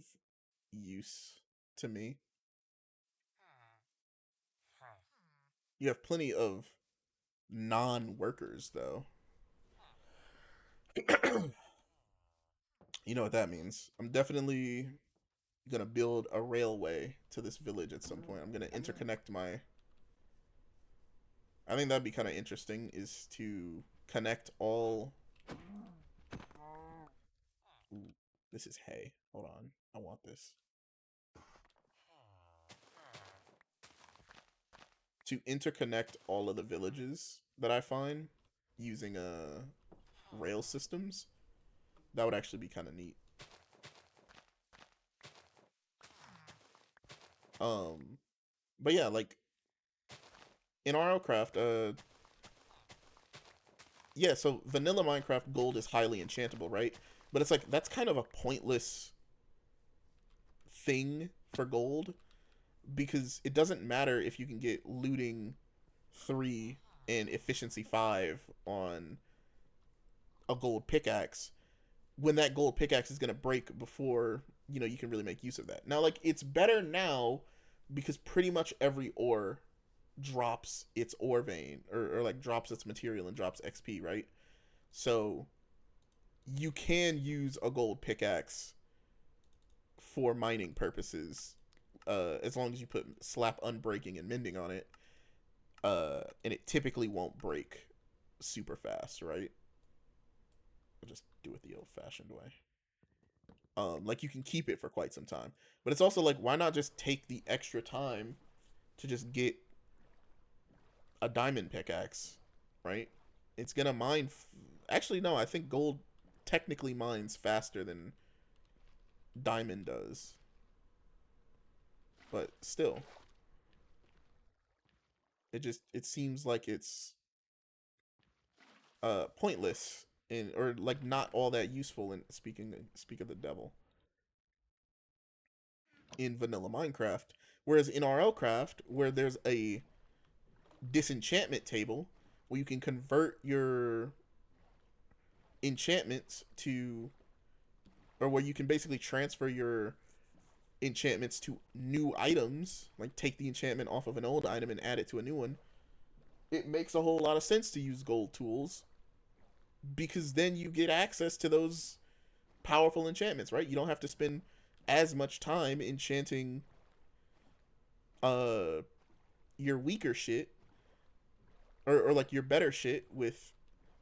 use to me. You have plenty of non-workers, though. You know what that means. I'm definitely gonna build a railway to this village at some point. I'm gonna interconnect my. I think that'd be kind of interesting. Is to connect all. Ooh, this is hay. Hold on, I want this. To interconnect all of the villages that I find using rail systems. That would actually be kind of neat. But yeah, like in RLcraft, yeah, so vanilla Minecraft gold is highly enchantable, right? But it's like that's kind of a pointless thing for gold because it doesn't matter if you can get looting 3 and efficiency 5 on a gold pickaxe when that gold pickaxe is going to break before, you know, you can really make use of that. Now, like, it's better now because pretty much every ore drops its ore vein or like drops its material and drops XP, right? So you can use a gold pickaxe for mining purposes as long as you put slap unbreaking and mending on it. And it typically won't break super fast, right? I'll just do it the old-fashioned way. Like you can keep it for quite some time, but it's also like, why not just take the extra time to just get a diamond pickaxe, right? It's gonna mine. Actually, no, I think gold technically mines faster than diamond does, but still, it seems like it's pointless in or like not all that useful in speak of the devil in vanilla Minecraft. Whereas in RLcraft, where there's a disenchantment table where you can convert your enchantments to, or where you can basically transfer your enchantments to new items, like take the enchantment off of an old item and add it to a new one. It makes a whole lot of sense to use gold tools because then you get access to those powerful enchantments, right? You don't have to spend as much time enchanting uh your weaker shit, or like your better shit with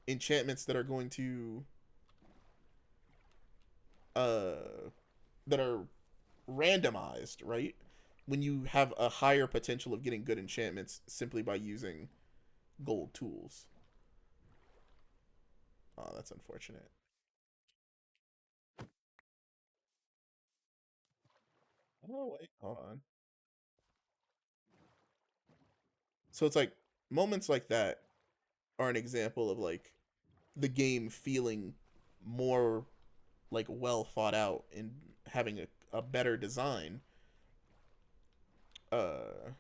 enchantments that are going to uh that are randomized, right? When you have a higher potential of getting good enchantments simply by using gold tools. Oh, that's unfortunate. Oh wait, hold on. So it's like moments like that are an example of like the game feeling more like well thought out and having a better design, uh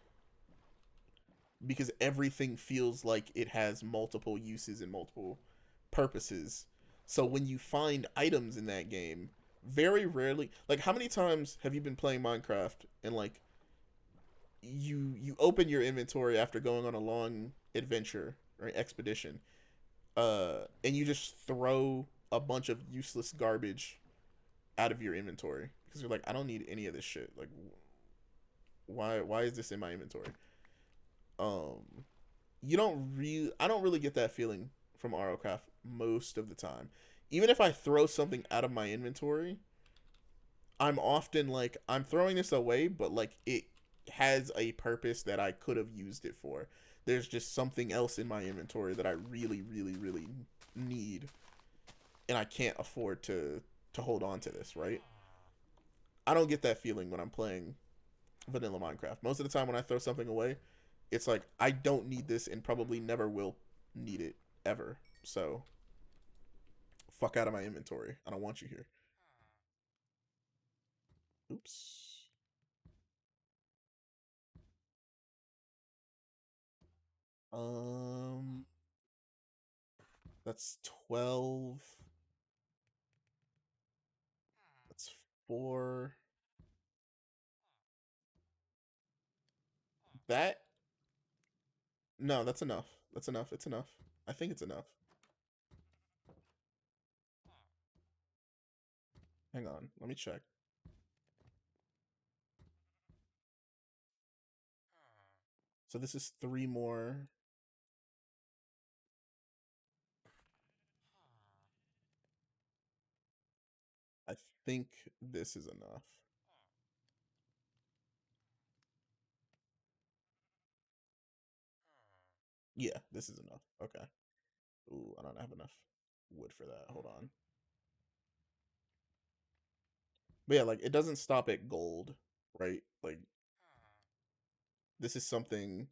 because everything feels like it has multiple uses and multiple purposes. So when you find items in that game, very rarely, like how many times have you been playing Minecraft and like you open your inventory after going on a long adventure or expedition, and you just throw a bunch of useless garbage out of your inventory because you're like, I don't need any of this shit. Like, why is this in my inventory? Um, you don't really, I don't really get that feeling from ROCraft most of the time. Even if I throw something out of my inventory, I'm often like, I'm throwing this away, but like it has a purpose that I could have used it for. There's just something else in my inventory that I really, really, really need, and I can't afford to hold on to this, right? I don't get that feeling when I'm playing vanilla Minecraft. Most of the time when I throw something away, it's like I don't need this and probably never will need it ever. So fuck out of my inventory. I don't want you here. Oops. Um, that's 12. That's 4. That, no, that's enough. That's enough. It's enough. I think it's enough. Hang on. Let me check. So this is 3 more. I think this is enough. Yeah, this is enough. Okay. Ooh, I don't have enough wood for that. Hold on. But yeah, like it doesn't stop at gold, right? Like this is something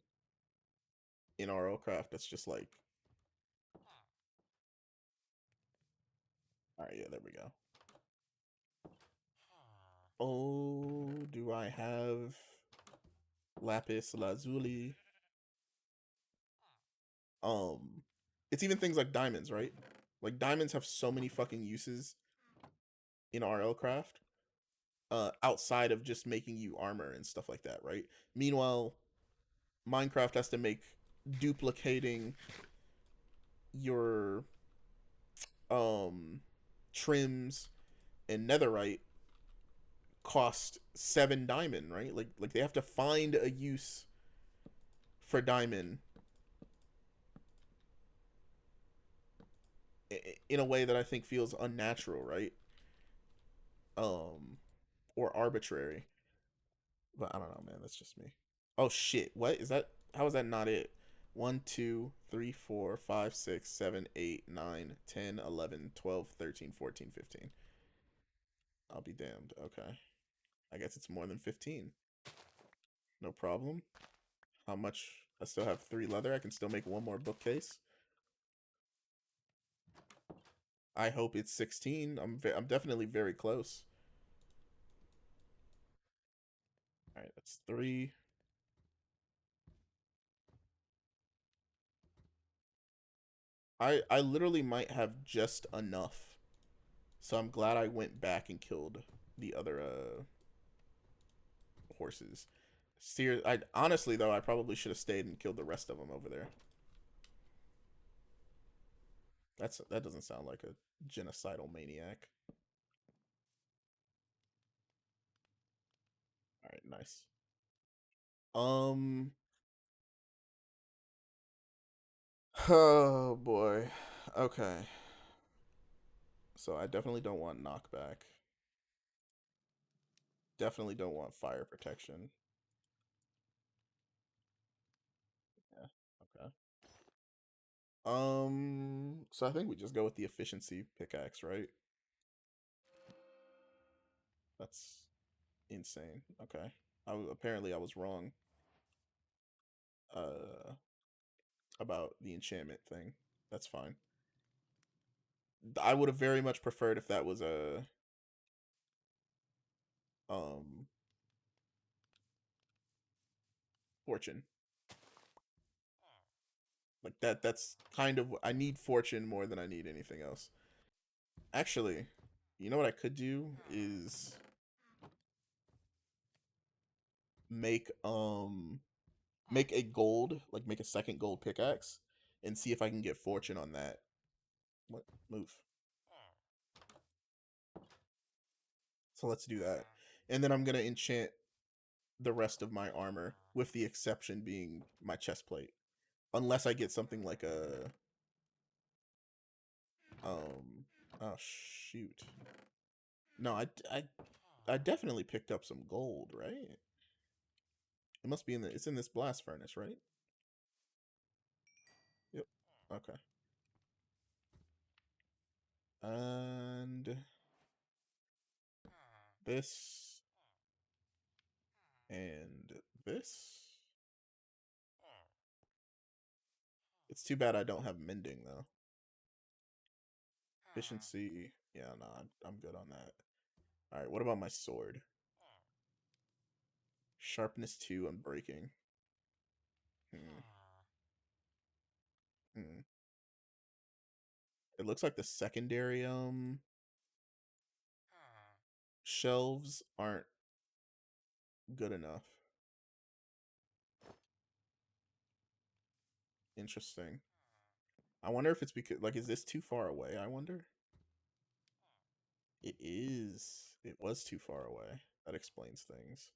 in RLCraft that's just like, all right, yeah, there we go. Oh, do I have lapis lazuli? Um, it's even things like diamonds, right? Like diamonds have so many fucking uses in RLCraft, outside of just making you armor and stuff like that, right? Meanwhile, Minecraft has to make duplicating your um trims and netherite cost 7 diamond, right? Like they have to find a use for diamond in a way that I think feels unnatural, right? Um, or arbitrary. But I don't know, man. That's just me. Oh shit! What is that? How is that not it? 1, 2, 3, 4, 5, 6, 7, 8, 9, 10, 11, 12, 13, 14, 15. I'll be damned. Okay. I guess it's more than 15. No problem. How much? I still have 3 leather. I can still make 1 more bookcase. I hope it's 16. I'm definitely very close. All right, that's 3. I literally might have just enough. So I'm glad I went back and killed the other horses. I honestly though I probably should have stayed and killed the rest of them over there. That doesn't sound like a genocidal maniac. All right, nice. Um. Oh boy. Okay. So I definitely don't want knockback. Definitely don't want fire protection. Yeah. Okay. So I think we just go with the efficiency pickaxe, right? That's insane. Okay. Apparently I was wrong uh about the enchantment thing. That's fine. I would have very much preferred if that was a um fortune. Like that's kind of I need fortune more than I need anything else. Actually, you know what I could do is make make a gold, like make a second gold pickaxe and see if I can get fortune on that. What move? So let's do that. And then I'm going to enchant the rest of my armor with the exception being my chest plate. Unless I get something like a oh shoot. No, I definitely picked up some gold, right? It must be in the it's in this blast furnace, right? Yep. Okay. And this and this. It's too bad I don't have mending though. Efficiency. Yeah, no, I'm good on that. All right, what about my sword? Sharpness 2 and breaking. Hmm. Hmm. It looks like the secondary shelves aren't good enough. Interesting. I wonder if it's because like is this too far away, I wonder? It is. It was too far away. That explains things.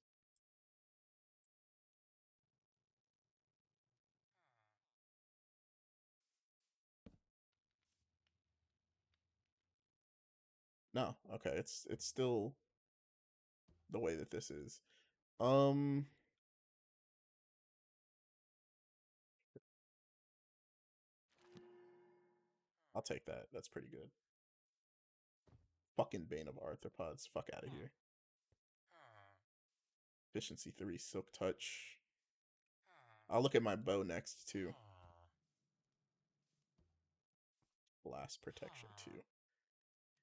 No, okay, it's still the way that this is. Um I'll take that. That's pretty good. Fucking Bane of Arthropods. Fuck out of here. Efficiency 3, Silk Touch. I'll look at my bow next too. Blast Protection 2.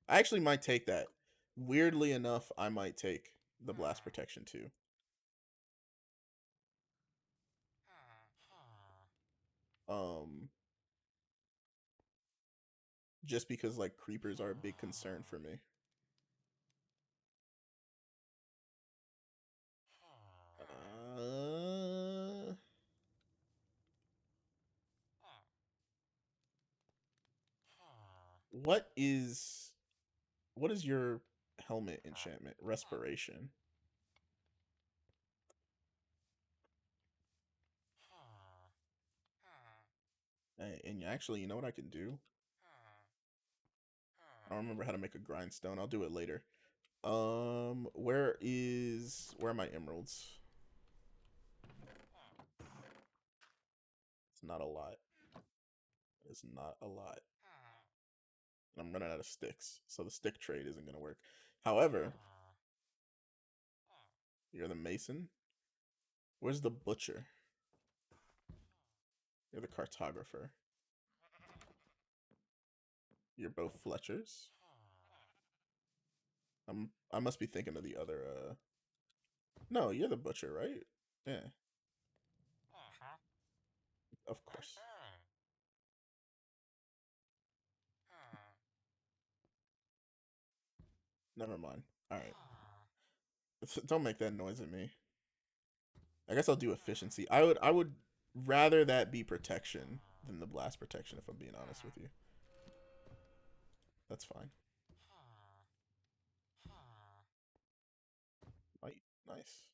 I actually might take that. Weirdly enough, I might take the Blast Protection 2. Um, just because like creepers are a big concern for me. Uh, what is what is your helmet enchantment? Respiration. And actually, you know what I can do? I don't remember how to make a grindstone. I'll do it later. Where are my emeralds? It's not a lot. It's not a lot. And I'm running out of sticks, so the stick trade isn't gonna work. However, you're the mason. Where's the butcher? You're the cartographer. You're both Fletchers. I must be thinking of the other no, you're the butcher, right? Yeah. Of course. Never mind. All right. Don't make that noise at me. I guess I'll do efficiency. I would rather that be protection than the blast protection if I'm being honest with you. That's fine. Might nice.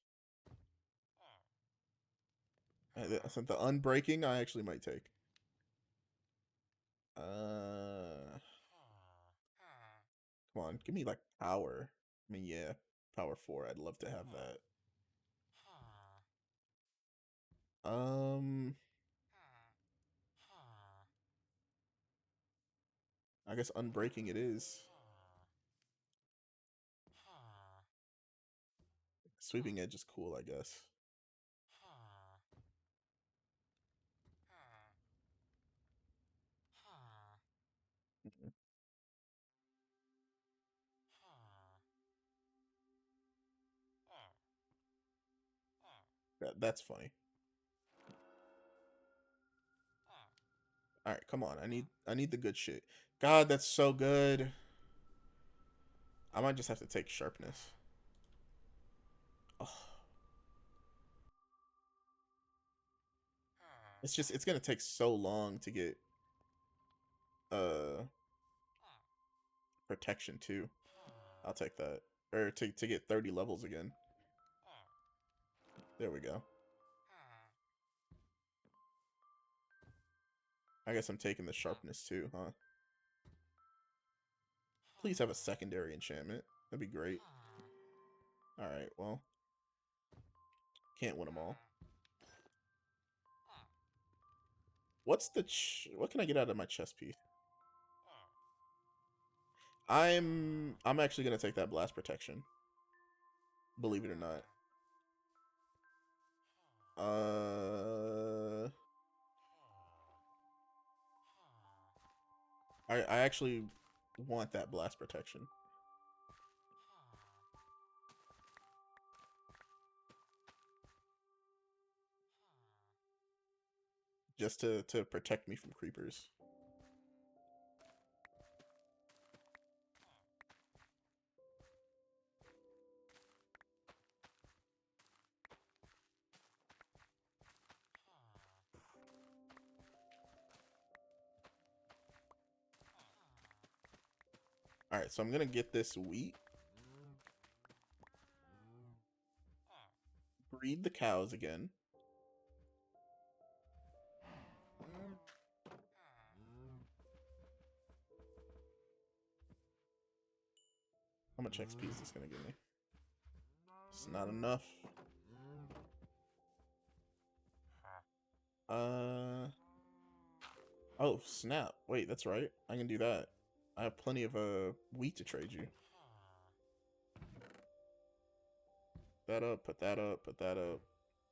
The unbreaking I actually might take. Come on, give me like power. I mean, yeah, power 4. I'd love to have that. I guess unbreaking it is. Sweeping edge is cool, I guess. Mhm. That's funny. All right, come on. I need the good shit. God, that's so good. I might just have to take sharpness. Oh, it's gonna take so long to get uh protection too. I'll take that. Or to get 30 levels again. There we go. I guess I'm taking the sharpness too, huh? Please have a secondary enchantment. That'd be great. Alright, well. Can't win them all. What's the what can I get out of my chest piece? I'm actually gonna take that blast protection. Believe it or not. I actually want that blast protection. Just to protect me from creepers. Alright, so I'm gonna get this wheat. Breed the cows again. How much XP is this gonna give me? It's not enough. Oh, snap. Wait, that's right. I can do that. I have plenty of wheat to trade you. That up, put that up, put that up.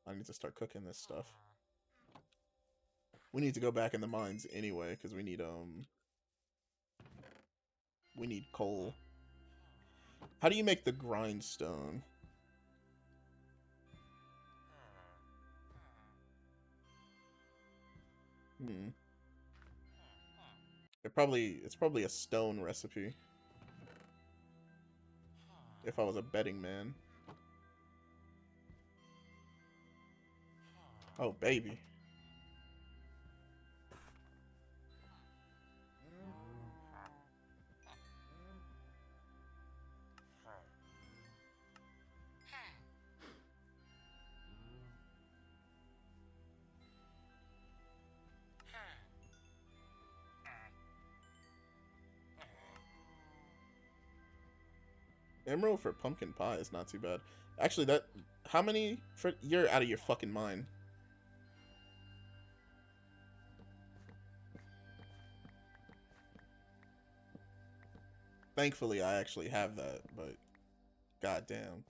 I need to start cooking this stuff. We need to go back in the mines anyway, because we need coal. How do you make the grindstone? It's probably a stone recipe. If I was a betting man. Oh, baby. Emerald for pumpkin pie is not too bad. Actually, how many for you're out of your fucking mind. Thankfully, I actually have that, but goddamn,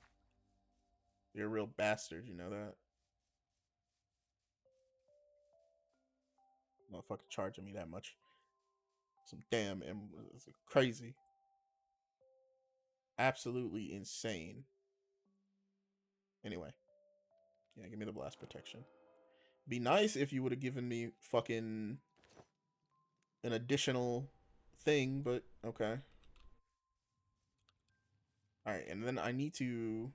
you're a real bastard. You know that? Motherfucker charging me that much. Some damn emeralds. Crazy. Absolutely insane. Anyway, yeah, give me the blast protection. Be nice if you would have given me fucking an additional thing, but okay. All right, and then I need to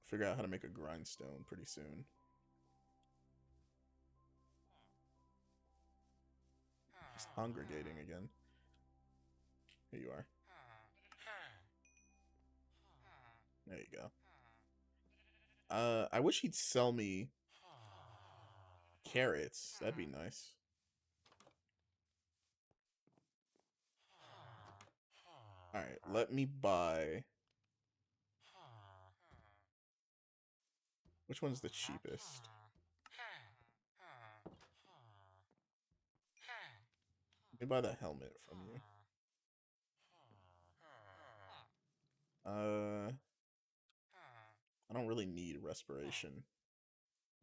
figure out how to make a grindstone pretty soon. It's congregating again. Here you are. There you go. I wish he'd sell me carrots. That'd be nice. All right, let me buy. Which one's the cheapest? Let me buy the helmet from you. I don't really need respiration.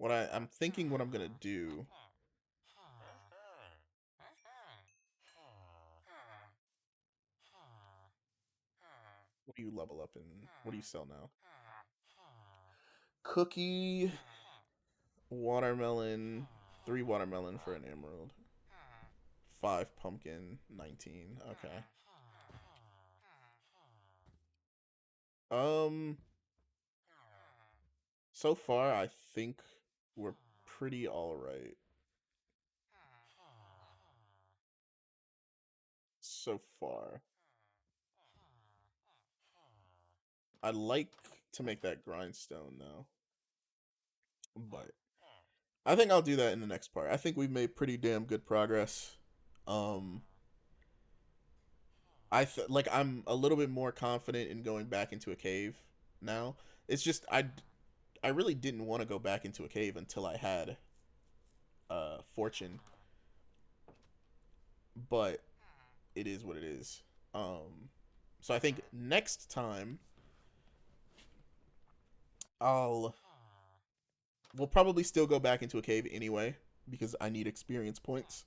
I'm thinking what I'm gonna do. What do you level up in? What do you sell now? Cookie, watermelon, 3 watermelon for an emerald. 5 pumpkin, 19. Okay. Um, so far I think we're pretty all right. So far. I'd like to make that grindstone though. But I think I'll do that in the next part. I think we've made pretty damn good progress. Um like I'm a little bit more confident in going back into a cave now. It's just I really didn't want to go back into a cave until I had fortune, but it is what it is. So I think next time I'll we'll probably still go back into a cave anyway because I need experience points.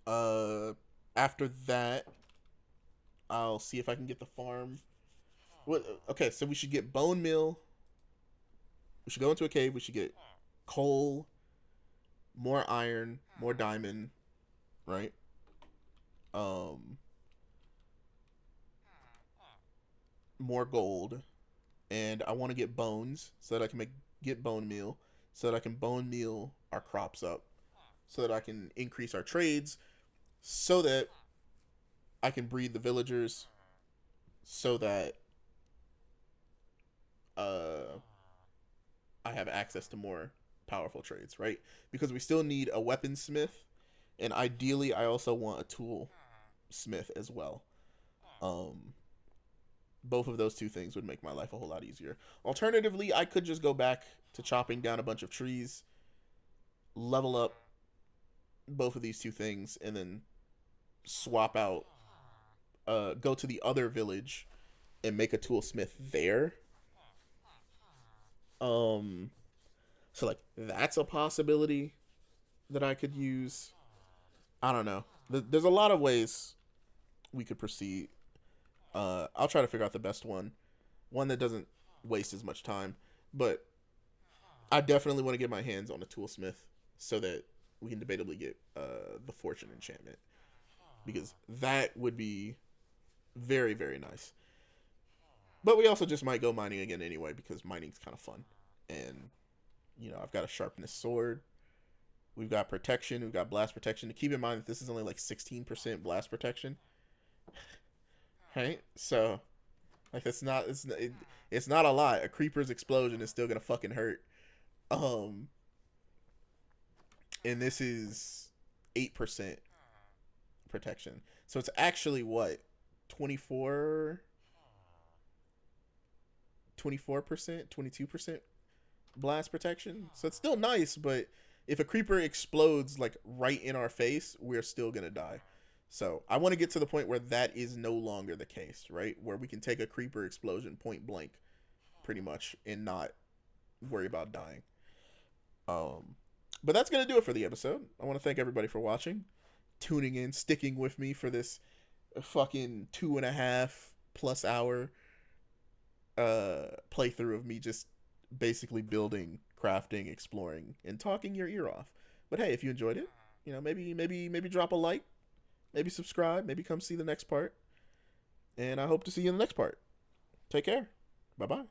Uh After that, I'll see if I can get the farm. What? Okay, so we should get bone meal. We should go into a cave. We should get coal, more iron, more diamond, right? Um, more gold, and I want to get bones so that I can get bone meal, so that I can bone meal our crops up, so that I can increase our trades, so that I can breed the villagers, so that uh I have access to more powerful trades, right? Because we still need a weaponsmith, and ideally, I also want a tool smith as well. Um, Both of those two things would make my life a whole lot easier. Alternatively, I could just go back to chopping down a bunch of trees, level up both of these two things, and then swap out, go to the other village and make a toolsmith there. Um, so like that's a possibility that I could use. I don't know. There's a lot of ways we could proceed. I'll try to figure out the best one that doesn't waste as much time. But I definitely want to get my hands on a toolsmith so that we can debatably get the fortune enchantment because that would be very very nice. But we also just might go mining again anyway because mining's kind of fun, and I've got a sharpness sword. We've got protection. We've got blast protection. To keep in mind that this is only like 16% blast protection, right? So like it's not a lot. A creeper's explosion is still gonna fucking hurt. Um, and this is 8% protection. So it's actually what 24 24%, 22% blast protection. So it's still nice, but if a creeper explodes like right in our face, we're still gonna die. So I want to get to the point where that is no longer the case, right? Where we can take a creeper explosion point blank, pretty much, and not worry about dying. Um, but that's gonna do it for the episode. I want to thank everybody for watching, tuning in, sticking with me for this fucking 2.5+ hour playthrough of me just basically building, crafting, exploring, and talking your ear off. But hey, if you enjoyed it, maybe drop a like, maybe subscribe, maybe come see the next part. And I hope to see you in the next part. Take care. Bye bye.